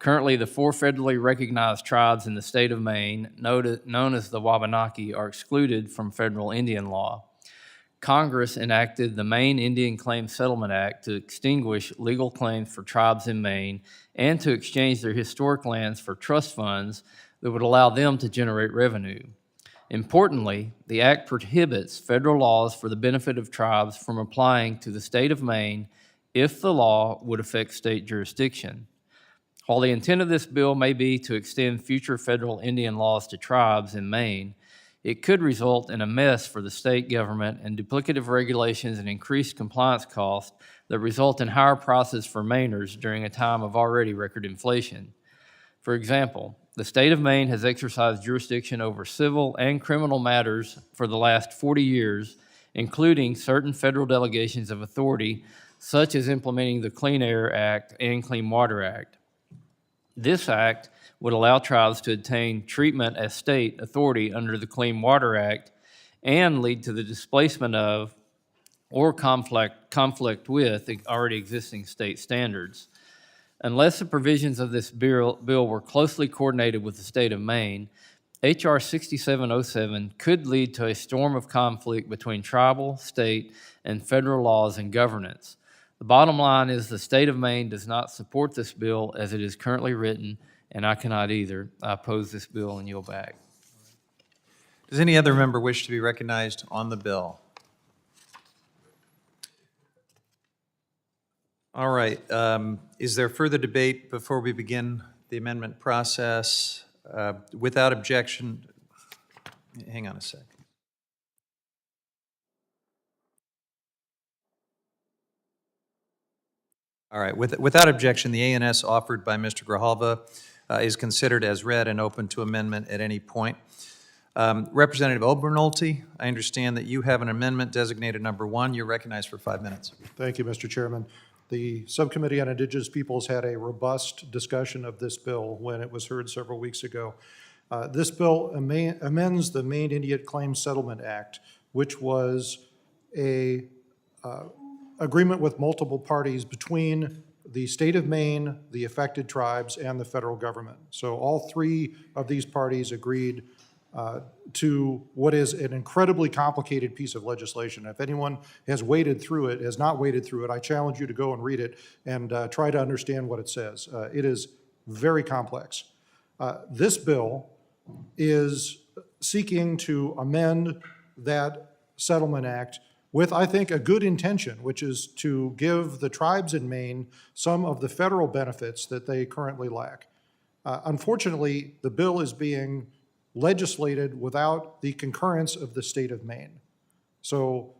Currently, the 4 federally recognized tribes in the state of Maine, known as the Wabanaki, are excluded from federal Indian law. Congress enacted the Maine Indian Claims Settlement Act to extinguish legal claims for tribes in Maine and to exchange their historic lands for trust funds that would allow them to generate revenue. Importantly, the act prohibits federal laws for the benefit of tribes from applying to the state of Maine if the law would affect state jurisdiction. While the intent of this bill may be to extend future federal Indian laws to tribes in Maine, it could result in a mess for the state government and duplicative regulations and increased compliance costs that result in higher prices for Mainers during a time of already record inflation. For example, The state of Maine has exercised jurisdiction over civil and criminal matters for the last 40 years, including certain federal delegations of authority, such as implementing the Clean Air Act and Clean Water Act. This act would allow tribes to obtain treatment as state authority under the Clean Water Act and lead to the displacement of or conflict with the already existing state standards. Unless the provisions of this bill were closely coordinated with the state of Maine, H.R. 6707 could lead to a storm of conflict between tribal, state, and federal laws and governance. The bottom line is the state of Maine does not support this bill as it is currently written, and I cannot either. I oppose this bill and yield back. Does any other member wish to be recognized on the bill? All right. Is there further debate before we begin the amendment process? Without objection, hang on a sec. All right. Without objection, the ANS offered by Mr. Grijalva is considered as read and open to amendment at any point. Representative Obernolte, I understand that you have an amendment designated number 1. You're recognized for 5 minutes. Thank you, Mr. Chairman. The Subcommittee on Indigenous Peoples had a robust discussion of this bill when it was heard several weeks ago. This bill amends the Maine Indian Claims Settlement Act, which was a agreement with multiple parties between the state of Maine, the affected tribes, and the federal government. So all 3 of these parties agreed to what is an incredibly complicated piece of legislation. If anyone has waded through it, has not waded through it, I challenge you to go and read it and try to understand what it says. It is very complex. This bill is seeking to amend that settlement act with, I think, a good intention, which is to give the tribes in Maine some of the federal benefits that they currently lack. Unfortunately, the bill is being legislated without the concurrence of the state of Maine. So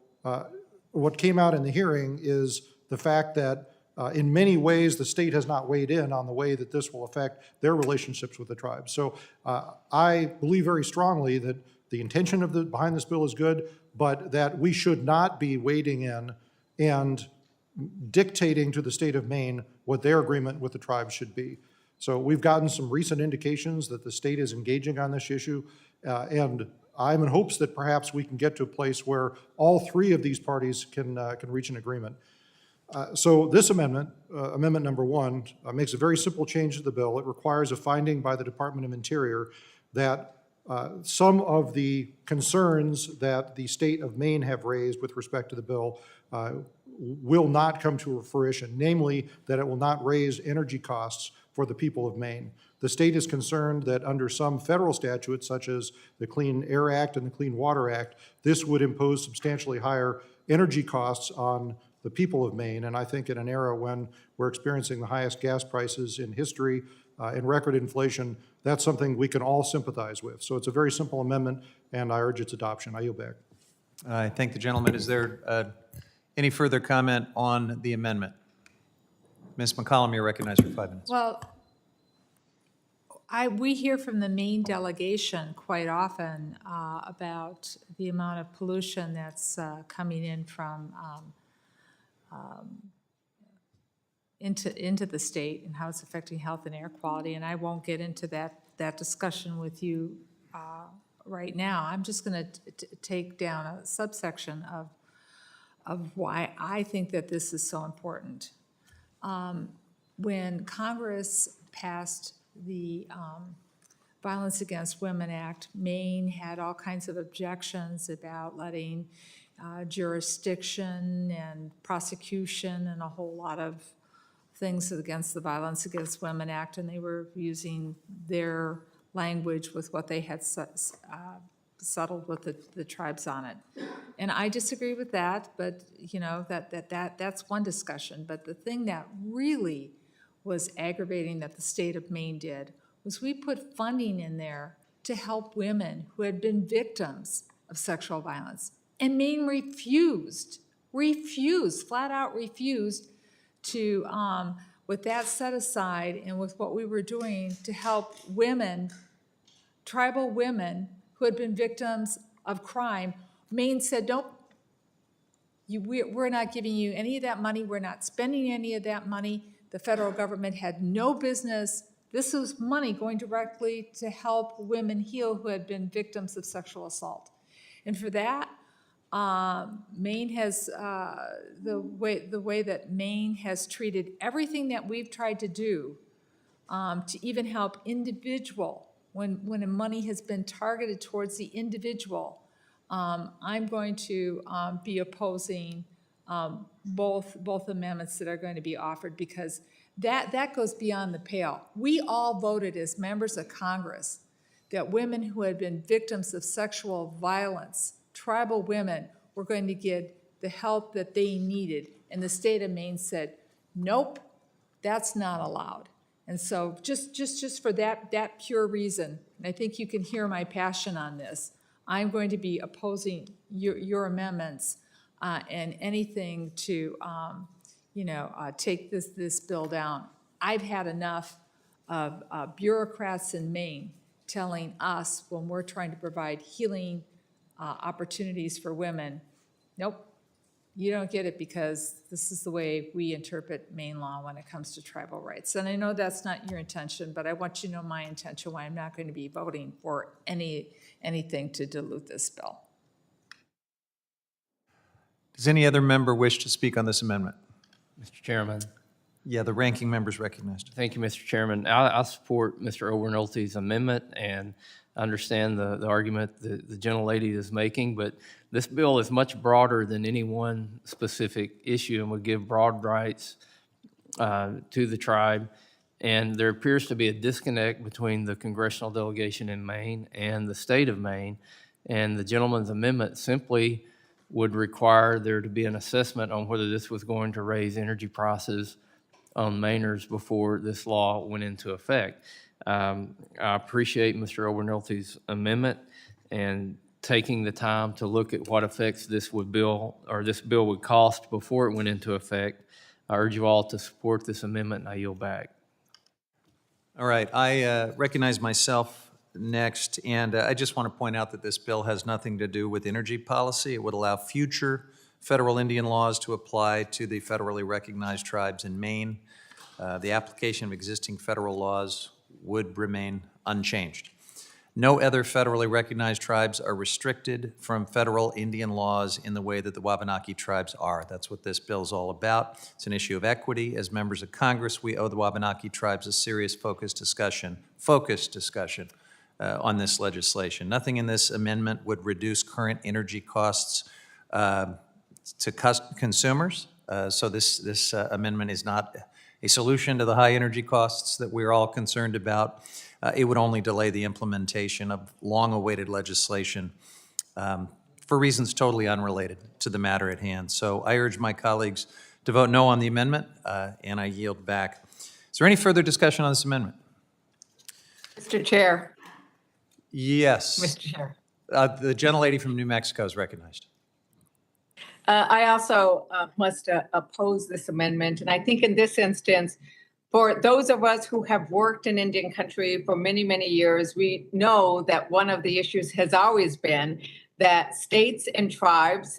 what came out in the hearing is the fact that in many ways the state has not weighed in on the way that this will affect their relationships with the tribes. So I believe very strongly that the intention of behind this bill is good, but that we should not be wading in and dictating to the state of Maine what their agreement with the tribes should be. So we've gotten some recent indications that the state is engaging on this issue, and I'm in hopes that perhaps we can get to a place where all 3 of these parties can reach an agreement. So this amendment, amendment number 1, makes a very simple change to the bill. It requires a finding by the Department of Interior that some of the concerns that the state of Maine have raised with respect to the bill will not come to fruition, namely that it will not raise energy costs for the people of Maine. The state is concerned that under some federal statutes, such as the Clean Air Act and the Clean Water Act, this would impose substantially higher energy costs on the people of Maine. And I think in an era when we're experiencing the highest gas prices in history and record inflation, that's something we can all sympathize with. So it's a very simple amendment, and I urge its adoption. I yield back. I thank the gentleman. Is there any further comment on the amendment? Ms. McCollum, you're recognized for 5 minutes. Well, we hear from the Maine delegation quite often about the amount of pollution that's coming in from into the state and how it's affecting health and air quality. And I won't get into that discussion with you right now. I'm just going to take down a subsection of why I think that this is so important. When Congress passed the Violence Against Women Act, Maine had all kinds of objections about letting jurisdiction and prosecution and a whole lot of things against the Violence Against Women Act, and they were using their language with what they had settled with the tribes on it. And I disagree with that, but you know, that's one discussion. But the thing that really was aggravating that the state of Maine did was we put funding in there to help women who had been victims of sexual violence. And Maine refused, flat out refused to, with that set aside and with what we were doing to help women, tribal women who had been victims of crime, Maine said, nope, we're not giving you any of that money. We're not spending any of that money. The federal government had no business. This was money going directly to help women heal who had been victims of sexual assault. And for that, Maine has, the way that Maine has treated everything that we've tried to do to even help individual, when money has been targeted towards the individual, I'm going to be opposing both amendments that are going to be offered, because that goes beyond the pale. We all voted as members of Congress that women who had been victims of sexual violence, tribal women, were going to get the help that they needed. And the state of Maine said, nope, that's not allowed. And so just for that pure reason, and I think you can hear my passion on this, I'm going to be opposing your amendments and anything to, take this bill down. I've had enough of bureaucrats in Maine telling us when we're trying to provide healing opportunities for women, nope, you don't get it because this is the way we interpret Maine law when it comes to tribal rights. And I know that's not your intention, but I want you to know my intention, why I'm not going to be voting for anything to dilute this bill. Does any other member wish to speak on this amendment? Mr. Chairman. Yeah, the ranking member is recognized. Thank you, Mr. Chairman. I support Mr. Overnolte's amendment and understand the argument that the gentlelady is making, but this bill is much broader than any one specific issue and would give broad rights to the tribe. And there appears to be a disconnect between the congressional delegation in Maine and the state of Maine. And the gentleman's amendment simply would require there to be an assessment on whether this was going to raise energy prices on Mainers before this law went into effect. I appreciate Mr. Overnolte's amendment and taking the time to look at what effects this bill would cost before it went into effect. I urge you all to support this amendment, and I yield back. All right, I recognize myself next, and I just want to point out that this bill has nothing to do with energy policy. It would allow future federal Indian laws to apply to the federally recognized tribes in Maine. The application of existing federal laws would remain unchanged. No other federally recognized tribes are restricted from federal Indian laws in the way that the Wabanaki tribes are. That's what this bill is all about. It's an issue of equity. As members of Congress, we owe the Wabanaki tribes a serious focused discussion on this legislation. Nothing in this amendment would reduce current energy costs to consumers. So this amendment is not a solution to the high energy costs that we're all concerned about. It would only delay the implementation of long-awaited legislation for reasons totally unrelated to the matter at hand. So I urge my colleagues to vote no on the amendment, and I yield back. Is there any further discussion on this amendment? Mr. Chair. Yes. Mr. Chair. The gentlelady from New Mexico is recognized. I also must oppose this amendment. And I think in this instance, for those of us who have worked in Indian country for many, many years, we know that one of the issues has always been that states and tribes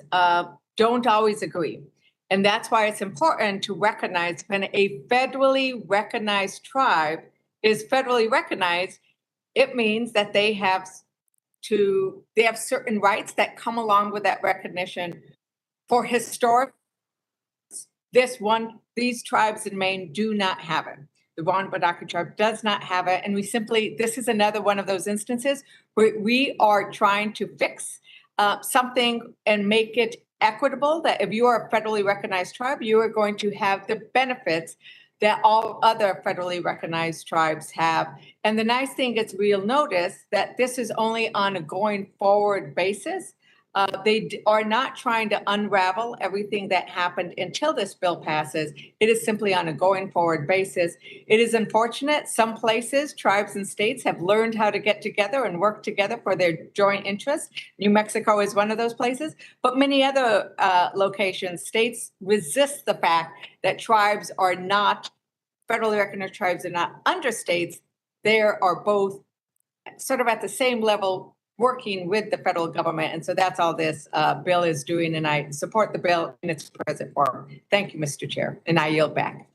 don't always agree. And that's why it's important to recognize when a federally recognized tribe is federally recognized, it means that they have certain rights that come along with that recognition. For historic, these tribes in Maine do not have it. The Wabanaki tribe does not have it. And this is another one of those instances where we are trying to fix something and make it equitable, that if you are a federally recognized tribe, you are going to have the benefits that all other federally recognized tribes have. And the nice thing is we'll notice that this is only on a going forward basis. They are not trying to unravel everything that happened until this bill passes. It is simply on a going forward basis. It is unfortunate. Some places, tribes and states have learned how to get together and work together for their joint interests. New Mexico is one of those places, but many other locations, states resist the fact that tribes are not federally recognized tribes and not under states, they are both sort of at the same level working with the federal government. And so that's all this bill is doing, and I support the bill in its present form. Thank you, Mr. Chair, and I yield back.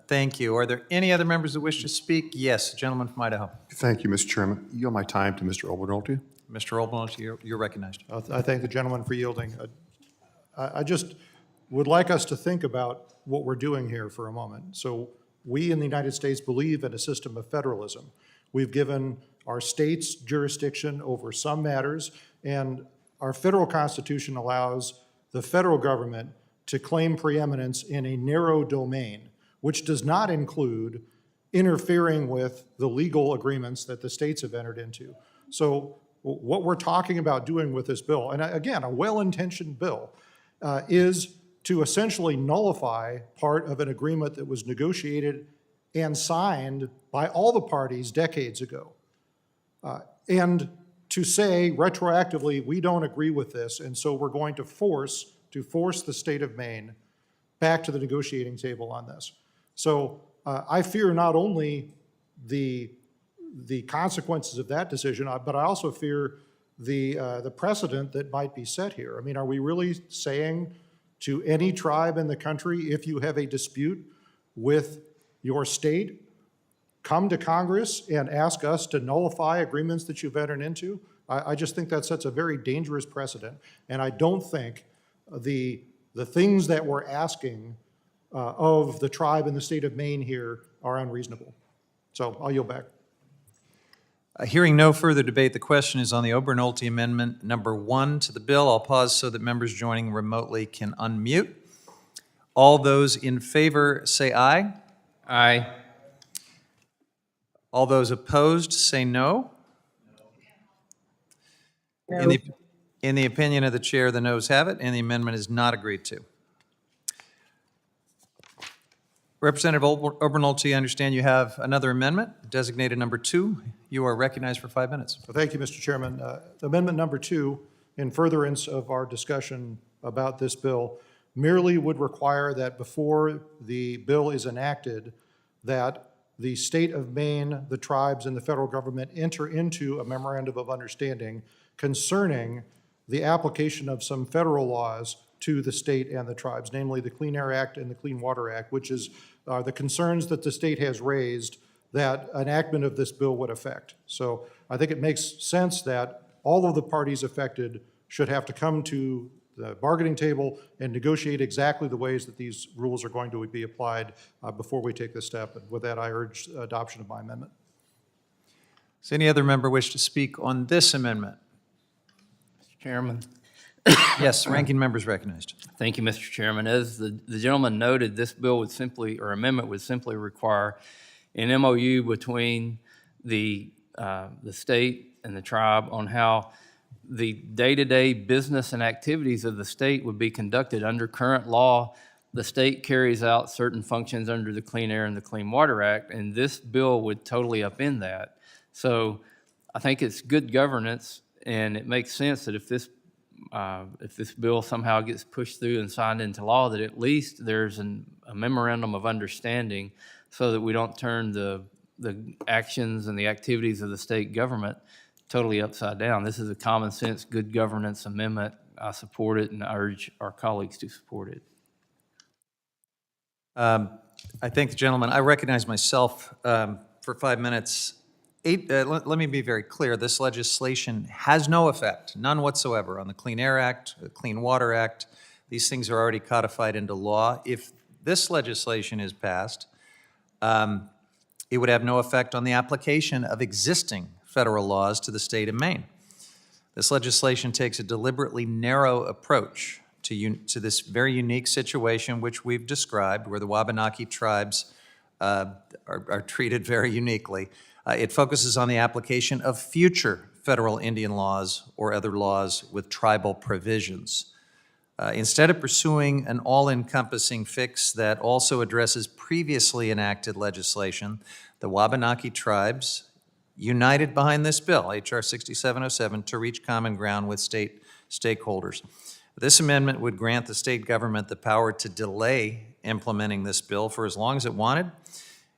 Thank you. Are there any other members who wish to speak? Yes, gentleman from Idaho. Thank you, Mr. Chairman. Yield my time to Mr. Obernolte. Mr. Olbanolt, you're recognized. I thank the gentleman for yielding. I just would like us to think about what we're doing here for a moment. So we in the United States believe in a system of federalism. We've given our states jurisdiction over some matters, and our federal Constitution allows the federal government to claim preeminence in a narrow domain, which does not include interfering with the legal agreements that the states have entered into. So what we're talking about doing with this bill, and again, a well-intentioned bill, is to essentially nullify part of an agreement that was negotiated and signed by all the parties decades ago. And to say retroactively, we don't agree with this, and so we're going to force the state of Maine back to the negotiating table on this. So I fear not only the consequences of that decision, but I also fear the precedent that might be set here. I mean, are we really saying to any tribe in the country, if you have a dispute with your state, come to Congress and ask us to nullify agreements that you've entered into? I just think that sets a very dangerous precedent, and I don't think the things that we're asking of the tribe in the state of Maine here are unreasonable. So I'll yield back. Hearing no further debate, the question is on the Obernolte Amendment number 1 to the bill. I'll pause so that members joining remotely can unmute. All those in favor say aye. Aye. All those opposed say no. No. In the opinion of the chair, the noes have it, and the amendment is not agreed to. Representative Obernolte, I understand you have another amendment, designated number 2. You are recognized for 5 minutes. Well, thank you, Mr. Chairman. Amendment number 2, in furtherance of our discussion about this bill, merely would require that before the bill is enacted, that the state of Maine, the tribes, and the federal government enter into a memorandum of understanding concerning the application of some federal laws to the state and the tribes, namely the Clean Air Act and the Clean Water Act, which is the concerns that the state has raised that enactment of this bill would affect. So I think it makes sense that all of the parties affected should have to come to the bargaining table and negotiate exactly the ways that these rules are going to be applied before we take this step. And with that, I urge adoption of my amendment. Does any other member wish to speak on this amendment? Mr. Chairman. Yes, ranking member is recognized. Thank you, Mr. Chairman. As the gentleman noted, this bill would simply, or amendment would simply require an MOU between the state and the tribe on how the day-to-day business and activities of the state would be conducted. Under current law, the state carries out certain functions under the Clean Air and the Clean Water Act, and this bill would totally upend that. So I think it's good governance, and it makes sense that if this bill somehow gets pushed through and signed into law, that at least there's a memorandum of understanding so that we don't turn the actions and the activities of the state government totally upside down. This is a common sense, good governance amendment. I support it, and I urge our colleagues to support it. I thank the gentleman. I recognize myself for 5 minutes. Let me be very clear. This legislation has no effect, none whatsoever, on the Clean Air Act, the Clean Water Act. These things are already codified into law. If this legislation is passed, it would have no effect on the application of existing federal laws to the state of Maine. This legislation takes a deliberately narrow approach to this very unique situation which we've described, where the Wabanaki tribes are treated very uniquely. It focuses on the application of future federal Indian laws or other laws with tribal provisions. Instead of pursuing an all-encompassing fix that also addresses previously enacted legislation, the Wabanaki tribes united behind this bill, H.R. 6707, to reach common ground with state stakeholders. This amendment would grant the state government the power to delay implementing this bill for as long as it wanted,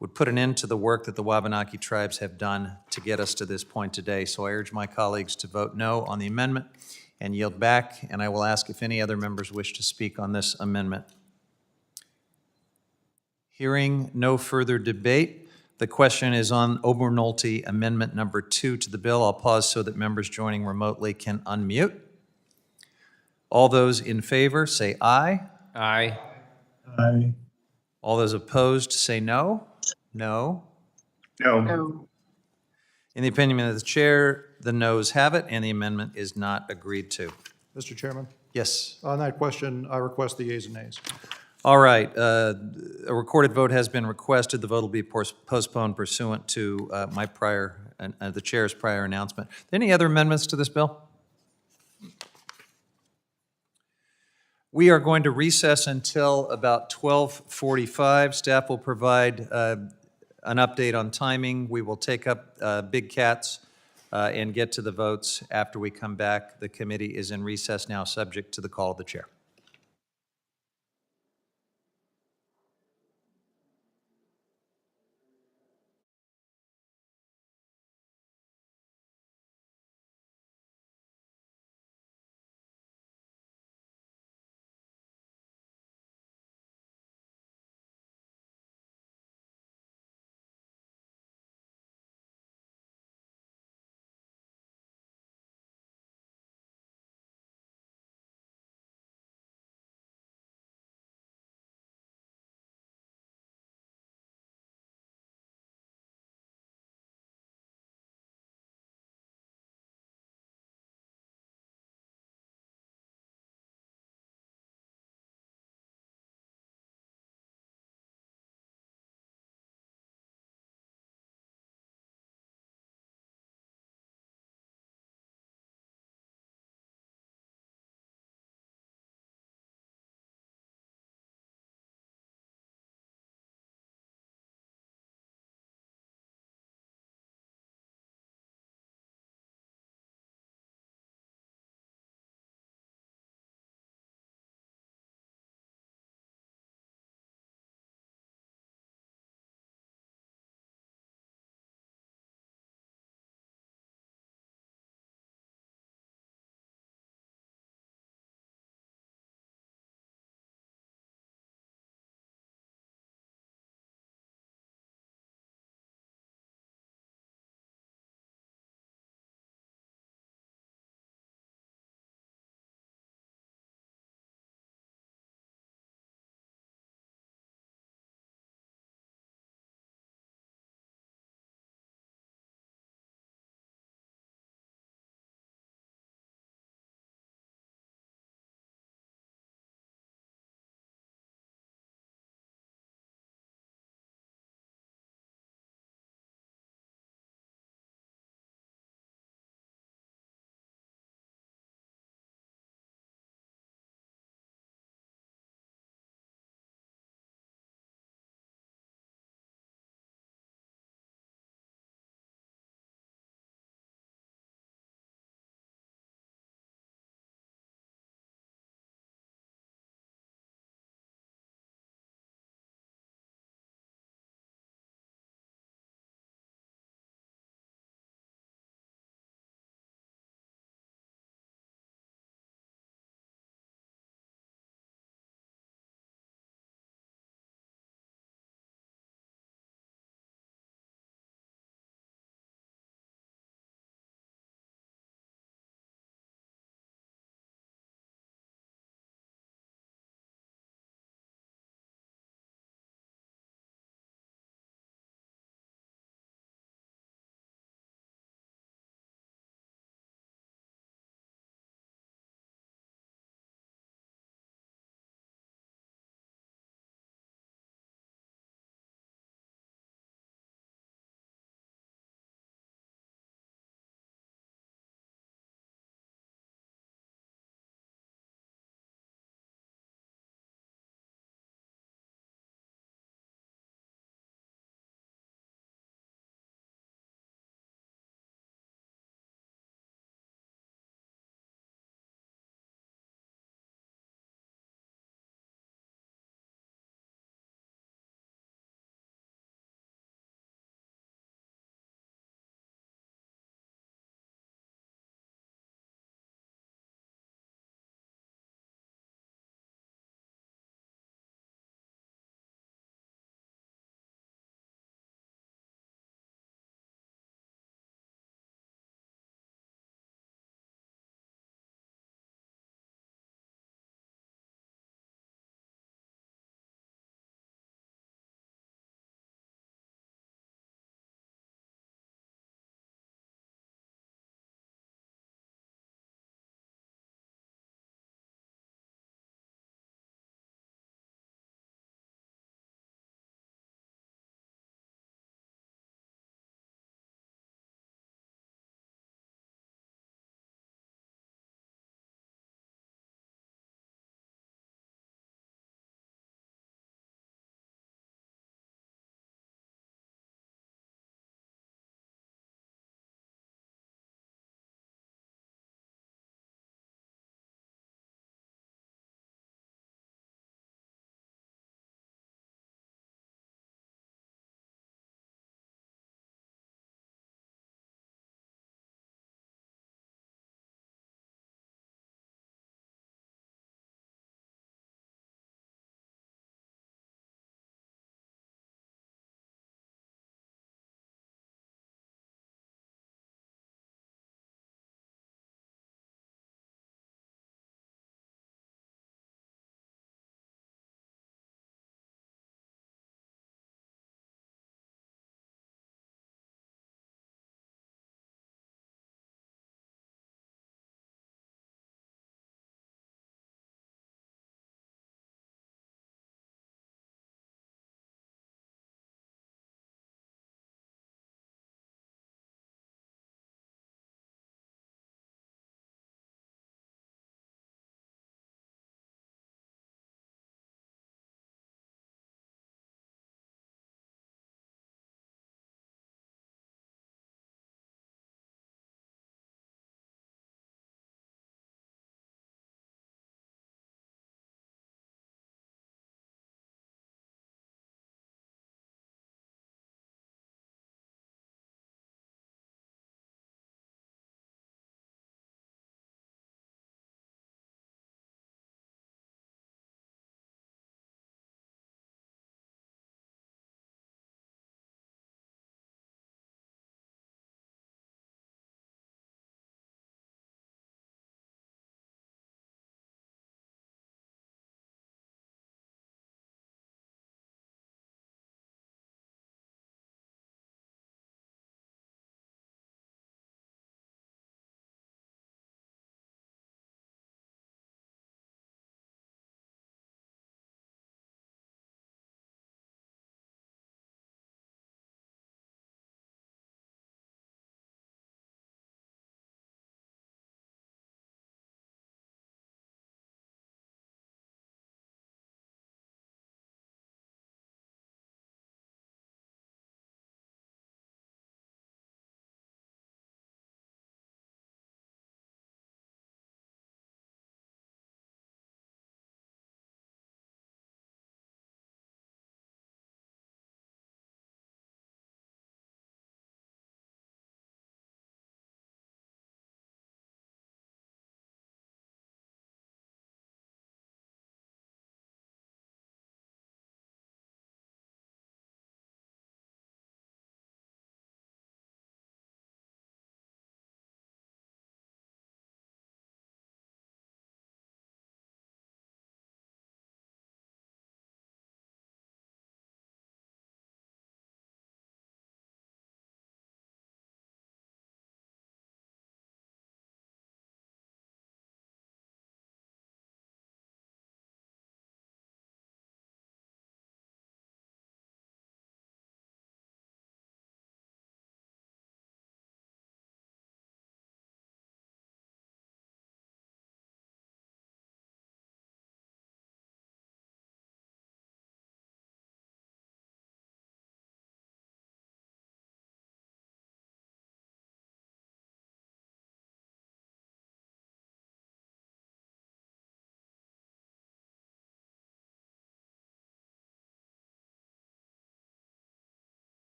would put an end to the work that the Wabanaki tribes have done to get us to this point today. So I urge my colleagues to vote no on the amendment and yield back, and I will ask if any other members wish to speak on this amendment. Hearing no further debate, the question is on Obernolte Amendment Number 2 to the bill. I'll pause so that members joining remotely can unmute. All those in favor say aye. Aye. Aye. All those opposed say no. No. No. In the opinion of the chair, the noes have it, and the amendment is not agreed to. Mr. Chairman, Yes. on that question, I request the yeas and nays. All right. A recorded vote has been requested. The vote will be postponed pursuant to the chair's prior announcement. Any other amendments to this bill? We are going to recess until about 12:45. Staff will provide an update on timing. We will take up Big Cats and get to the votes after we come back. The committee is in recess now, subject to the call of the chair.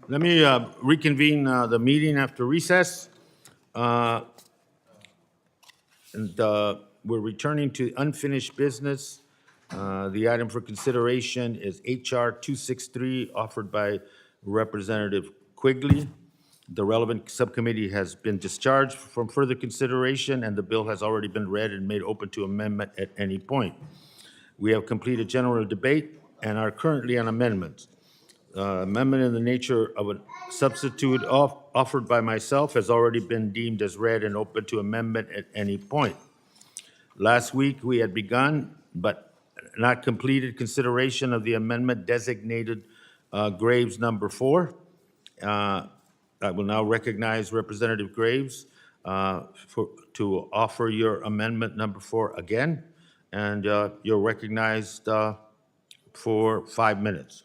Let me reconvene the meeting after recess. We're returning to unfinished business. The item for consideration is HR 263, offered by Representative Quigley. The relevant subcommittee has been discharged from further consideration, and the bill has already been read and made open to amendment at any point. We have completed general debate and are currently on amendments. Amendment in the nature of a substitute offered by myself has already been deemed as read and open to amendment at any point. Last week, we had begun, but not completed consideration of the amendment designated Graves number 4. I will now recognize Representative Graves to offer your amendment number 4 again, and you're recognized for 5 minutes.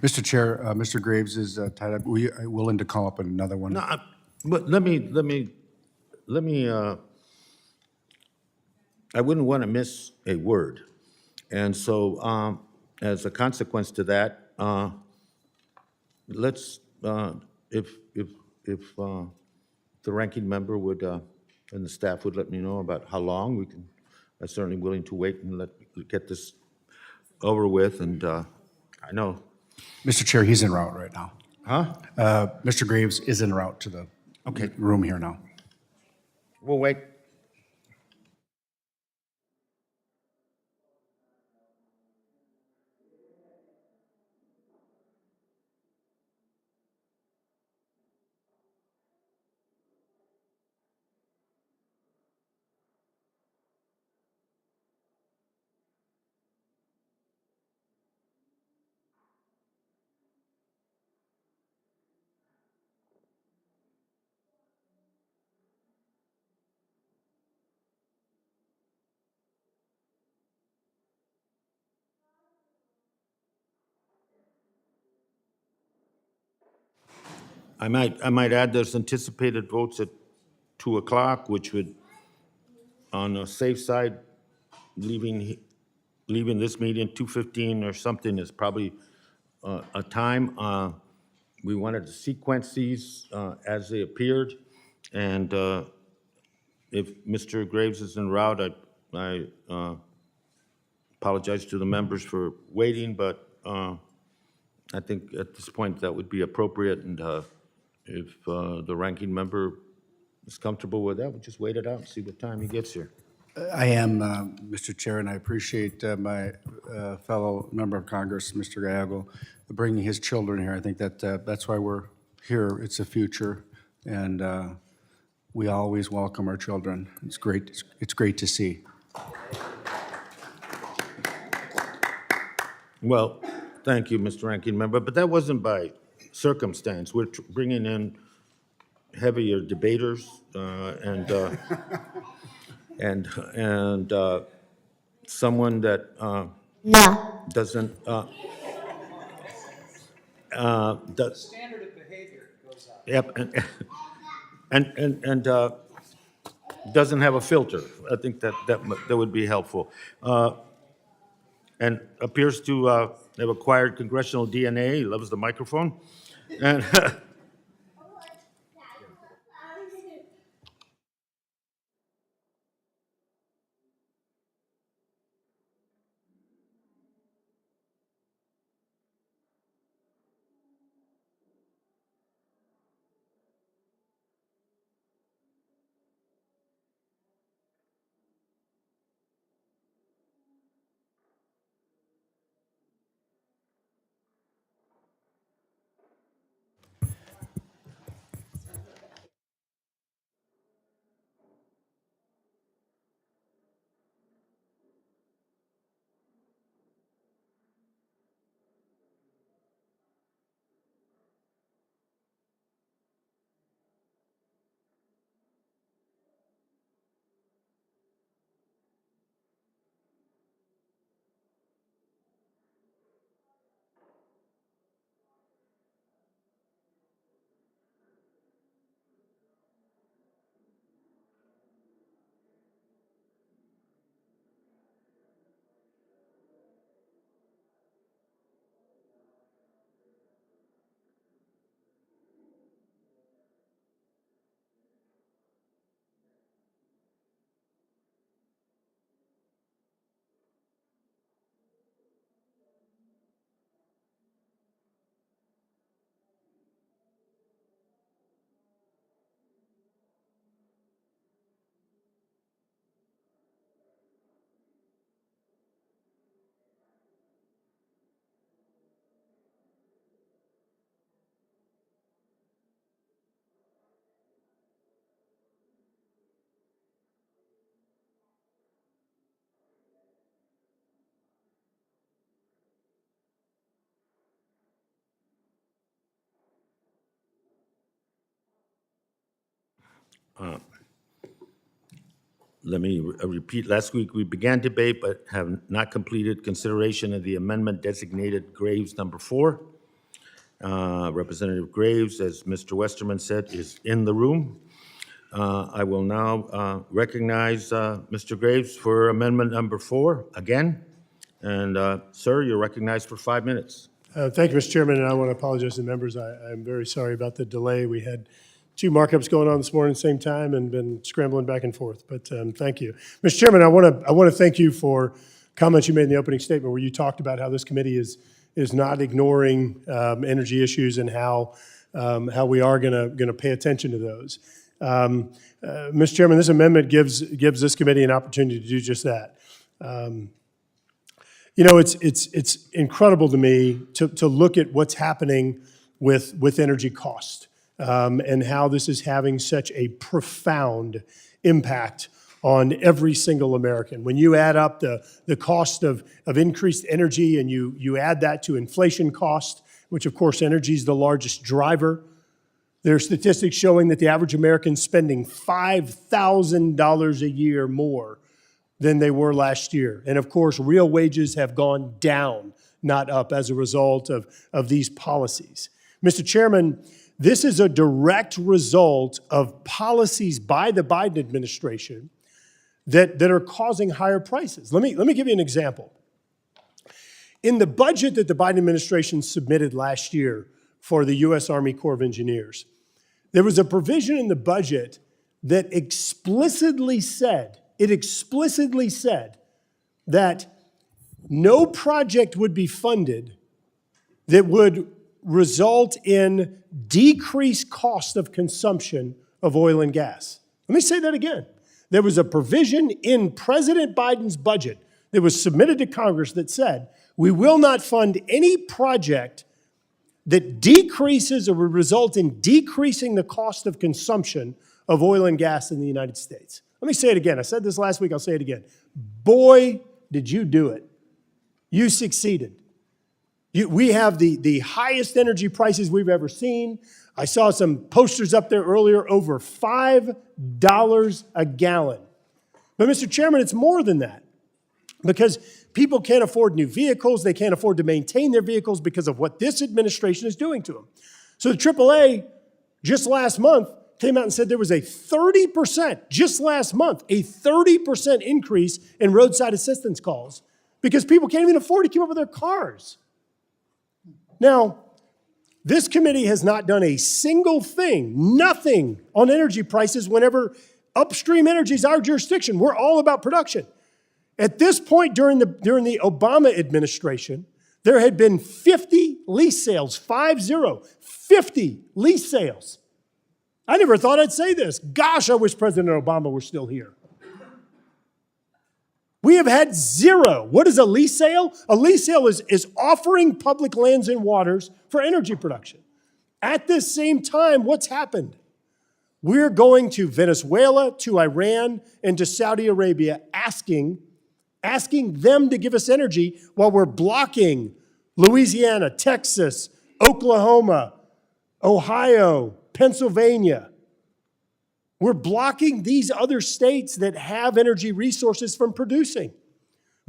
Mr. Chair, Mr. Graves is tied up. We are willing to call up another one. No, but let me, I wouldn't want to miss a word. And so, as a consequence to that, let's, if the ranking member would, and the staff would let me know about how long we can, I'm certainly willing to wait and get this over with, and I know. Mr. Chair, he's en route right now. Huh? Mr. Graves is en route to the room here now. We'll wait. I might add there's anticipated votes at 2 o'clock, which would, on the safe side, leaving this meeting 2:15 or something is probably a time. We wanted to sequence these as they appeared, and if Mr. Graves is en route, I apologize to the members for waiting, but I think at this point that would be appropriate, and if the ranking member is comfortable with that, we'll just wait it out and see what time he gets here. I am, Mr. Chair, and I appreciate my fellow member of Congress, Mr. Gallego, bringing his children here. I think that that's why we're here. It's a future, and we always welcome our children. It's great. It's great to see. Well, thank you, Mr. Ranking Member, but that wasn't by circumstance. We're bringing in heavier debaters and someone that doesn't does. Standard of behavior goes up. Yep, and doesn't have a filter. I think that would be helpful. And appears to have acquired congressional DNA. He loves the microphone. And Let me repeat, last week we began debate but have not completed consideration of the amendment designated Graves number 4. Representative Graves, as Mr. Westerman said, is in the room. I will now recognize Mr. Graves for amendment number 4 again. And sir, you're recognized for 5 minutes. Thank you, Mr. Chairman, and I want to apologize to the members. I'm very sorry about the delay. We had 2 markups going on this morning at the same time and been scrambling back and forth, but thank you. Mr. Chairman, I want to thank you for comments you made in the opening statement where you talked about how this committee is not ignoring energy issues and how we are going to pay attention to those. Mr. Chairman, this amendment gives this committee an opportunity to do just that. You know, it's incredible to me to look at what's happening with energy cost and how this is having such a profound impact on every single American. When you add up the cost of increased energy and you add that to inflation cost, which of course energy is the largest driver, there are statistics showing that the average American is spending $5,000 a year more than they were last year. And of course, real wages have gone down, not up, as a result of these policies. Mr. Chairman, this is a direct result of policies by the Biden administration that are causing higher prices. Let me give you an example. In the budget that the Biden administration submitted last year for the U.S. Army Corps of Engineers, there was a provision in the budget that explicitly said that no project would be funded that would result in decreased cost of consumption of oil and gas. Let me say that again. There was a provision in President Biden's budget that was submitted to Congress that said, we will not fund any project that decreases or would result in decreasing the cost of consumption of oil and gas in the United States. Let me say it again. I said this last week, I'll say it again. Boy, did you do it. You succeeded. We have the highest energy prices we've ever seen. I saw some posters up there earlier, over $5 a gallon. But Mr. Chairman, it's more than that, because people can't afford new vehicles. They can't afford to maintain their vehicles because of what this administration is doing to them. So the AAA, just last month, came out and said there was a 30%, just last month, a 30% increase in roadside assistance calls because people can't even afford to keep up with their cars. Now, this committee has not done a single thing, nothing on energy prices whenever upstream energy is our jurisdiction. We're all about production. At this point during the Obama administration, there had been 50 lease sales, 50 lease sales. I never thought I'd say this. Gosh, I wish President Obama were still here. We have had 0. What is a lease sale? A lease sale is offering public lands and waters for energy production. At this same time, what's happened? We're going to Venezuela, to Iran, and to Saudi Arabia asking them to give us energy while we're blocking Louisiana, Texas, Oklahoma, Ohio, Pennsylvania. We're blocking these other states that have energy resources from producing.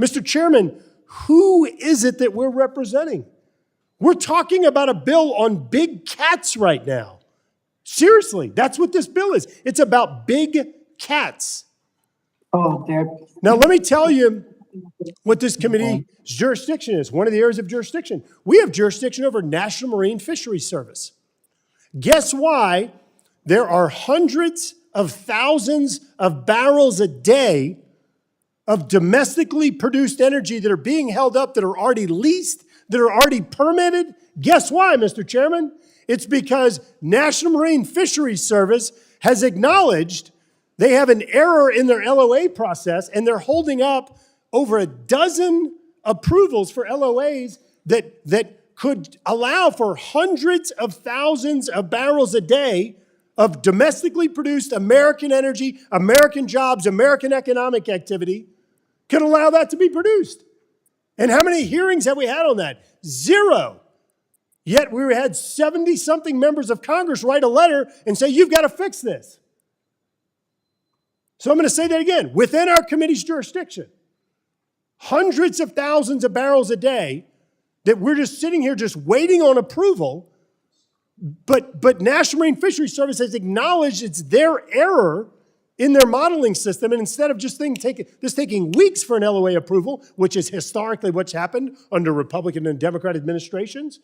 Mr. Chairman, who is it that we're representing? We're talking about a bill on big cats right now. Seriously, that's what this bill is. It's about big cats. Oh, now, let me tell you what this committee's jurisdiction is. One of the areas of jurisdiction. We have jurisdiction over National Marine Fisheries Service. Guess why there are hundreds of thousands of barrels a day of domestically produced energy that are being held up, that are already leased, that are already permitted? Guess why, Mr. Chairman? It's because National Marine Fisheries Service has acknowledged they have an error in their LOA process, and they're holding up over a dozen approvals for LOAs that could allow for hundreds of thousands of barrels a day of domestically produced American energy, American jobs, American economic activity, could allow that to be produced. And how many hearings have we had on that? 0. Yet we had 70-something members of Congress write a letter and say, you've got to fix this. So I'm going to say that again. Within our committee's jurisdiction, hundreds of thousands of barrels a day that we're just sitting here just waiting on approval, but National Marine Fisheries Service has acknowledged it's their error in their modeling system, and instead of just taking weeks for an LOA approval, which is historically what's happened under Republican and Democrat administrations,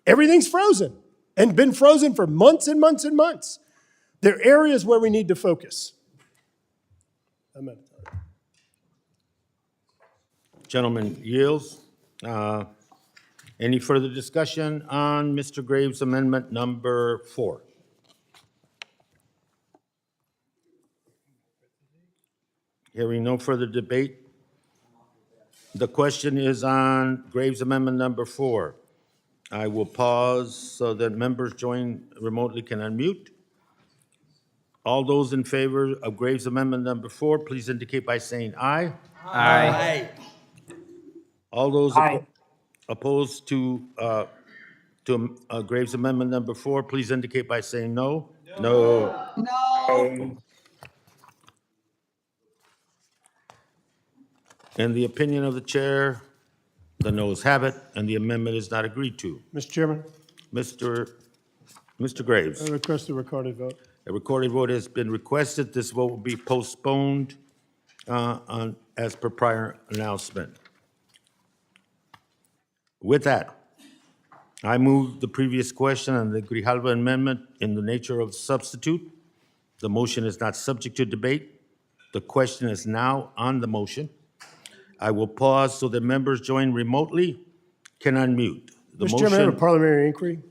everything's frozen and been frozen for months and months and months. There are areas where we need to focus. I'm out of time. Gentleman yields. Any further discussion on Mr. Graves' amendment number 4? Hearing no further debate. The question is on Graves' amendment number 4. I will pause so that members join remotely can unmute. All those in favor of Graves' amendment number 4, please indicate by saying aye. Aye. All those Aye. opposed to Graves' amendment number 4, please indicate by saying no. No. No. In the opinion of the chair, the noes have it, and the amendment is not agreed to. Mr. Chairman, Mr. Graves, I request a recorded vote. a recorded vote has been requested. This vote will be postponed as per prior announcement. With that, I move the previous question on the Grijalva amendment in the nature of substitute. The motion is not subject to debate. The question is now on the motion. I will pause so that members join remotely can unmute. The Mr. Chairman, I have a motion, parliamentary inquiry.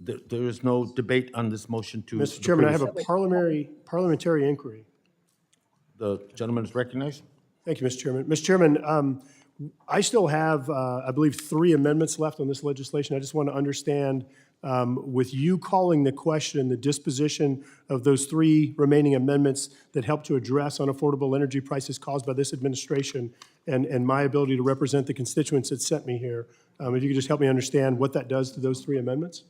there is no debate on this motion to. Mr. Chairman, I have a parliamentary inquiry. The gentleman is recognized. Thank you, Mr. Chairman. Mr. Chairman, I still have, I believe, 3 amendments left on this legislation. I just want to understand, with you calling the question, the disposition of those 3 remaining amendments that help to address unaffordable energy prices caused by this administration and my ability to represent the constituents that sent me here. If you could just help me understand what that does to those 3 amendments?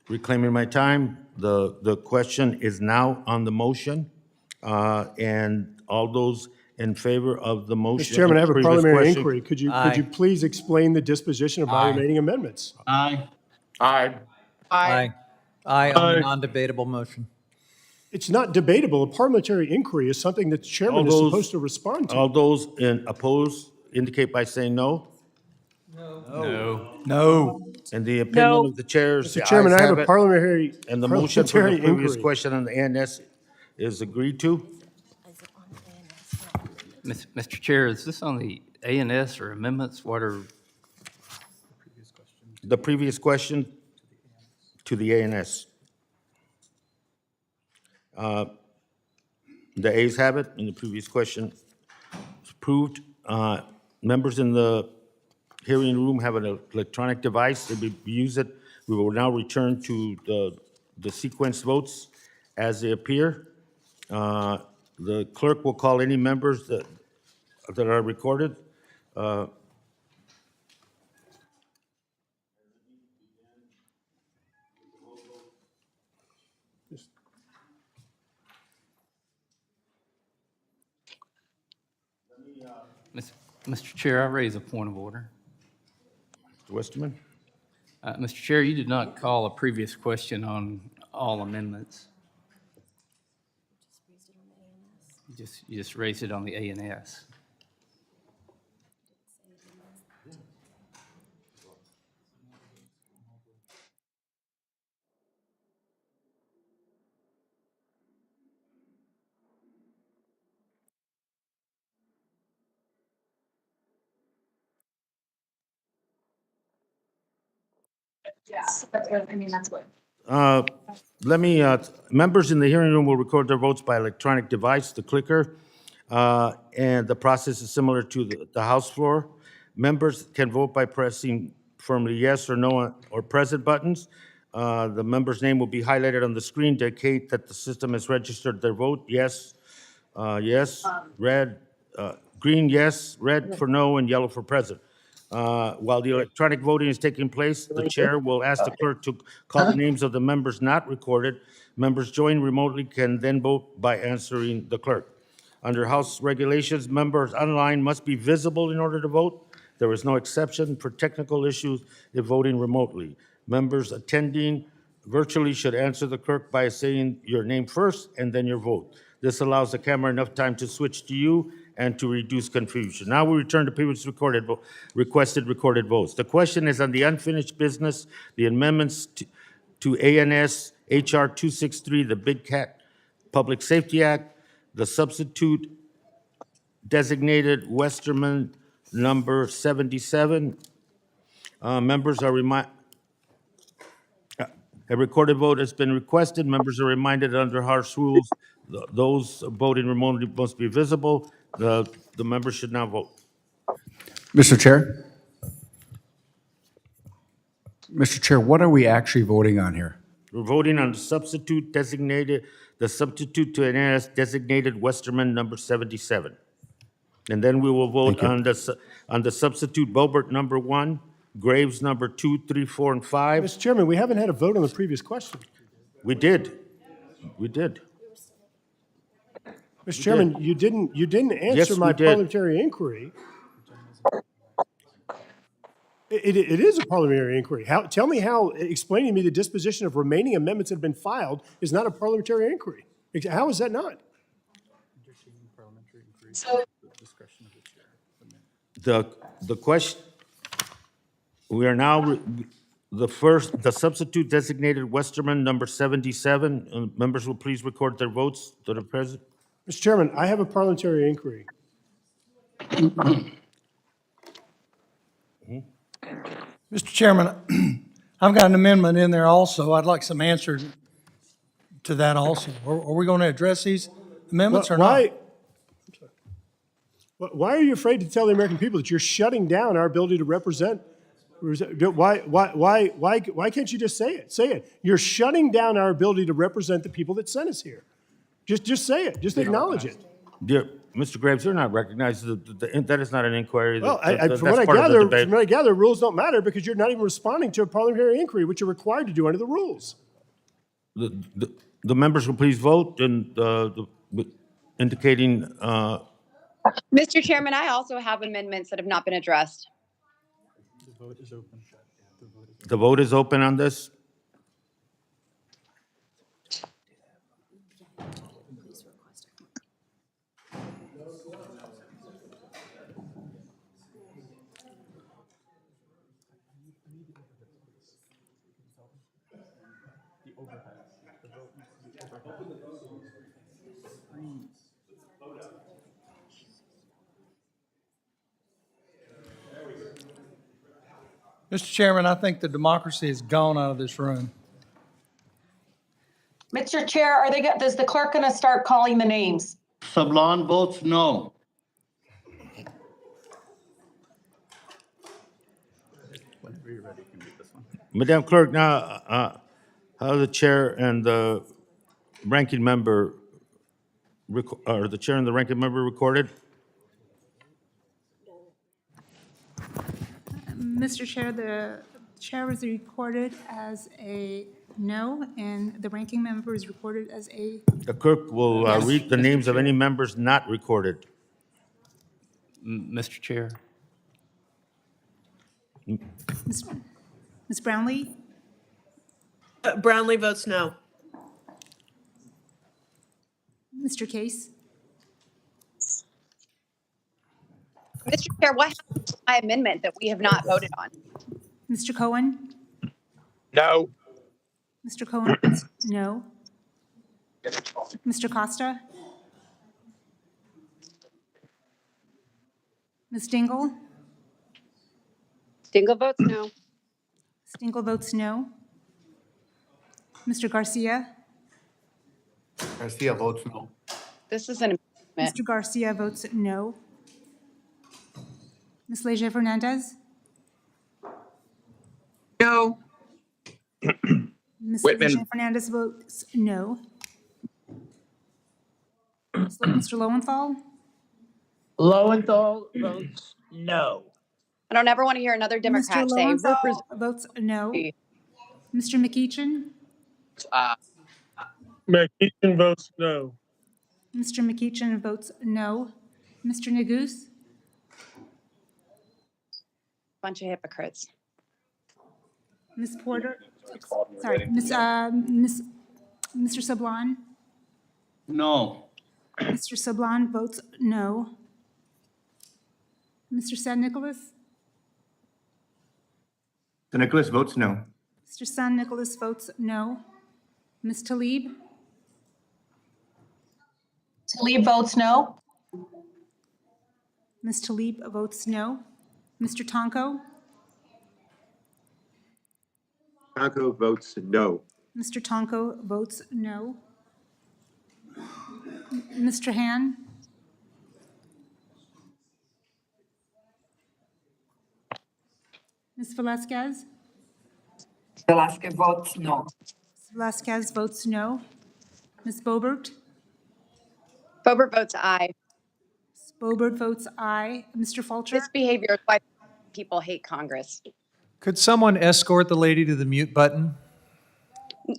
Reclaiming my time, the question is now on the motion, and all those in favor of the motion. Mr. Chairman, I have a previous parliamentary question- inquiry. Could you please explain the disposition of my remaining amendments? Aye on the non-debatable motion. It's not debatable. A parliamentary inquiry is something that the chairman is supposed to respond to. All those in oppose indicate by saying no. No. And the opinion of the chair is the Mr. Chairman, ayes I have have a it. parliamentary And the motion for the parliamentary previous inquiry. question on the ANS is agreed to. Mr. Chair, is this on the ANS or amendments? What are, The previous question to the ANS. The ayes have it, and the previous question is approved. Members in the hearing room have an electronic device. If we use it, we will now return to the sequence votes as they appear. The clerk will call any members that are recorded. Mr. Chair, I raise a point of order. Mr. Westerman? Mr. Chair, you did not call a previous question on all amendments. You just raised it on the ANS. Yeah, that's what, I mean, that's what. Members in the hearing room will record their votes by electronic device, the clicker, and the process is similar to the House floor. Members can vote by pressing firmly yes or no or present buttons. The member's name will be highlighted on the screen to indicate that the system has registered their vote. Yes, yes, red, green, yes, red for no, and yellow for present. While the electronic voting is taking place, the chair will ask the clerk to call the names of the members not recorded. Members joining remotely can then vote by answering the clerk. Under House regulations, members online must be visible in order to vote. There is no exception for technical issues if voting remotely. Members attending virtually should answer the clerk by saying your name first and then your vote. This allows the camera enough time to switch to you and to reduce confusion. Now we return to previously requested recorded votes. The question is on the unfinished business, the amendments to ANS HR 263, the Big Cat Public Safety Act, the substitute designated Westerman number 77. Members are a recorded vote has been requested. Members are reminded under House rules, those voting remotely must be visible. The members should now vote. Mr. Chair? Mr. Chair, what are we actually voting on here? We're voting on the substitute to ANS designated Westerman number 77. And then we will vote on the substitute Bobert number 1, Graves number 2, 3, 4, and 5. Mr. Chairman, we haven't had a vote on the previous question. We did. We did. Mr. Chairman, you didn't answer my parliamentary inquiry. It is a parliamentary inquiry. Tell me how explaining to me the disposition of remaining amendments that have been filed is not a parliamentary inquiry. How is that not? The question, we are now, the substitute designated Westerman number 77. Members will please record their votes to the president. Mr. Chairman, I have a parliamentary inquiry. Mr. Chairman, I've got an amendment in there also. I'd like some answer to that also. Are we going to address these amendments or not? Why are you afraid to tell the American people that you're shutting down our ability to represent? Why can't you just say it? Say it. You're shutting down our ability to represent the people that sent us here. Just say it. Just acknowledge it. Dear Mr. Graves, you're not recognized. That is not an inquiry. Well, from what I gather, rules don't matter because you're not even responding to a parliamentary inquiry, which you're required to do under the rules. The members will please vote and indicating. Mr. Chairman, I also have amendments that have not been addressed. The vote is open on this. Mr. Chairman, I think the democracy has gone out of this room. Mr. Chair, is the clerk going to start calling the names? Sablon votes no. Madam Clerk, now, how the chair and the ranking member, or the chair and the ranking member recorded? Mr. Chair, the chair was recorded as a no, and the ranking member is recorded as a... The clerk will read the names of any members not recorded. Mr. Chair. Ms. Brownlee? Brownlee votes no. Mr. Case? Mr. Chair, what happened to my amendment that we have not voted on? Mr. Cohen? No. Mr. Cohen? No. Mr. Costa? Ms. Dingle? Dingle votes no. Dingle votes no. Mr. Garcia? Garcia votes no. This is an amendment. Mr. Garcia votes no. Ms. Leger Fernandez? No. Ms. Whitman. Leger Fernandez votes no. Mr. Lowenthal? Lowenthal votes no. I don't ever want to hear another Mr. Democrat say, "We're Lowenthal votes no. Mr. McEachin? McEachin votes no. Mr. McEachin votes no. Mr. Neguse? bunch of hypocrites." Ms. Porter? Sorry, Mr. Sablon? No. Mr. Sablon votes no. Mr. San Nicolas? San Nicolas votes no. Mr. San Nicolas votes no. Ms. Talib? Talib votes no. Ms. Talib votes no. Mr. Tonko? Tonko votes no. Mr. Tonko votes no. Mr. Han? Ms. Velasquez? Velasquez votes no. Ms. Velasquez votes no. Ms. Boebert? Boebert votes aye. Ms. Boebert votes aye. Mr. Fulcher? This behavior is why people hate Congress. Could someone escort the lady to the mute button?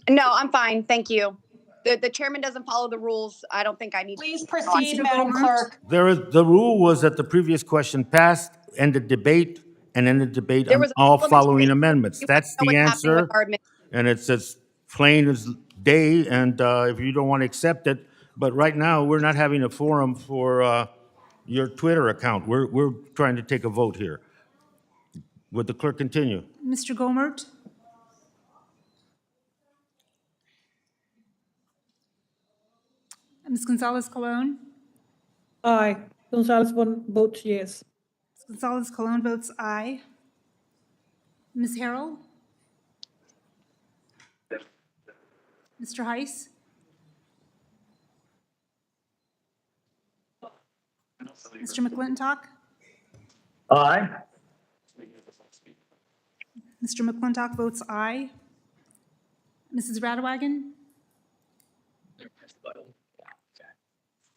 No, I'm fine. Thank you. The chairman doesn't follow the rules. I don't think I need. Please proceed, Madam Clerk. The rule was that the previous question passed, ended debate, and ended debate There on was a all parliamentary- following amendments. You That's know the what's happening with answer, our admin- and it's as plain as day, and if you don't want to accept it, but right now, we're not having a forum for your Twitter account. We're trying to take a vote here. Would the clerk continue? Mr. Gomert? Ms. Gonzalez-Colon? Aye. Gonzalez votes yes. Ms. Gonzalez-Colon votes aye. Ms. Harrell? Mr. Heiss? Mr. McClintock? Aye. Mr. McClintock votes aye. Mrs. Radwagen?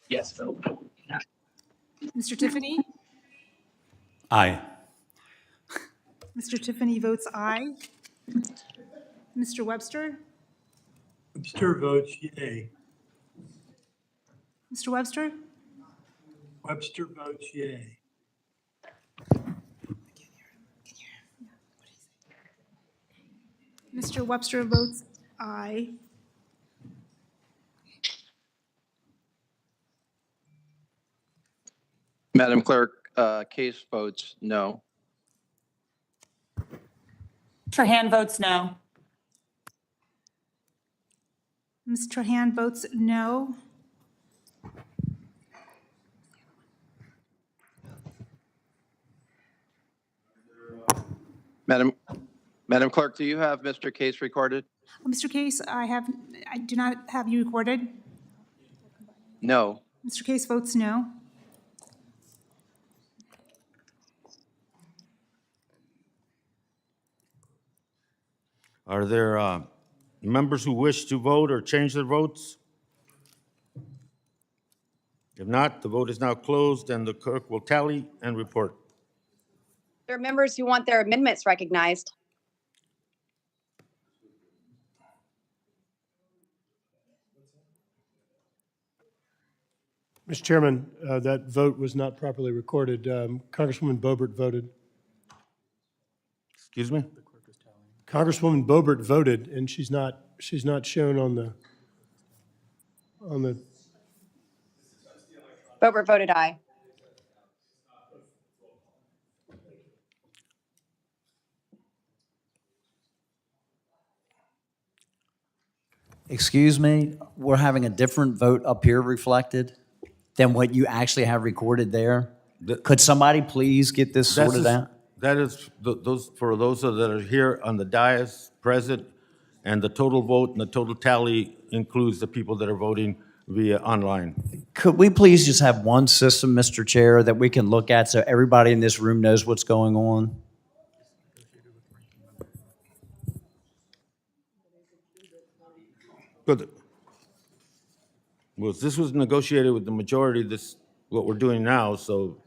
Yes. Mr. Tiffany? Aye. Mr. Tiffany votes aye. Mr. Webster? Webster votes yay. Mr. Webster? Webster votes yay. Mr. Webster votes aye. Madam Clerk, Case votes no. Trahan votes no. Ms. Trahan votes no. Madam Clerk, do you have Mr. Case recorded? Mr. Case, I do not have you recorded. No. Mr. Case votes no. Are there members who wish to vote or change their votes? If not, the vote is now closed, and the clerk will tally and report. There are members who want their amendments recognized. Mr. Chairman, that vote was not properly recorded. Congresswoman Boebert voted. Excuse me? Congresswoman Boebert voted, and she's not shown on the. Boebert voted aye. Excuse me, we're having a different vote up here reflected than what you actually have recorded there? Could somebody please get this sorted out? That is, for those that are here on the dais, present, and the total vote and the total tally includes the people that are voting via online. Could we please just have one system, Mr. Chair, that we can look at so everybody in this room knows what's going on? Good. Well, this was negotiated with the majority, what we're doing now, so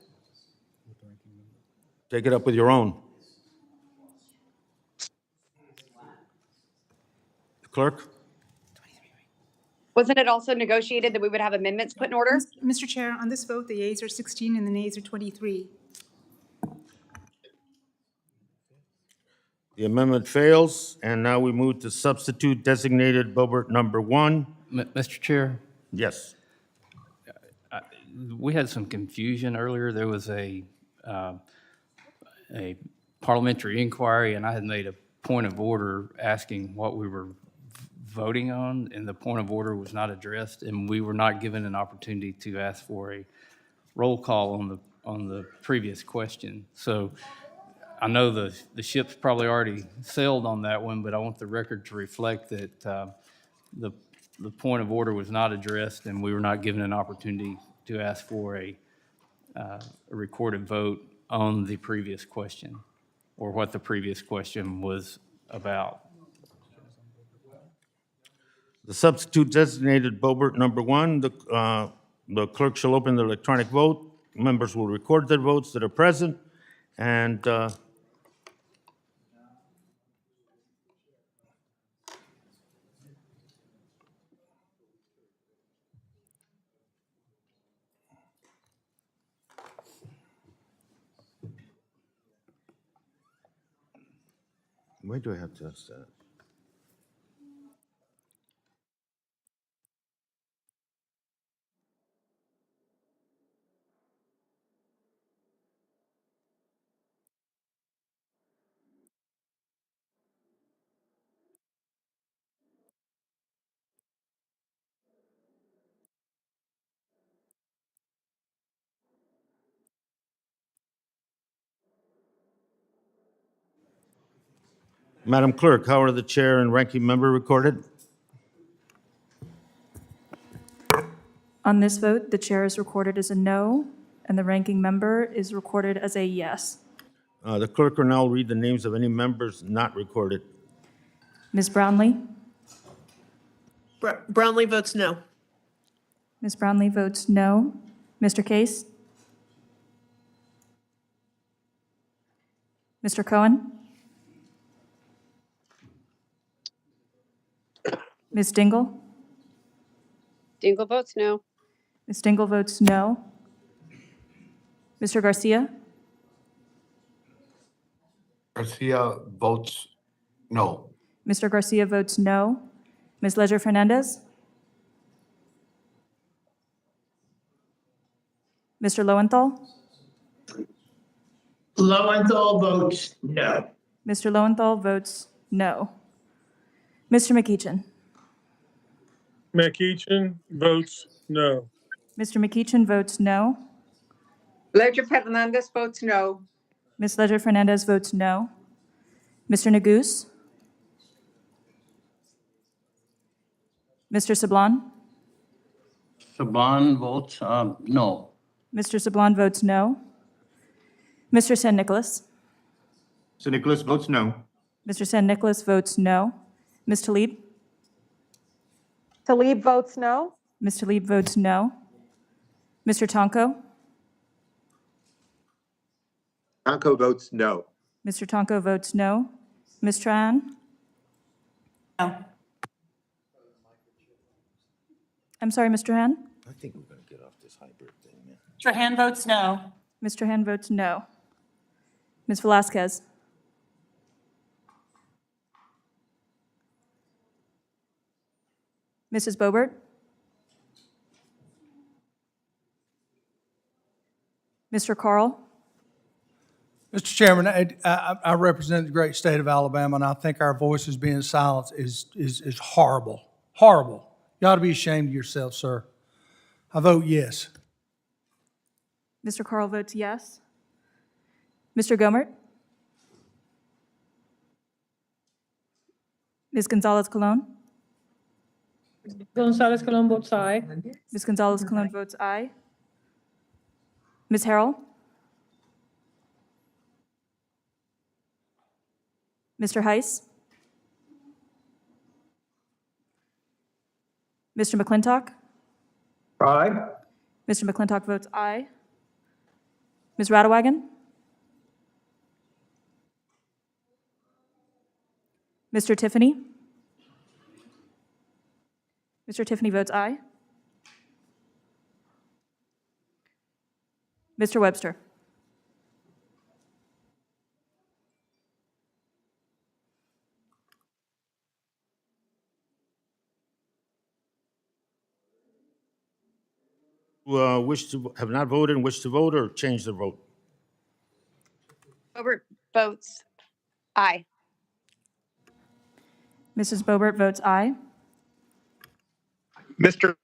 Take it up with your own. Clerk? Wasn't it also negotiated that we would have amendments put in order? Mr. Chair, on this vote, the yeas are 16 and the nays are 23. The amendment fails, and now we move to substitute designated Boebert number 1. Mr. Chair, Yes. we had some confusion earlier. There was a parliamentary inquiry, and I had made a point of order asking what we were voting on, and the point of order was not addressed, and we were not given an opportunity to ask for a roll call on the previous question. So I know the ship's probably already sailed on that one, but I want the record to reflect that the point of order was not addressed, and we were not given an opportunity to ask for a recorded vote on the previous question, or what the previous question was about. The substitute designated Boebert number 1, the clerk shall open the electronic vote. Members will record their votes that are present, and why do I have to ask that? Madam Clerk, how are the chair and ranking member recorded? On this vote, the chair is recorded as a no, and the ranking member is recorded as a yes. The clerk will now read the names of any members not recorded. Ms. Brownlee? Brownlee votes no. Ms. Brownlee votes no. Mr. Case? Mr. Cohen? Ms. Dingle? Dingle votes no. Ms. Dingle votes no. Mr. Garcia? Garcia votes no. Mr. Garcia votes no. Ms. Leger Fernandez? Mr. Lowenthal? Lowenthal votes no. Mr. Lowenthal votes no. Mr. McEachin? McEachin votes no. Mr. McEachin votes no. Ledger Fernandez votes no. Ms. Leger Fernandez votes no. Mr. Neguse? Mr. Sablon? Saban votes no. Mr. Sablon votes no. Mr. San Nicolas? So Nicholas votes no. Mr. San Nicolas votes no. Ms. Talib? Talib votes no. Ms. Talib votes no. Mr. Tonko? Tonko votes no. Mr. Tonko votes no. Ms. Tran? No. I'm sorry, Mr. Han? I think we're going to get off this hybrid thing, man. Trahan votes no. Mr. Han votes no. Ms. Velasquez? Mrs. Boebert? Mr. Carl? Mr. Chairman, I represent the great state of Alabama, and I think our voices being silenced is horrible, horrible. You ought to be ashamed of yourself, sir. I vote yes. Mr. Carl votes yes. Mr. Gomert? Ms. Gonzalez-Colon? Gonzalez-Colon votes aye. Ms. Gonzalez-Colon votes aye. Ms. Harrell? Mr. Heiss? Mr. McClintock? Aye. Mr. McClintock votes aye. Ms. Radewagen? Mr. Tiffany? Mr. Tiffany votes aye. Mr. Webster? Who wish to, have not voted and wish to vote or change their vote? Boebert votes aye. Mrs. Boebert votes aye. Mr.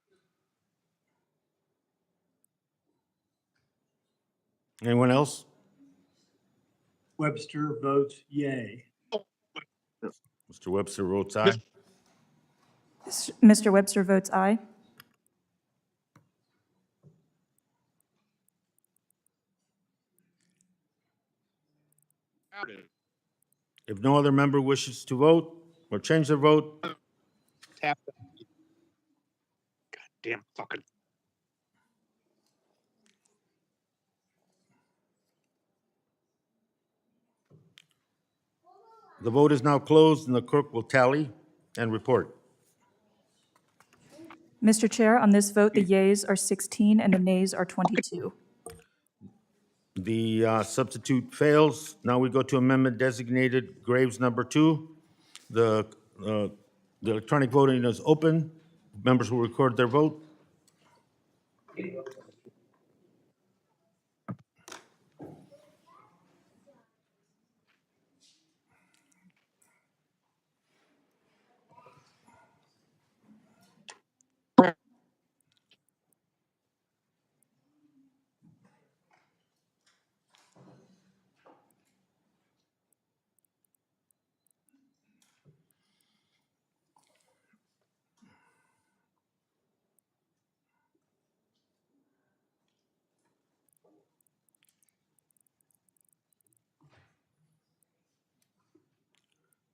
Anyone else? Webster votes yay. Mr. Webster votes aye. Mr. Webster votes aye. If no other member wishes to vote or change their vote, Tap. Goddamn fucking. the vote is now closed and the clerk will tally and report. Mr. Chair, on this vote, the yeas are 16 and the nays are 22. The substitute fails. Now we go to amendment designated Graves number 2. The electronic voting is open. Members will record their vote.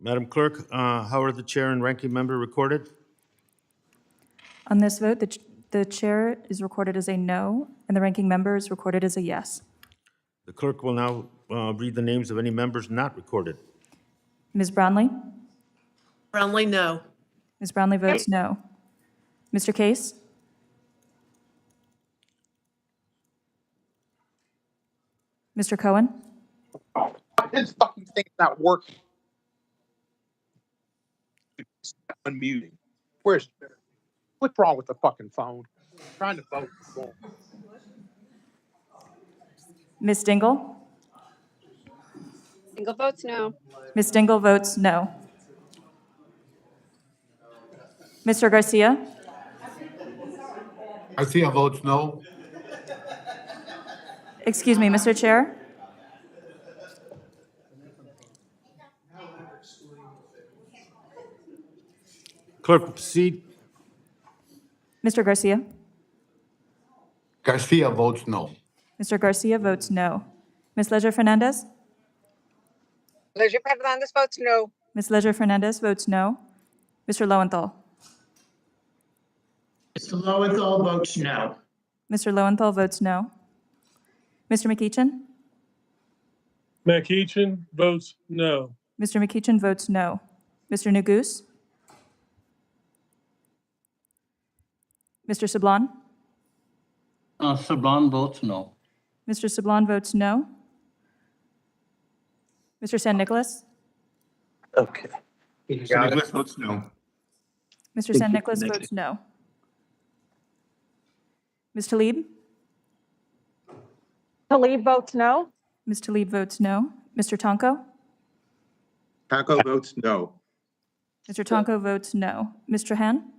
Madam Clerk, how are the chair and ranking member recorded? On this vote, the chair is recorded as a no, and the ranking member is recorded as a yes. The clerk will now read the names of any members not recorded. Ms. Brownlee? Brownlee, no. Ms. Brownlee votes no. Mr. Case? Mr. Cohen? This fucking thing's not working. Unmuting. What's wrong with the fucking phone? I'm trying to vote. Ms. Dingle? Dingle votes no. Ms. Dingle votes no. Mr. Garcia? Garcia votes no. Excuse me, Mr. Chair? Clerk, proceed. Mr. Garcia? Garcia votes no. Mr. Garcia votes no. Ms. Leisure Fernandez? Leisure Fernandez votes no. Ms. Leisure Fernandez votes no. Mr. Lowenthal? Mr. Lowenthal votes no. Mr. Lowenthal votes no. Mr. McEachin? McEachin votes no. Mr. McEachin votes no. Mr. Neguse? Mr. Sablon? Sablon votes no. Mr. Sablon votes no. Mr. San Nicolas? Okay. Nicholas votes no. Mr. San Nicolas votes no. Ms. Talib? Talib votes no. Ms. Talib votes no. Mr. Tonko? Taco votes no. Mr. Tonko votes no. Mr. Han?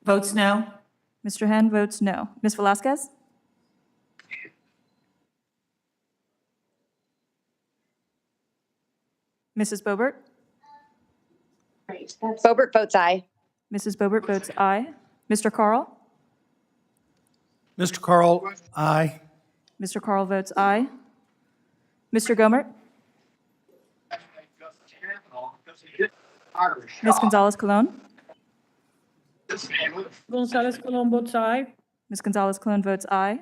Votes no. Mr. Han votes no. Ms. Velasquez? Mrs. Boebert? Boebert votes aye. Mrs. Boebert votes aye. Mr. Carl? Mr. Carl, aye. Mr. Carl votes aye. Mr. Gomert? Ms. Gonzalez-Colon? Gonzalez-Colon votes aye. Ms. Gonzalez-Colon votes aye.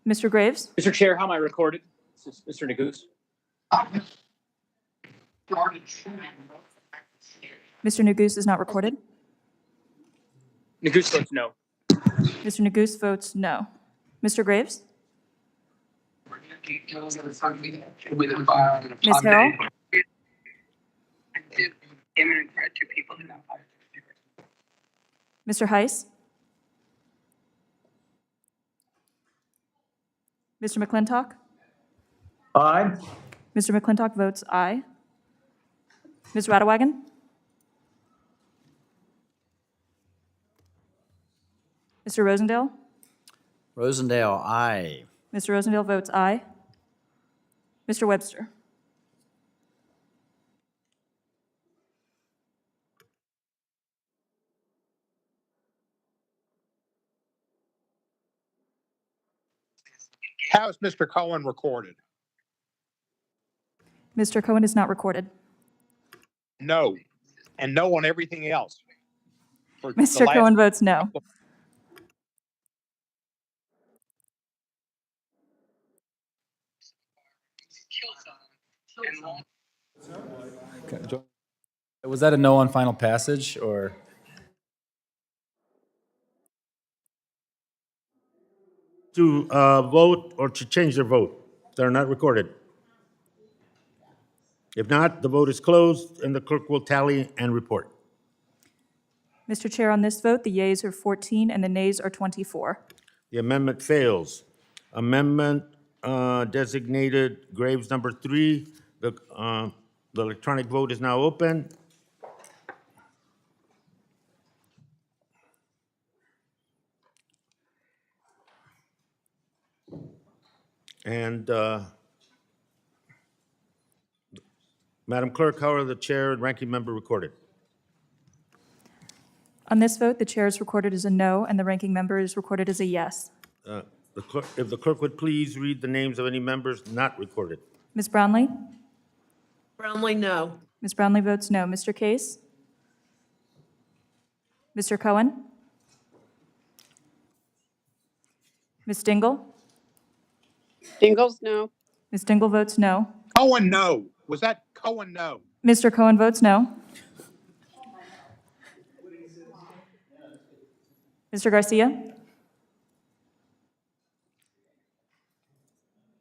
Mr. Graves? Mr. Chair, how am I recorded? This is Mr. Neguse. Mr. Neguse is not recorded. Neguse votes no. Mr. Neguse votes no. Mr. Graves? Ms. Harrell? Mr. Heiss? Mr. McClintock? Aye. Mr. McClintock votes aye. Ms. Radewagen? Mr. Rosendale? Rosendale, aye. Mr. Rosendale votes aye. Mr. Webster? How is Mr. Cohen recorded? Mr. Cohen is not recorded. No. And no on everything else. For the Mr. last- Cohen votes no. Was that a no on final passage, or? To vote or to change their vote. They're not recorded. If not, the vote is closed and the clerk will tally and report. Mr. Chair, on this vote, the yeas are 14 and the nays are 24. The amendment fails. Amendment designated Graves number 3. The electronic vote is now open. And Madam Clerk, how are the chair and ranking member recorded? On this vote, the chair is recorded as a no and the ranking member is recorded as a yes. If the clerk would please read the names of any members not recorded. Ms. Brownlee? Brownlee, no. Ms. Brownlee votes no. Mr. Case? Mr. Cohen? Ms. Dingle? Dingles, no. Ms. Dingle votes no. Cohen, no. Was that Cohen, no? Mr. Cohen votes no. Mr. Garcia?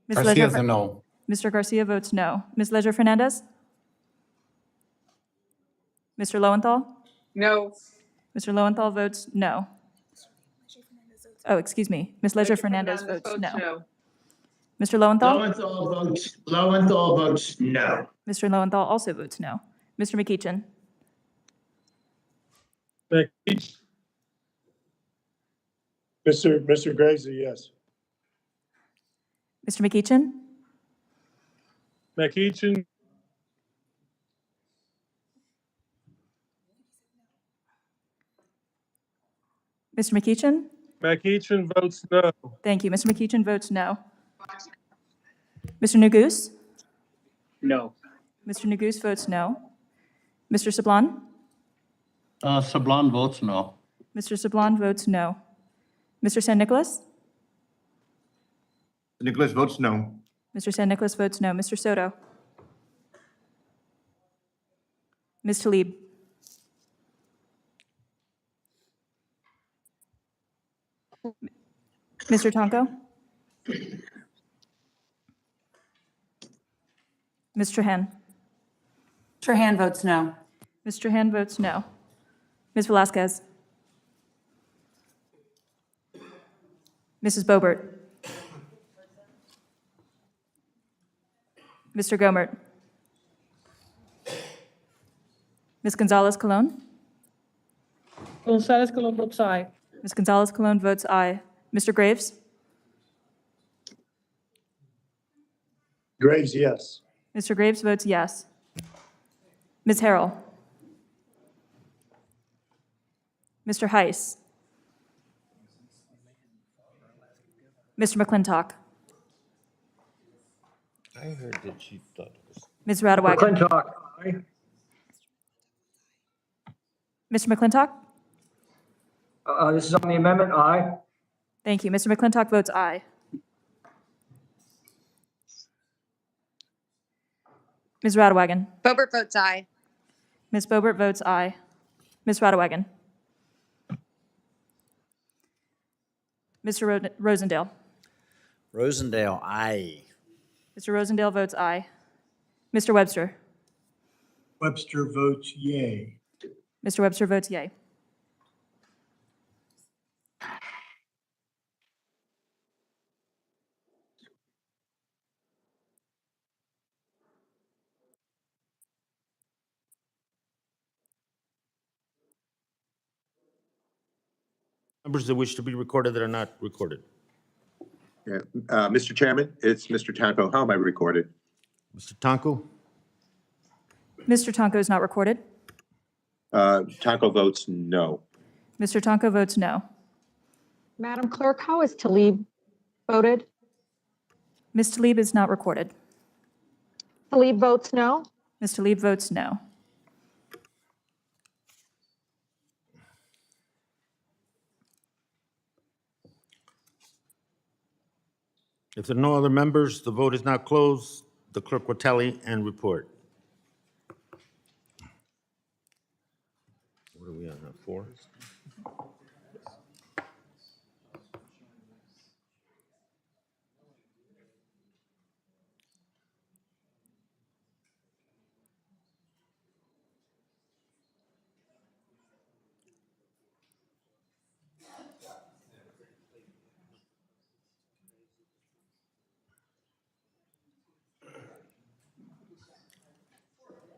Ms. Garcia's Leisure- a no. Mr. Garcia votes no. Ms. Leisure Fernandez? Mr. Lowenthal? No. Mr. Lowenthal votes no. Oh, excuse me. Ms. Leisure Fernandez votes no. Mr. Lowenthal? Lowenthal votes no. Mr. Lowenthal also votes no. Mr. McEachin? Mr. Graves, a yes. Mr. McEachin? McEachin, Mr. McEachin? McEachin votes no. Thank you. Mr. McEachin votes no. Mr. Neguse? No. Mr. Neguse votes no. Mr. Sablon? Sablon votes no. Mr. Sablon votes no. Mr. San Nicolas? Nicholas votes no. Mr. San Nicolas votes no. Mr. Soto? Ms. Tlaib? Mr. Tonko? Ms. Trahan? Trahan votes no. Ms. Trahan votes no. Ms. Velasquez? Mrs. Boebert? Mr. Gomert? Ms. Gonzalez-Colon? Gonzalez-Colon votes aye. Ms. Gonzalez-Colon votes aye. Mr. Graves? Graves, yes. Mr. Graves votes yes. Ms. Harrell? Mr. Heiss? Mr. McClintock? I heard that she thought it was. Ms. Radewagen? McClintock, aye. Mr. McClintock? This is on the amendment, aye. Thank you. Mr. McClintock votes aye. Ms. Radewagen. Boebert votes aye. Ms. Boebert votes aye. Ms. Radewagen. Mr. Rosendale. Rosendale, aye. Mr. Rosendale votes aye. Mr. Webster. Webster votes yay. Mr. Webster votes yay. Members that wish to be recorded that are not recorded. Yeah. Mr. Chairman, it's Mr. Tanko. How am I recorded? Mr. Tonko? Mr. Tonko is not recorded. Tanko votes no. Mr. Tonko votes no. Madam Clerk, how is Talib voted? Ms. Talib is not recorded. Talib votes no. Ms. Talib votes no. If there are no other members, the vote is now closed. The clerk will tally and report. What are we on now, 4?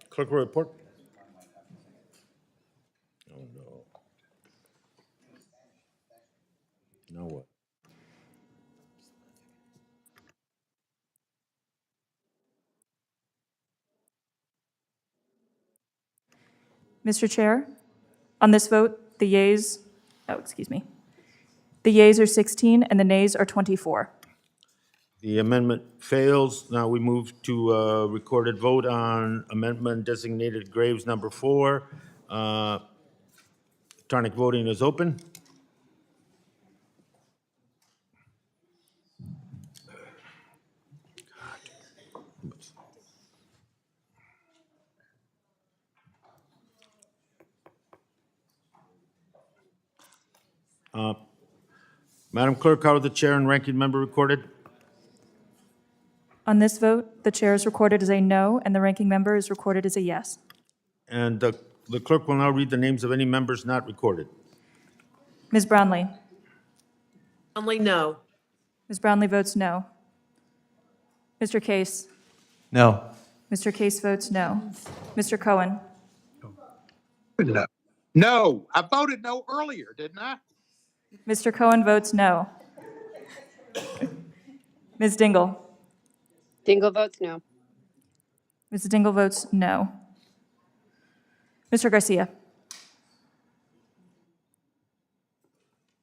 Clerk will report. Oh, no. Now what? Mr. Chair, on this vote, the yeas, the yeas are 16 and the nays are 24. The amendment fails. Now we move to a recorded vote on amendment designated graves number 4. Electronic voting is open. Madam Clerk, how are the chair and ranking member recorded? On this vote, the chair is recorded as a no and the ranking member is recorded as a yes. And the clerk will now read the names of any members not recorded. Ms. Brownlee. Brownlee, no. Ms. Brownlee votes no. Mr. Case. No. Mr. Case votes no. Mr. Cohen. No. No, I voted no earlier, didn't I? Mr. Cohen votes no. Ms. Dingle. Dingle votes no. Mrs. Dingle votes no. Mr. Garcia.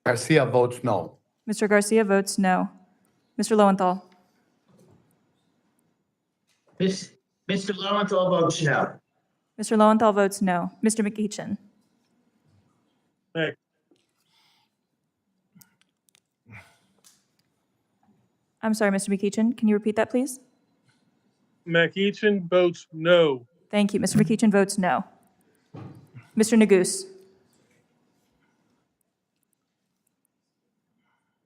Garcia votes no. Mr. Garcia votes no. Mr. Lowenthal. Mr. Lowenthal votes no. Mr. Lowenthal votes no. Mr. McEachin. I'm sorry, Mr. McEachin. Can you repeat that, please? McEachin votes no. Thank you. Mr. McEachin votes no. Mr. Neguse.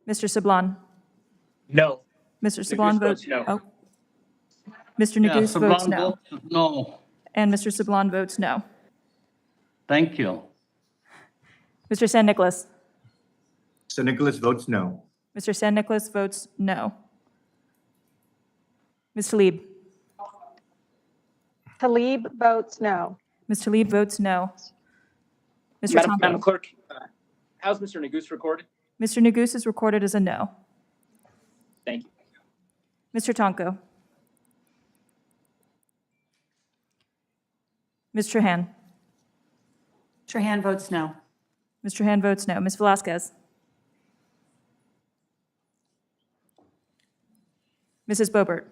Mr. Sablon. No. Mr. Sablon votes no. oh. Mr. Yeah, Neguse votes Sablan no. votes no. And Mr. Sablon votes no. Thank you. Mr. San Nicolas. San Nicolas votes no. Mr. San Nicolas votes no. Ms. Talib. Talib votes no. Ms. Talib votes no. Mr. Madam Tonko. Clerk, how's Mr. Neguse recorded? Mr. Neguse is recorded as a no. Thank you. Mr. Tonko. Ms. Trahan. Trahan votes no. Ms. Trahan votes no. Ms. Velasquez. Mrs. Boebert.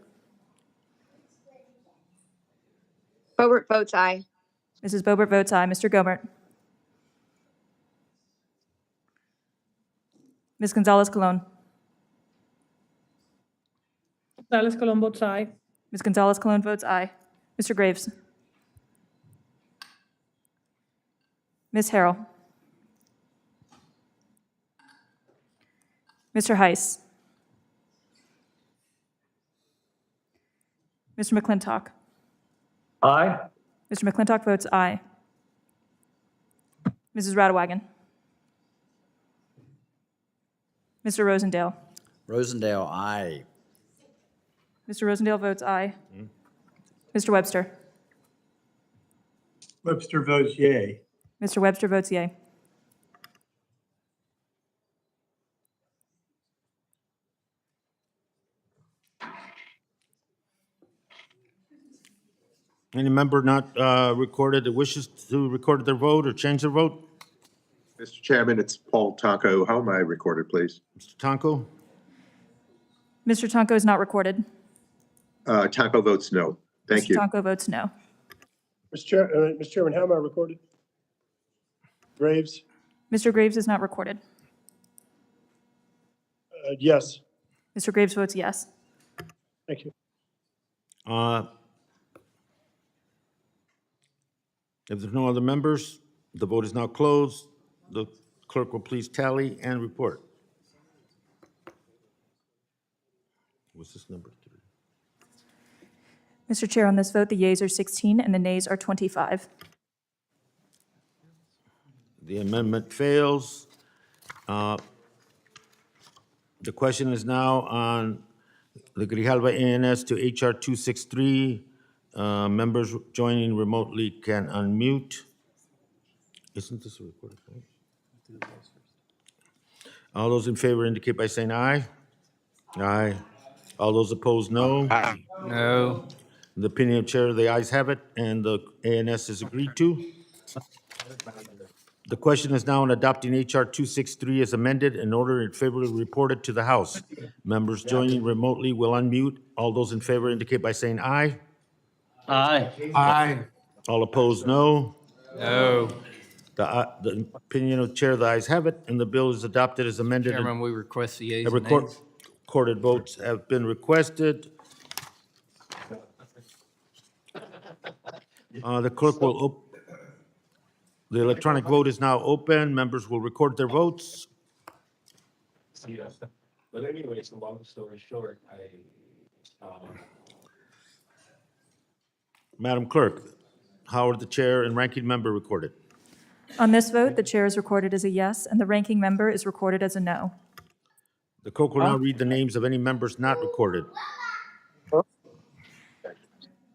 Boebert votes aye. Mrs. Boebert votes aye. Mr. Gomert. Ms. Gonzalez-Colon. Gonzalez Colon votes aye. Ms. Gonzalez-Colon votes aye. Mr. Graves. Ms. Harrell. Mr. Heiss. Mr. McClintock. Aye. Mr. McClintock votes aye. Mrs. Radewagen. Mr. Rosendale. Rosendale, aye. Mr. Rosendale votes aye. Mr. Webster. Webster votes yay. Mr. Webster votes yay. Any member not recorded that wishes to record their vote or change their vote? Mr. Chairman, it's Paul Taco. How am I recorded, please? Mr. Tonko? Mr. Tonko is not recorded. Taco votes no. Thank you. Mr. Tonko votes no. Mr. Chairman, how am I recorded? Graves? Mr. Graves is not recorded. Yes. Mr. Graves votes yes. Thank you. If there's no other members, the vote is now closed. The clerk will please tally and report. What's this number? Mr. Chair, on this vote, the yeas are 16 and the nays are 25. The amendment fails. The question is now on the Grijalva ANS to HR 263. Members joining remotely can unmute. Isn't this a recorded vote? All those in favor indicate by saying aye. Aye. All those opposed, no. No. In the opinion of chair, the ayes have it, and the ANS is agreed to. The question is now on adopting HR 263 as amended in order and favorably reported to the House. Members joining remotely will unmute. All those in favor indicate by saying aye. Aye. Aye. All opposed, no. No. The opinion of chair, the ayes have it, and the bill is adopted as amended. Chairman, we request the yeas A and nays. recorded votes have been requested. The clerk will, the electronic vote is now open. Members will record their votes. But anyways, long story short, Madam Clerk, how are the chair and ranking member recorded? On this vote, the chair is recorded as a yes and the ranking member is recorded as a no. The clerk will now read the names of any members not recorded.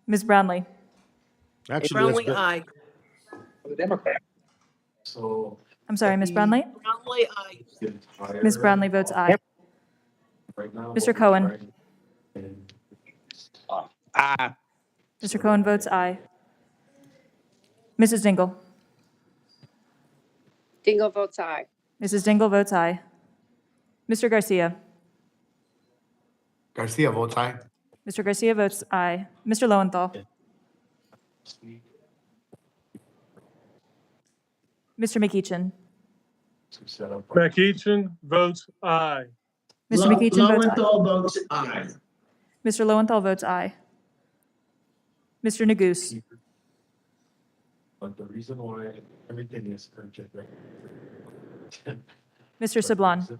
Ms. Brownlee. Actually, Brownlee, that's aye. The Democrat. so I'm sorry, Ms. Brownlee? Brownlee, aye. Ms. Brownlee votes aye. right now. Mr. Cohen. Aye. Mr. Cohen votes aye. Mrs. Dingle. Dingle votes aye. Mrs. Dingle votes aye. Mr. Garcia. Garcia votes aye. Mr. Garcia votes aye. Mr. Lowenthal. Mr. McEachin. McEachin votes aye. Mr. McEachin votes aye. Lowenthal votes aye. Mr. Lowenthal votes aye. Mr. Neguse. But the reason why everything is urgent, right? Mr. Sablon.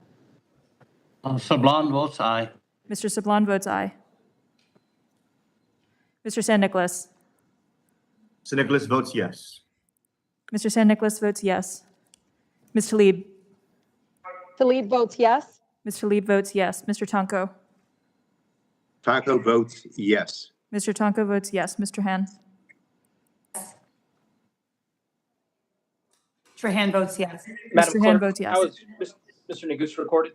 Sablon votes aye. Mr. Sablon votes aye. Mr. San Nicolas. So Nicholas votes yes. Mr. San Nicolas votes yes. Ms. Talib. Talib votes yes. Ms. Talib votes yes. Mr. Tonko. Taco votes yes. Mr. Tonko votes yes. Mr. Han. Mr. Han votes yes. Mr. Han votes yes. How is Mr. Neguse recorded?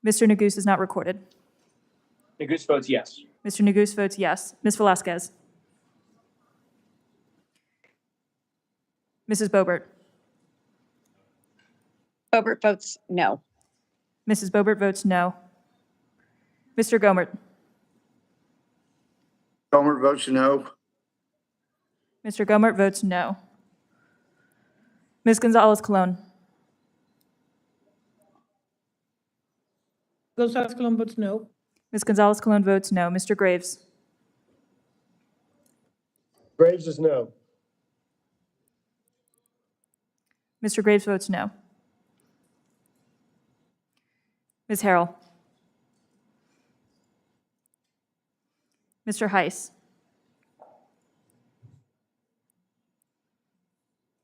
Mr. Neguse is not recorded. Neguse votes yes. Mr. Neguse votes yes. Ms. Velasquez. Mrs. Boebert. Bobert votes no. Mrs. Boebert votes no. Mr. Gomert. Gomer votes no. Mr. Gomert votes no. Ms. Gonzalez-Colon. Gonzalez-Colon votes no. Ms. Gonzalez-Colon votes no. Mr. Graves. Graves is no. Mr. Graves votes no. Ms. Harrell. Mr. Heiss.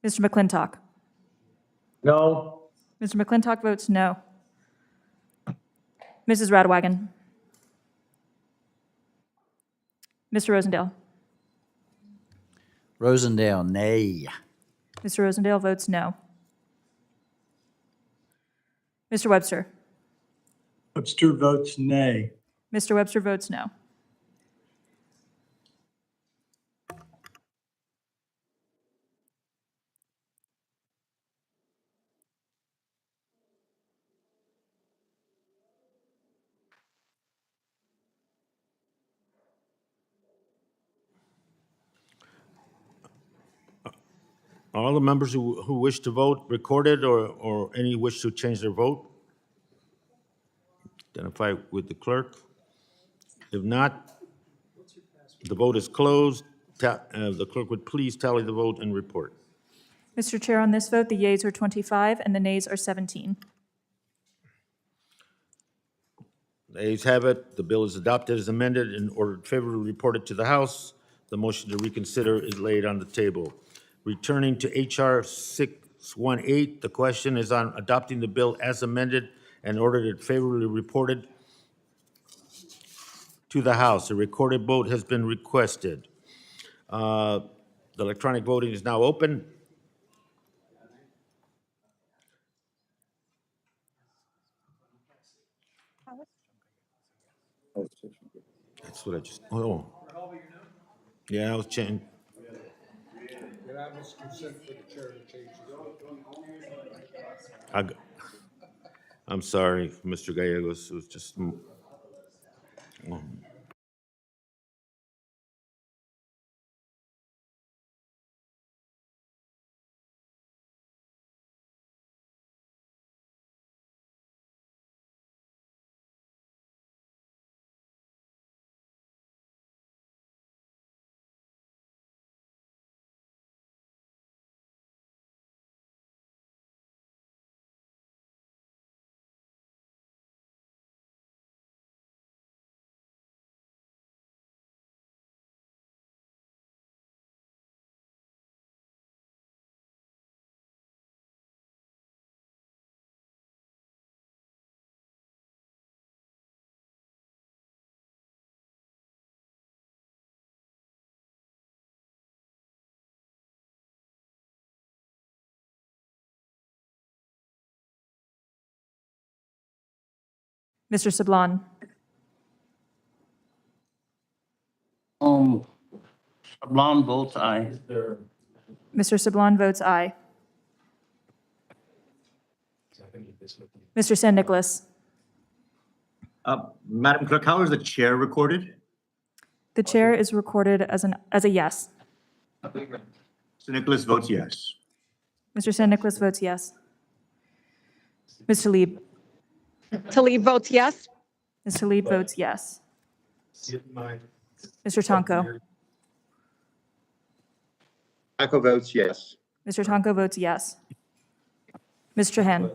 Mr. McClintock. No. Mr. McClintock votes no. Mrs. Radwagen. Mr. Rosendale. Rosendale, nay. Mr. Rosendale votes no. Mr. Webster. Webster votes nay. Mr. Webster votes no. All the members who wish to vote recorded or any wish to change their vote, identify with the clerk. If not, the vote is closed. The clerk would please tally the vote and report. Mr. Chair, on this vote, the yeas are 25 and the nays are 17. The ayes have it. The bill is adopted as amended and ordered favorably reported to the House. The motion to reconsider is laid on the table. Returning to H.R. 618, the question is on adopting the bill as amended and ordered it favorably reported to the House. A recorded vote has been requested. The electronic voting is now open. That's what I just, oh. Yeah, I was checking. I'm sorry, Mr. Gallegos, it was just. Mr. Sablon. Sablon votes aye. Mr. Sablon votes aye. Mr. San Nicolas. Madam Clerk, how is the chair recorded? The chair is recorded as a yes. Mr. Nicholas votes yes. Mr. San Nicolas votes yes. Ms. Talib. Talib votes yes. Ms. Talib votes yes. Mr. Tonko. Tonko votes yes. Mr. Tonko votes yes. Ms. Trahan.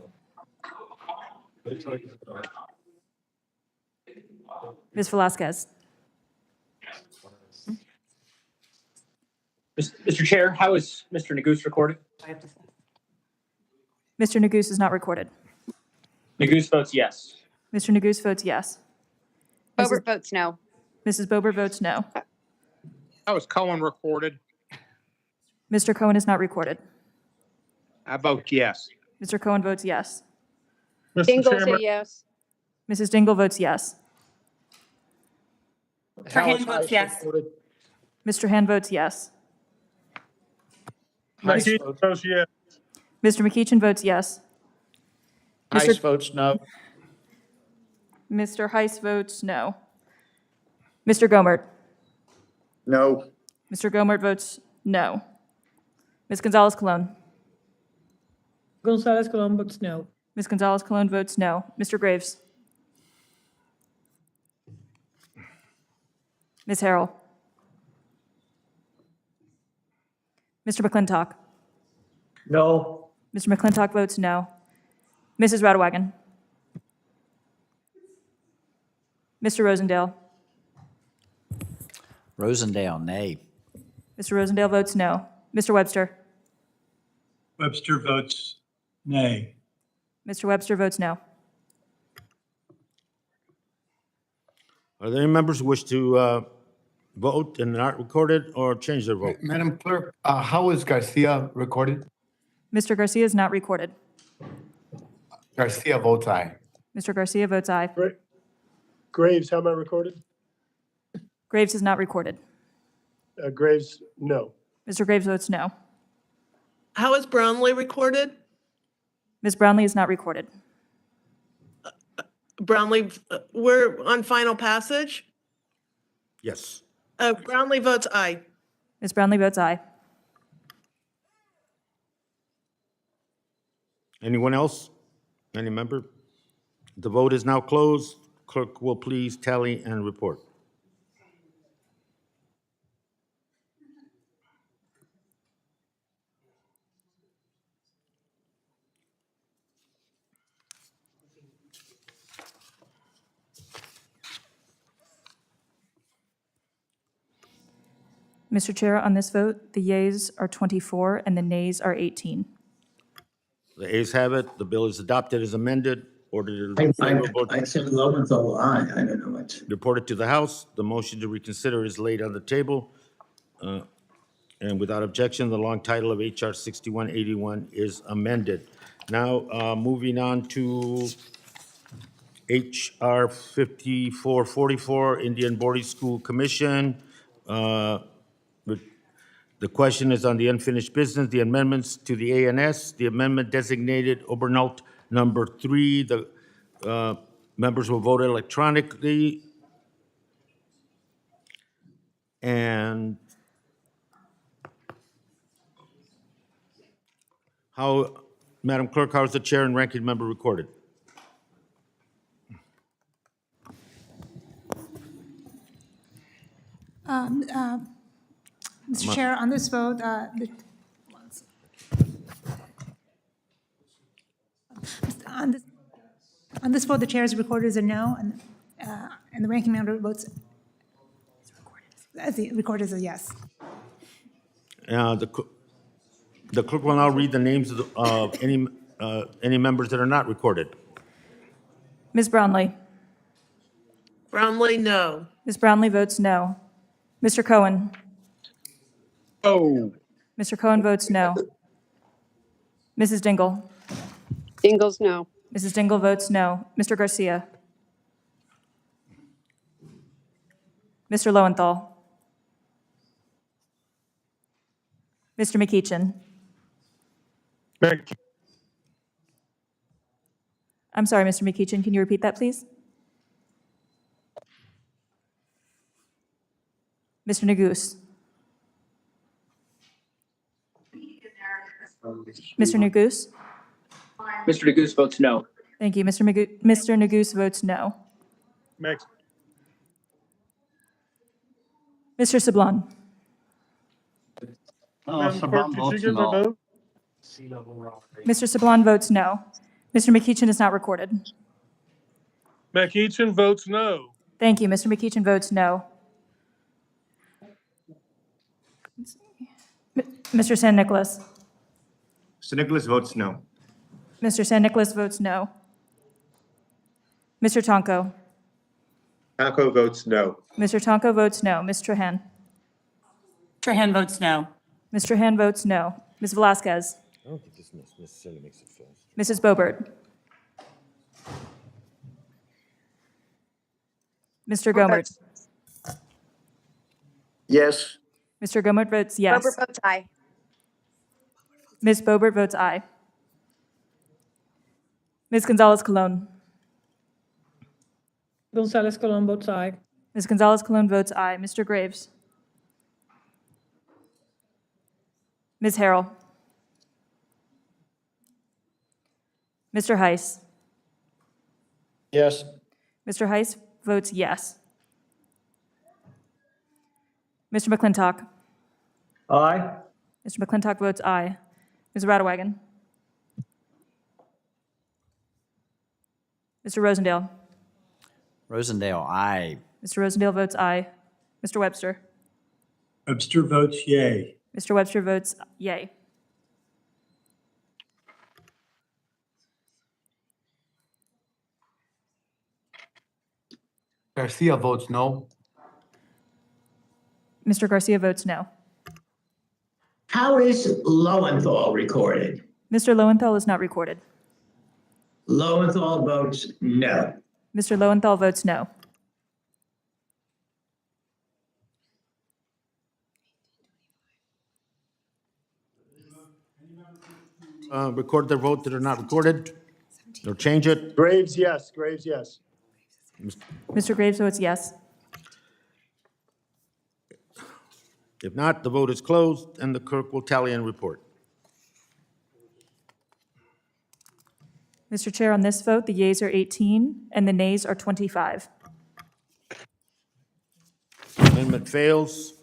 Ms. Velasquez. Mr. Chair, how is Mr. Neguse recorded? Mr. Neguse is not recorded. Neguse votes yes. Mr. Neguse votes yes. Boebert votes no. Mrs. Boebert votes no. How is Cohen recorded? Mr. Cohen is not recorded. I vote yes. Mr. Cohen votes yes. Dingle say yes. Mrs. Dingle votes yes. Trahan votes yes. Mr. Hand votes yes. McKeon votes yes. Mr. McEachin votes yes. Heiss votes no. Mr. Heiss votes no. Mr. Gomert. No. Mr. Gomert votes no. Ms. Gonzalez-Colon. Gonzalez-Colon votes no. Ms. Gonzalez-Colon votes no. Mr. Graves. Ms. Harrell. Mr. McClintock? No. Mr. McClintock votes no. Mrs. Radewagen? Mr. Rosendale? Rosendale, nay. Mr. Rosendale votes no. Mr. Webster? Webster votes nay. Mr. Webster votes no. Are there any members who wish to vote and not recorded or change their vote? Madam Clerk, how is Garcia recorded? Mr. Garcia is not recorded. Garcia votes aye. Mr. Garcia votes aye. Graves, how am I recorded? Graves is not recorded. Graves, no. Mr. Graves votes no. How is Brownlee recorded? Ms. Brownlee is not recorded. Brownlee, we're on final passage. Yes. Brownlee votes aye. Ms. Brownlee votes aye. Anyone else? Any member? The vote is now closed. Clerk will please tally and report. Mr. Chair, on this vote, the yeas are 24 and the nays are 18. The ayes have it. The bill is adopted as amended. Ordered I said Lowenthal aye. I don't know what. reported to the House. The motion to reconsider is laid on the table. And without objection, the long title of H.R. 6181 is amended. Now, moving on to H.R. 5444, Indian Boarding School Commission. The question is on the unfinished business, the amendments to the ANS, the amendment designated Obernaut number 3. The members will vote electronically. And Madam Clerk, how is the chair and ranking member recorded? Mr. Chair, on this vote, on this vote, the chair is recorded as a no, and the ranking member votes recorded as a yes. The clerk will now read the names of any members that are not recorded. Ms. Brownlee? Brownlee, no. Ms. Brownlee votes no. Mr. Cohen? Oh. Mr. Cohen votes no. Mrs. Dingle? Dingle's no. Mrs. Dingle votes no. Mr. Garcia? Mr. Lowenthal? Mr. McEachin? I'm sorry, Mr. McEachin, can you repeat that, please? Mr. Neguse? Mr. Neguse? Mr. Neguse votes no. Thank you. Mr. Neguse votes no. Next. Mr. Sablon? Saban votes no. Mr. Sablon votes no. Mr. McEachin is not recorded. McEachin votes no. Thank you. Mr. McEachin votes no. Mr. San Nicolas? Mr. Nicholas votes no. Mr. San Nicolas votes no. Mr. Tonko? Taco votes no. Mr. Tonko votes no. Ms. Trahan? Trahan votes no. Ms. Trahan votes no. Ms. Velasquez? I don't think this necessarily makes it fast. Mrs. Boebert? Mr. Gomert? Yes. Mr. Gomert votes yes. Boebert votes aye. Ms. Boebert votes aye. Ms. Gonzalez-Colon? Gonzalez-Colon votes aye. Ms. Gonzalez-Colon votes aye. Mr. Graves? Ms. Harrell? Mr. Heiss? Yes. Mr. Heiss votes yes. Mr. McClintock? Aye. Mr. McClintock votes aye. Ms. Radewagen? Mr. Rosendale? Rosendale, aye. Mr. Rosendale votes aye. Mr. Webster? Webster votes yay. Mr. Webster votes yay. Garcia votes no. Mr. Garcia votes no. How is Lowenthal recorded? Mr. Lowenthal is not recorded. Lowenthal votes no. Mr. Lowenthal votes no. Record their vote that are not recorded, or change it. Graves, yes. Graves, yes. Mr. Graves votes yes. If not, the vote is closed, and the clerk will tally and report. Mr. Chair, on this vote, the yeas are 18 and the nays are 25. Amendment fails,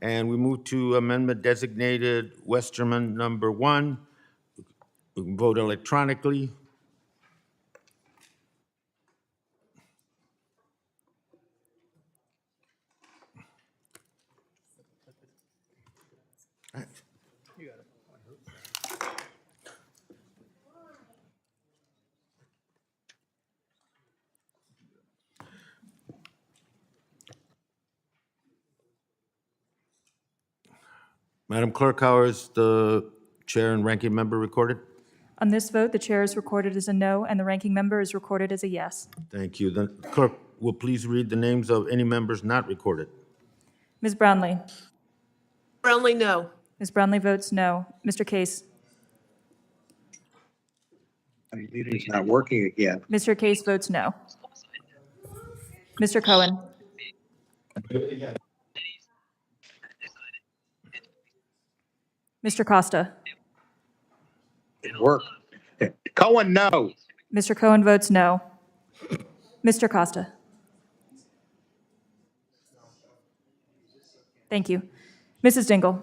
and we move to amendment designated Westerman number 1. We can vote electronically. Madam Clerk, how is the chair and ranking member recorded? On this vote, the chair is recorded as a no and the ranking member is recorded as a yes. Thank you. The clerk will please read the names of any members not recorded. Ms. Brownlee? Brownlee, no. Ms. Brownlee votes no. Mr. Case? My meeting's not working again. Mr. Case votes no. Mr. Cohen? Mr. Costa? It worked. Cohen, no. Mr. Cohen votes no. Mr. Costa? Thank you. Mrs. Dingle?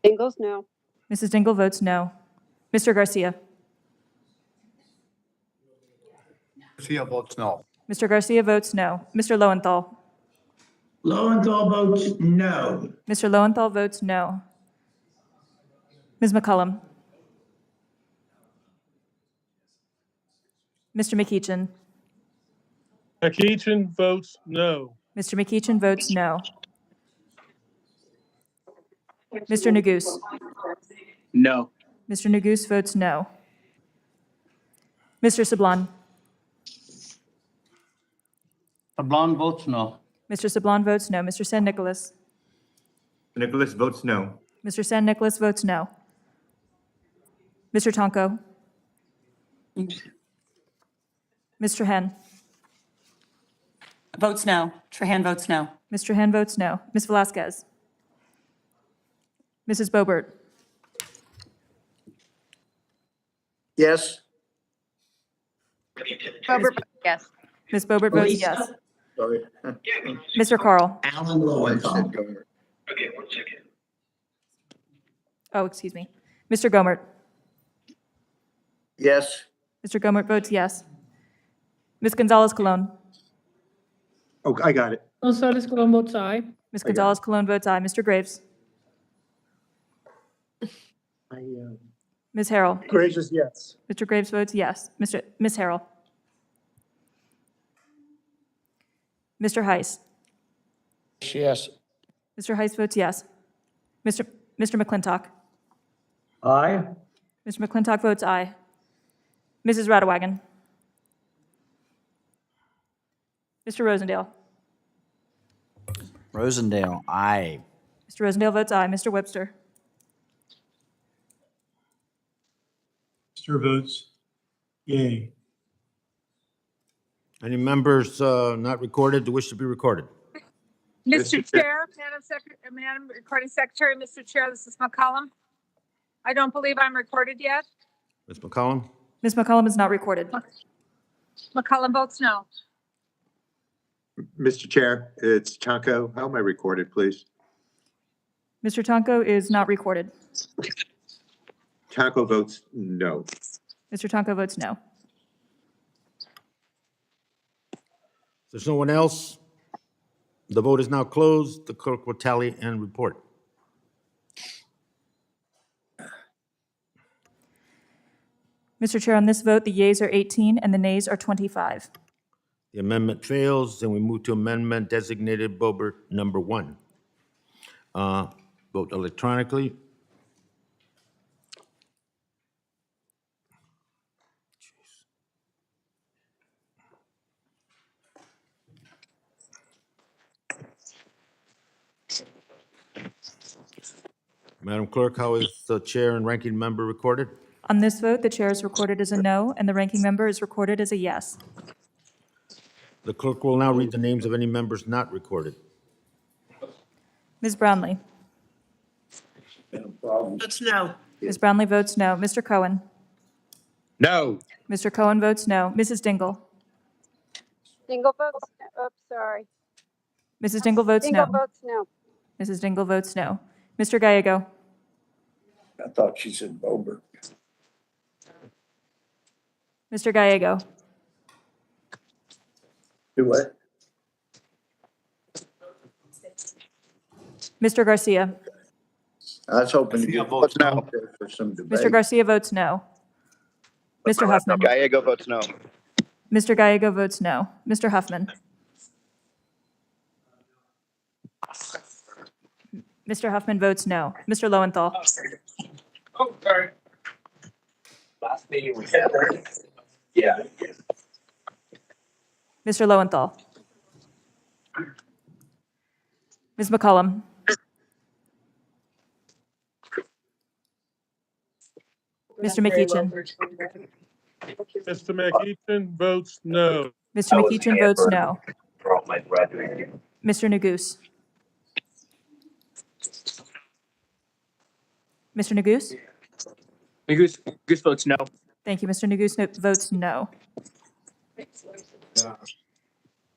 Dingles, no. Mrs. Dingle votes no. Mr. Garcia? Garcia votes no. Mr. Garcia votes no. Mr. Lowenthal? Lowenthal votes no. Mr. Lowenthal votes no. Ms. McCullum? Mr. McEachin? McEachin votes no. Mr. McEachin votes no. Mr. Neguse? No. Mr. Neguse votes no. Mr. Sablon? Sablon votes no. Mr. Sablon votes no. Mr. San Nicolas? Nicholas votes no. Mr. San Nicolas votes no. Mr. Tonko? Mr. Hen? Votes no. Trahan votes no. Mr. Hen votes no. Ms. Velasquez? Mrs. Boebert? Yes. Boebert, yes. Ms. Boebert votes Lisa? yes. Sorry. Mr. Carl? Alan Lowenthal. Oh, excuse me. Mr. Gomert? Yes. Mr. Gomert votes yes. Ms. Gonzalez-Colon? Oh, I got it. Gonzalez-Colon votes aye. Ms. I got it. Gonzalez-Colon votes aye. Mr. Graves? Ms. Harrell? Graves is yes. Mr. Graves votes yes. Ms. Harrell? Mr. Heiss? Yes. Mr. Heiss votes yes. Mr. McClintock? Aye. Mr. McClintock votes aye. Mrs. Radewagen? Mr. Rosendale? Rosendale, aye. Mr. Rosendale votes aye. Mr. Webster? Mr. votes yay. Any members not recorded to wish to be recorded? Mr. Chair, Madam Recording Secretary, Mr. Chair, this is McCollum. I don't believe I'm recorded yet. Ms. McCollum? Ms. McCollum is not recorded. McCollum votes no. Mr. Chair, it's Tonko. How am I recorded, please? Mr. Tonko is not recorded. Taco votes no. Mr. Tonko votes no. If there's no one else, the vote is now closed. The clerk will tally and report. Mr. Chair, on this vote, the yeas are 18 and the nays are 25. The amendment fails, and we move to amendment designated Boebert number 1. Vote electronically. Madam Clerk, how is the chair and ranking member recorded? On this vote, the chair is recorded as a no and the ranking member is recorded as a yes. The clerk will now read the names of any members not recorded. Ms. Brownlee. Votes no. Ms. Brownlee votes no. Mr. Cohen. No. Mr. Cohen votes no. Mrs. Dingle. Dingle votes, oops, sorry. Mrs. Dingle votes no. Dingle votes no. Mrs. Dingle votes no. Mr. Gallego. I thought she said Bober. Mr. Gallego. Do what? Mr. Garcia. I was hoping to get votes now for some debate. Mr. Garcia votes no. Mr. Huffman. Gallego votes no. Mr. Gallego votes no. Mr. Huffman. Mr. Huffman votes no. Mr. Lowenthal. Oh, sorry. Last meeting we had. Yeah. Mr. Lowenthal. Ms. McCollum. Mr. McEachin. Mr. McEachin votes no. Mr. McEachin votes no. Mr. Neguse. Mr. Neguse? Goose votes no. Thank you. Mr. Neguse votes no.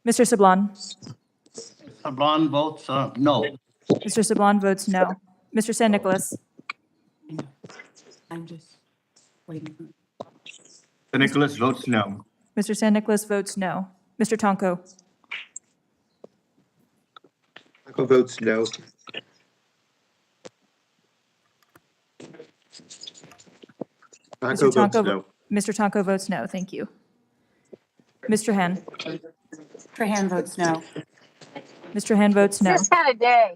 Mr. Sablon? Sablon votes no. Mr. Sablon votes no. Mr. San Nicolas? I'm just waiting. Nicholas votes no. Mr. San Nicolas votes no. Mr. Tonko? Taco votes no. Taco Mr. votes Tonko, no. Mr. Tonko votes no. Thank you. Mr. Han? Trahan votes no. Mr. Han votes no. Just had a day.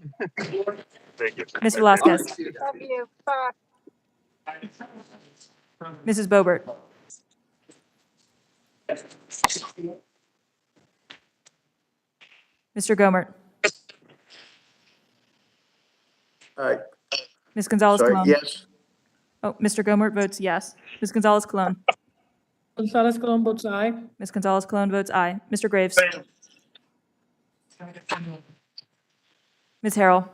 Ms. Velasquez? Love you, bye. Mrs. Boebert? Mr. Gomert? All right. Ms. Gonzalez Sorry, Colon? yes. Oh, Mr. Gomert votes yes. Ms. Gonzalez Colon? Gonzalez Colon votes aye. Ms. Gonzalez Colon votes aye. Mr. Graves? Ms. Harrell?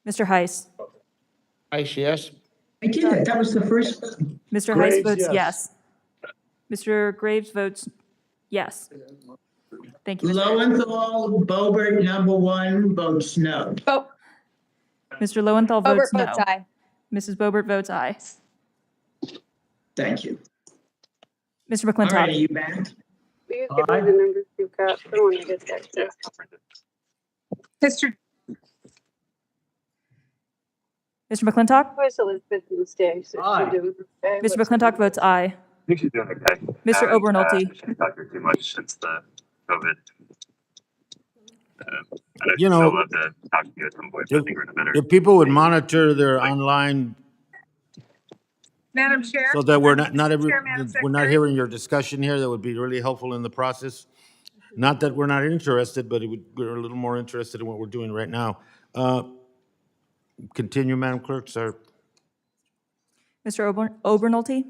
Mr. Heiss? Yes. I did it. That was the first. Mr. Heiss Graves, votes yes. yes. Mr. Graves votes yes. Thank you. Mr. Lowenthal, Bober, number 1, votes no. Oh, Mr. Lowenthal votes Boebert no. votes aye. Mrs. Boebert votes aye. Thank you. Mr. All right, are McClintock? you back? will you give me the numbers you've got? I don't want to get that. Mr. Mr. McClintock? Where's Elizabeth in the day? So Aye. she's doing okay. Mr. McClintock votes aye. I think she's doing okay. Mr. Obernolte? She's talked too much since the COVID. You know, love to talk to you at some point. I think we're in a better. if people would monitor their online Madam Chair? so that we're not Chair, Madam we're not Secretary. hearing your discussion here, that would be really helpful in the process. Not that we're not interested, but we're a little more interested in what we're doing right now. Continue, Madam Clerk, sir. Mr. Obernolte?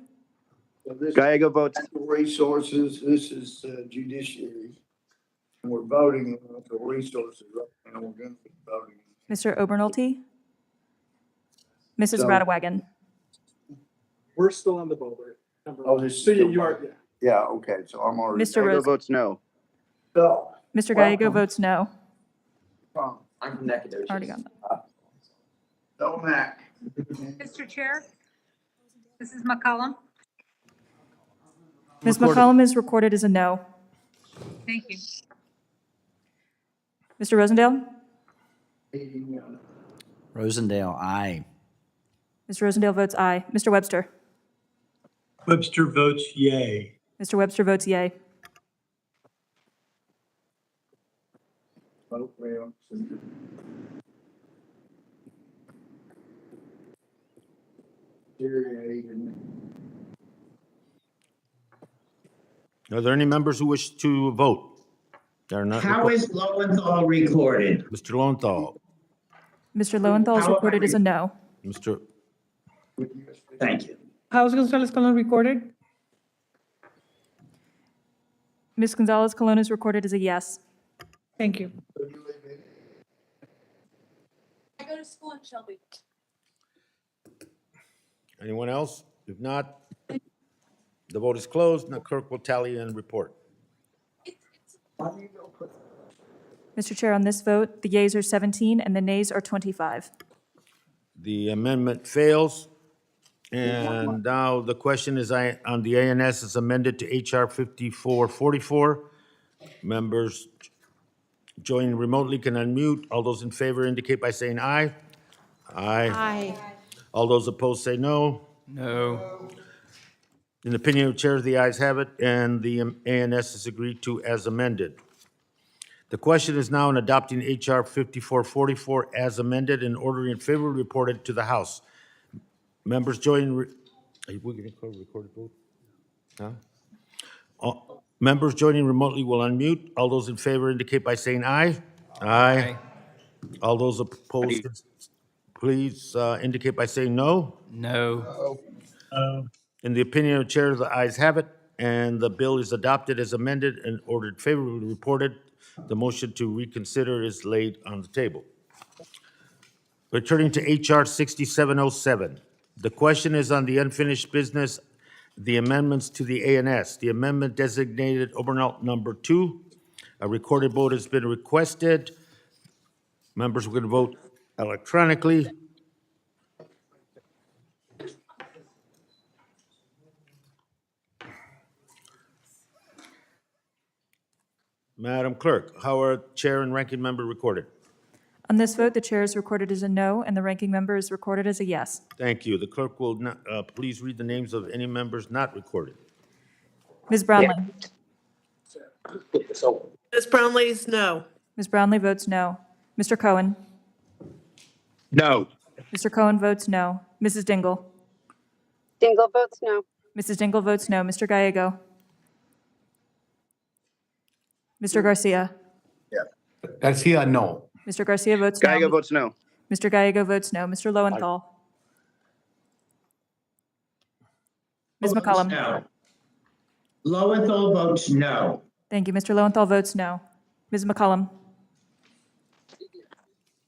Gallego votes. Resources, this is judiciary. And we're voting on the resources right now. We're going to be voting. Mr. Obernolte? Mrs. So- Radwagen? We're still on the Boebert. Oh, this is So still you are, yeah. Yeah, okay, so I'm already. Mr. Rose? votes no. So, Mr. Gallego votes no. I'm from Nacogdoches. Already got that. No Mac. Mr. Chair, this is McCollum. Ms. McCollum is recorded as a no. Thank you. Mr. Rosendale? Rosendale, aye. Mr. Rosendale votes aye. Mr. Webster? Webster votes yay. Mr. Webster votes yay. Are there any members who wish to vote? They are not. How is Lowenthal recorded? Mr. Lowenthal, Mr. Lowenthal is How am I recorded as a no. Mr. Thank you. How's Gonzalez Colon recorded? Ms. Gonzalez Colon is recorded as a yes. Thank you. I go to school in Shelby. Anyone else? If not, the vote is closed. Now clerk will tally and report. Mr. Chair, on this vote, the yeas are 17 and the nays are 25. The amendment fails. And now the question is on the ANS is amended to HR 5444. Members joining remotely can unmute. All those in favor indicate by saying aye. Aye. All those opposed say no. No. In the opinion of chair, the ayes have it, and the ANS is agreed to as amended. The question is now on adopting HR 5444 as amended and ordering it favorably reported to the House. Members joining, are we going to call recorded vote? Huh? Members joining remotely will unmute. All those in favor indicate by saying aye. Aye. All those opposed, please indicate by saying no. No. In the opinion of chair, the ayes have it, and the bill is adopted as amended and ordered favorably reported. The motion to reconsider is laid on the table. Returning to HR 6707. The question is on the unfinished business, the amendments to the ANS. The amendment designated Obernaut number 2. A recorded vote has been requested. Members are going to vote electronically. Madam Clerk, how are chair and ranking member recorded? On this vote, the chair is recorded as a no and the ranking member is recorded as a yes. Thank you. The clerk will not, please read the names of any members not recorded. Ms. Brownlee? Ms. Brownlee's no. Ms. Brownlee votes no. Mr. Cohen? No. Mr. Cohen votes no. Mrs. Dingle? Dingle votes no. Mrs. Dingle votes no. Mr. Gallego? Mr. Garcia? Garcia, no. Mr. Garcia votes no. Gallego votes no. Mr. Gallego votes no. Mr. Lowenthal? Ms. McCollum? No. Lowenthal votes no. Thank you. Mr. Lowenthal votes no. Ms. McCollum?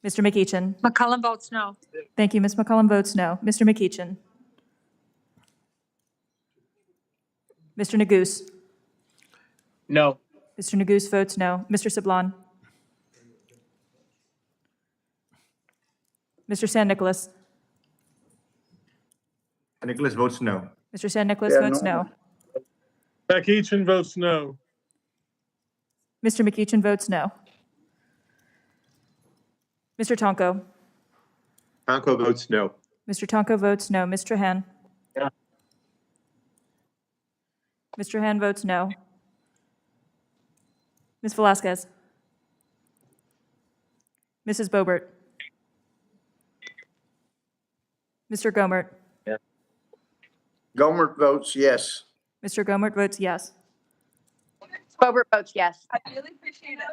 Mr. McEachin? McCollum votes no. Thank you. Ms. McCollum votes no. Mr. McEachin? Mr. Neguse? No. Mr. Neguse votes no. Mr. Sablon? Mr. San Nicolas? Nicholas votes no. Mr. San Nicolas votes no. McEachin votes no. Mr. McEachin votes no. Mr. Tonko? Tonko votes no. Mr. Tonko votes no. Ms. Trahan? Yeah. Mr. Han votes no. Ms. Velasquez? Mrs. Boebert? Mr. Gomert? Gomer votes yes. Mr. Gomert votes yes. Boebert votes yes. I really appreciate it.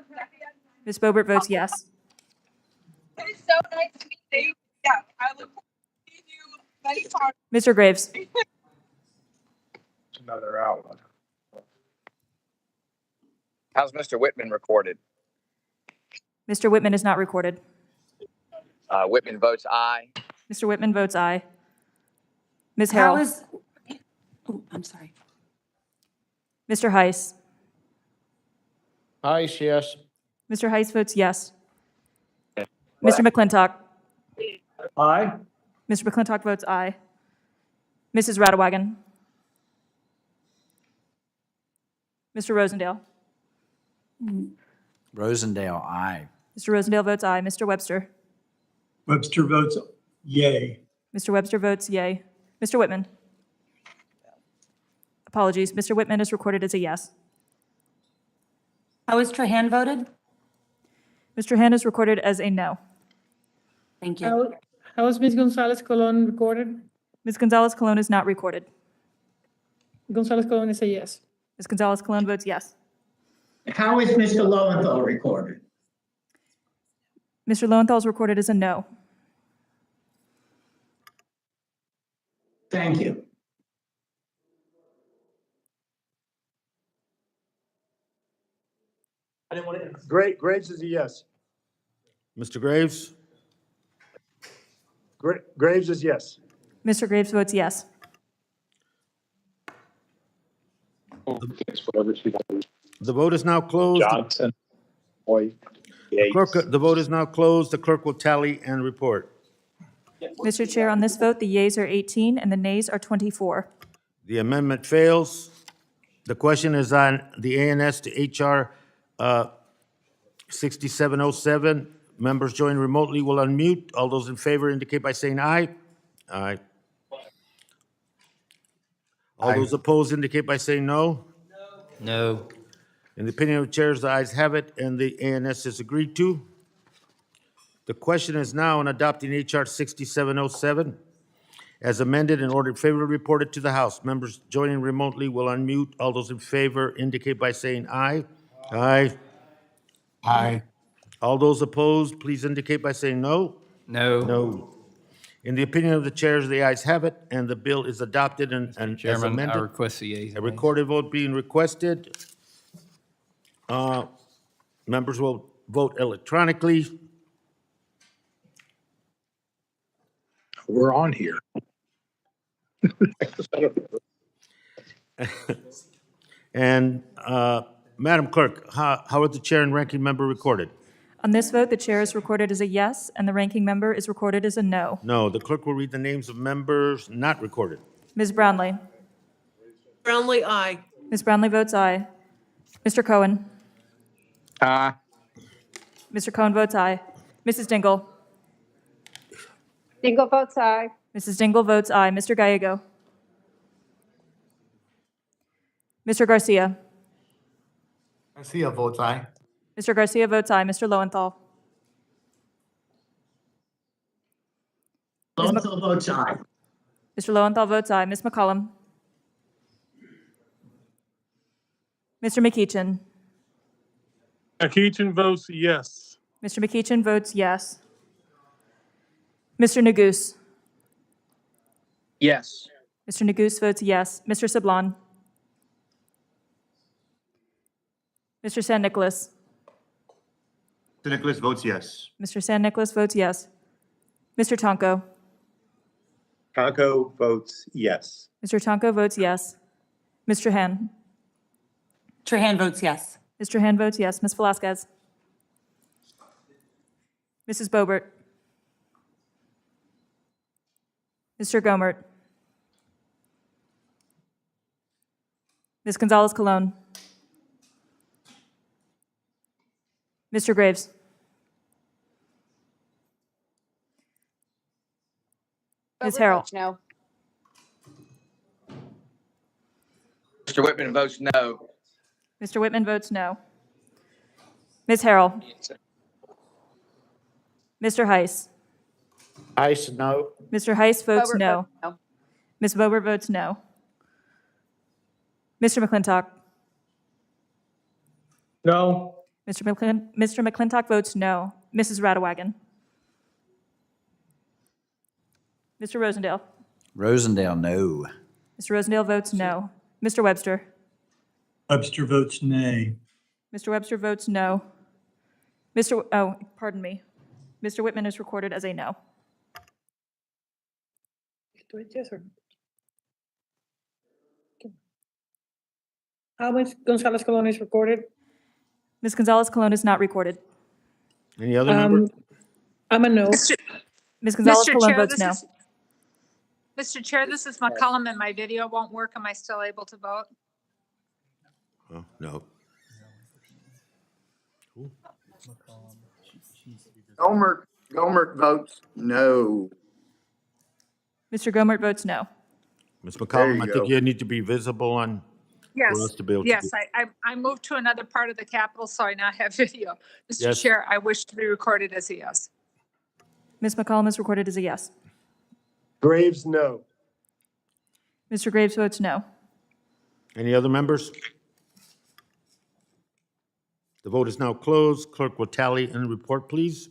Ms. Boebert votes yes. It is so nice to meet you. Yeah, I look forward to seeing you many times. Mr. Graves? Another outlet. How's Mr. Whitman recorded? Mr. Whitman is not recorded. Whitman votes aye. Mr. Whitman votes aye. Ms. How Harrell? is, oh, I'm sorry. Mr. Heiss? Aye, yes. Mr. Heiss votes yes. Mr. McClintock. Aye. Mr. McClintock votes aye. Mrs. Radewagen. Mr. Rosendale. Rosendale, aye. Mr. Rosendale votes aye. Mr. Webster. Webster votes yay. Mr. Webster votes yay. Mr. Whitman. Apologies. Mr. Whitman is recorded as a yes. How is Trahan voted? Mr. Han is recorded as a no. Thank you. How is Ms. Gonzalez Colon recorded? Ms. Gonzalez Colon is not recorded. Gonzalez Colon is a yes. Ms. Gonzalez Colon votes yes. How is Mr. Lowenthal recorded? Mr. Lowenthal is recorded as a no. Thank you. Graves is a yes. Mr. Graves? Graves is yes. Mr. Graves votes yes. The vote is now closed. Johnson. Boyd. The vote is now closed. The clerk will tally and report. Mr. Chair, on this vote, the yeas are 18 and the nays are 24. The amendment fails. The question is on the ANS to HR 6707. Members joining remotely will unmute. All those in favor indicate by saying aye. Aye. All those opposed indicate by saying no. No. In the opinion of the chairs, the ayes have it, and the ANS is agreed to. The question is now on adopting HR 6707 as amended and ordered favorably reported to the House. Members joining remotely will unmute. All those in favor indicate by saying aye. Aye. Aye. All those opposed, please indicate by saying no. No. No. In the opinion of the chairs, the ayes have it, and the bill is adopted and as Chairman, I amended. request the yeas. A recorded vote being requested. Members will vote electronically. We're on here. And Madam Clerk, how are the chair and ranking member recorded? On this vote, the chair is recorded as a yes and the ranking member is recorded as a no. No, the clerk will read the names of members not recorded. Ms. Brownlee. Brownlee, aye. Ms. Brownlee votes aye. Mr. Cohen. Aye. Mr. Cohen votes aye. Mrs. Dingle. Dingle votes aye. Mrs. Dingle votes aye. Mr. Gallego. Mr. Garcia. Garcia votes aye. Mr. Garcia votes aye. Mr. Lowenthal. Lowenthal votes aye. Mr. Lowenthal votes aye. Ms. McCollum. Mr. McEachin. Keachin votes yes. Mr. McEachin votes yes. Mr. Neguse. Yes. Mr. Neguse votes yes. Mr. Sablon. Mr. San Nicolas. Mr. Nicholas votes yes. Mr. San Nicolas votes yes. Mr. Tonko. Tonko votes yes. Mr. Tonko votes yes. Mr. Han. Trahan votes yes. Mr. Han votes yes. Ms. Velasquez. Mrs. Boebert. Mr. Gomert. Ms. Gonzalez Colon. Mr. Graves. Ms. Harrell. votes no. Mr. Whitman votes no. Mr. Whitman votes no. Ms. Harrell. Mr. Heiss. Ice, no. Mr. Heiss votes Boebert no. votes no. Ms. Boebert votes no. Mr. McClintock. No. Mr. McClintock votes no. Mrs. Radewagen. Mr. Rosendale. Rosendale, no. Mr. Rosendale votes no. Mr. Webster. Webster votes nay. Mr. Webster votes no. Pardon me. Mr. Whitman is recorded as a no. Yes or no? How much Gonzalez Colon is recorded? Ms. Gonzalez Colon is not recorded. Any other member? I'm a no. Ms. Gonzalez Mr. Colon Chair, votes this no. is, Mr. Chair, this is McCollum and my video won't work. Am I still able to vote? Oh, no. Gomer votes no. Mr. Gomert votes no. Ms. There McCollum, you I think go. you need to be visible on, for us Yes, to be able to do. yes, I moved to another part of the Capitol, so I now have video. Mr. Yes. Chair, I wish to be recorded as a yes. Ms. McCollum is recorded as a yes. Graves, no. Mr. Graves votes no. Any other members? The vote is now closed. Clerk will tally and report, please.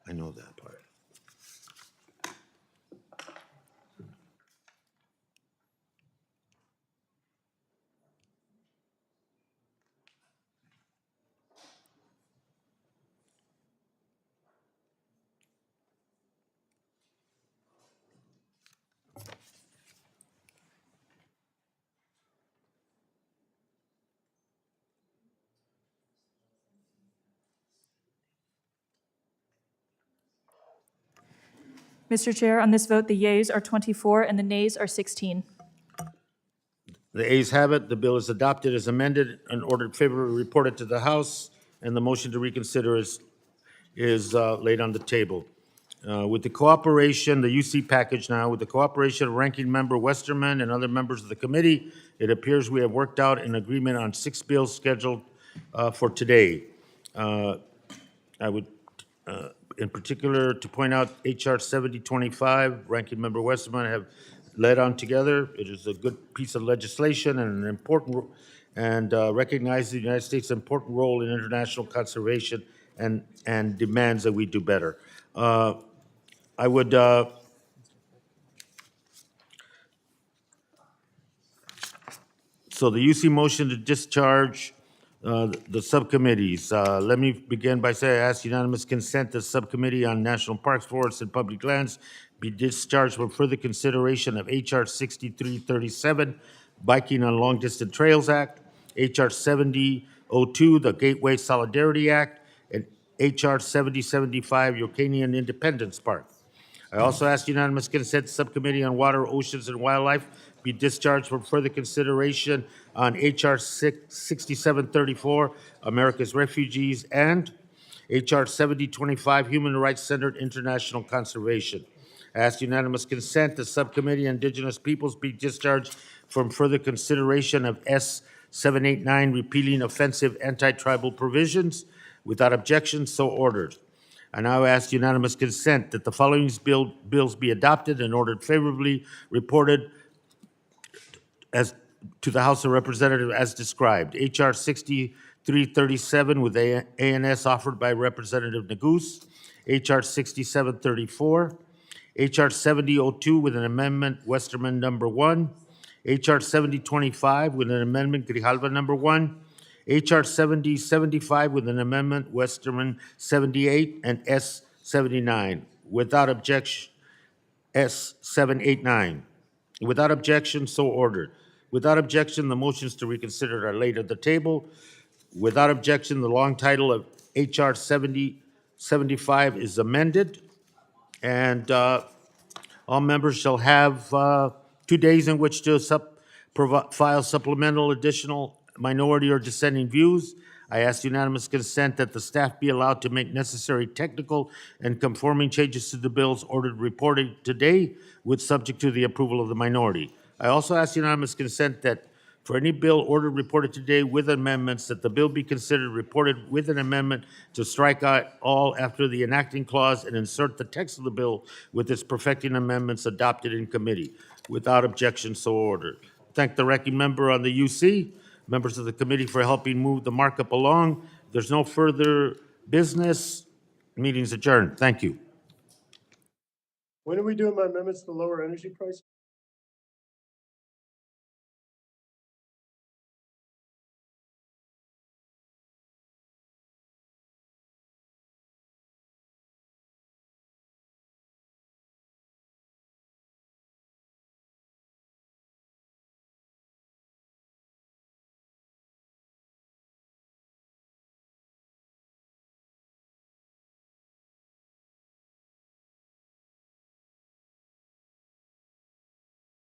I know that part. Mr. Chair, on this vote, the yeas are 24 and the nays are 16. The ayes have it. The bill is adopted as amended and ordered favorably reported to the House, and the motion to reconsider is laid on the table. With the cooperation, the UC package now, with the cooperation of Ranking Member Westerman and other members of the committee, it appears we have worked out an agreement on 6 bills scheduled for today. I would, in particular, to point out HR 7025, Ranking Member Westerman have led on together. It is a good piece of legislation and an important, and recognizes the United States' important role in international conservation and demands that we do better. I would, so the UC motion to discharge the subcommittees. Let me begin by saying I ask unanimous consent the Subcommittee on National Parks, Forests, and Public Lands be discharged for further consideration of HR 6337, Biking on Long Distance Trails Act, HR 7002, the Gateway Solidarity Act, and HR 7075, Yocanian Independence Park. I also ask unanimous consent the Subcommittee on Water, Oceans, and Wildlife be discharged for further consideration on HR 6734, America's Refugees, and HR 7025, Human Rights Centered International Conservation. I ask unanimous consent the Subcommittee on Indigenous Peoples be discharged from further consideration of S 789, repealing offensive anti-tribal provisions. Without objection, so ordered. I now ask unanimous consent that the following bills be adopted and ordered favorably reported as to the House of Representatives as described. HR 6337 with ANS offered by Representative Neguse. HR 6734. HR 7002 with an amendment Westerman number 1. HR 7025 with an amendment Grijalva number 1. HR 7075 with an amendment Westerman 78 and S 79. Without objection, S 789. Without objection, so ordered. Without objection, the motions to reconsider are laid at the table. Without objection, the long title of HR 7075 is amended, and all members shall have 2 days in which to file supplemental, additional, minority, or dissenting views. I ask unanimous consent that the staff be allowed to make necessary technical and conforming changes to the bills ordered reported today, with subject to the approval of the minority. I also ask unanimous consent that for any bill ordered reported today with amendments, that the bill be considered reported with an amendment to strike out all after the enacting clause and insert the text of the bill with its perfecting amendments adopted in committee. Without objection, so ordered. Thank the ranking member on the UC, members of the committee for helping move the markup along. There's no further business. Meeting's adjourned. Thank you. When are we doing my amendments to lower energy prices?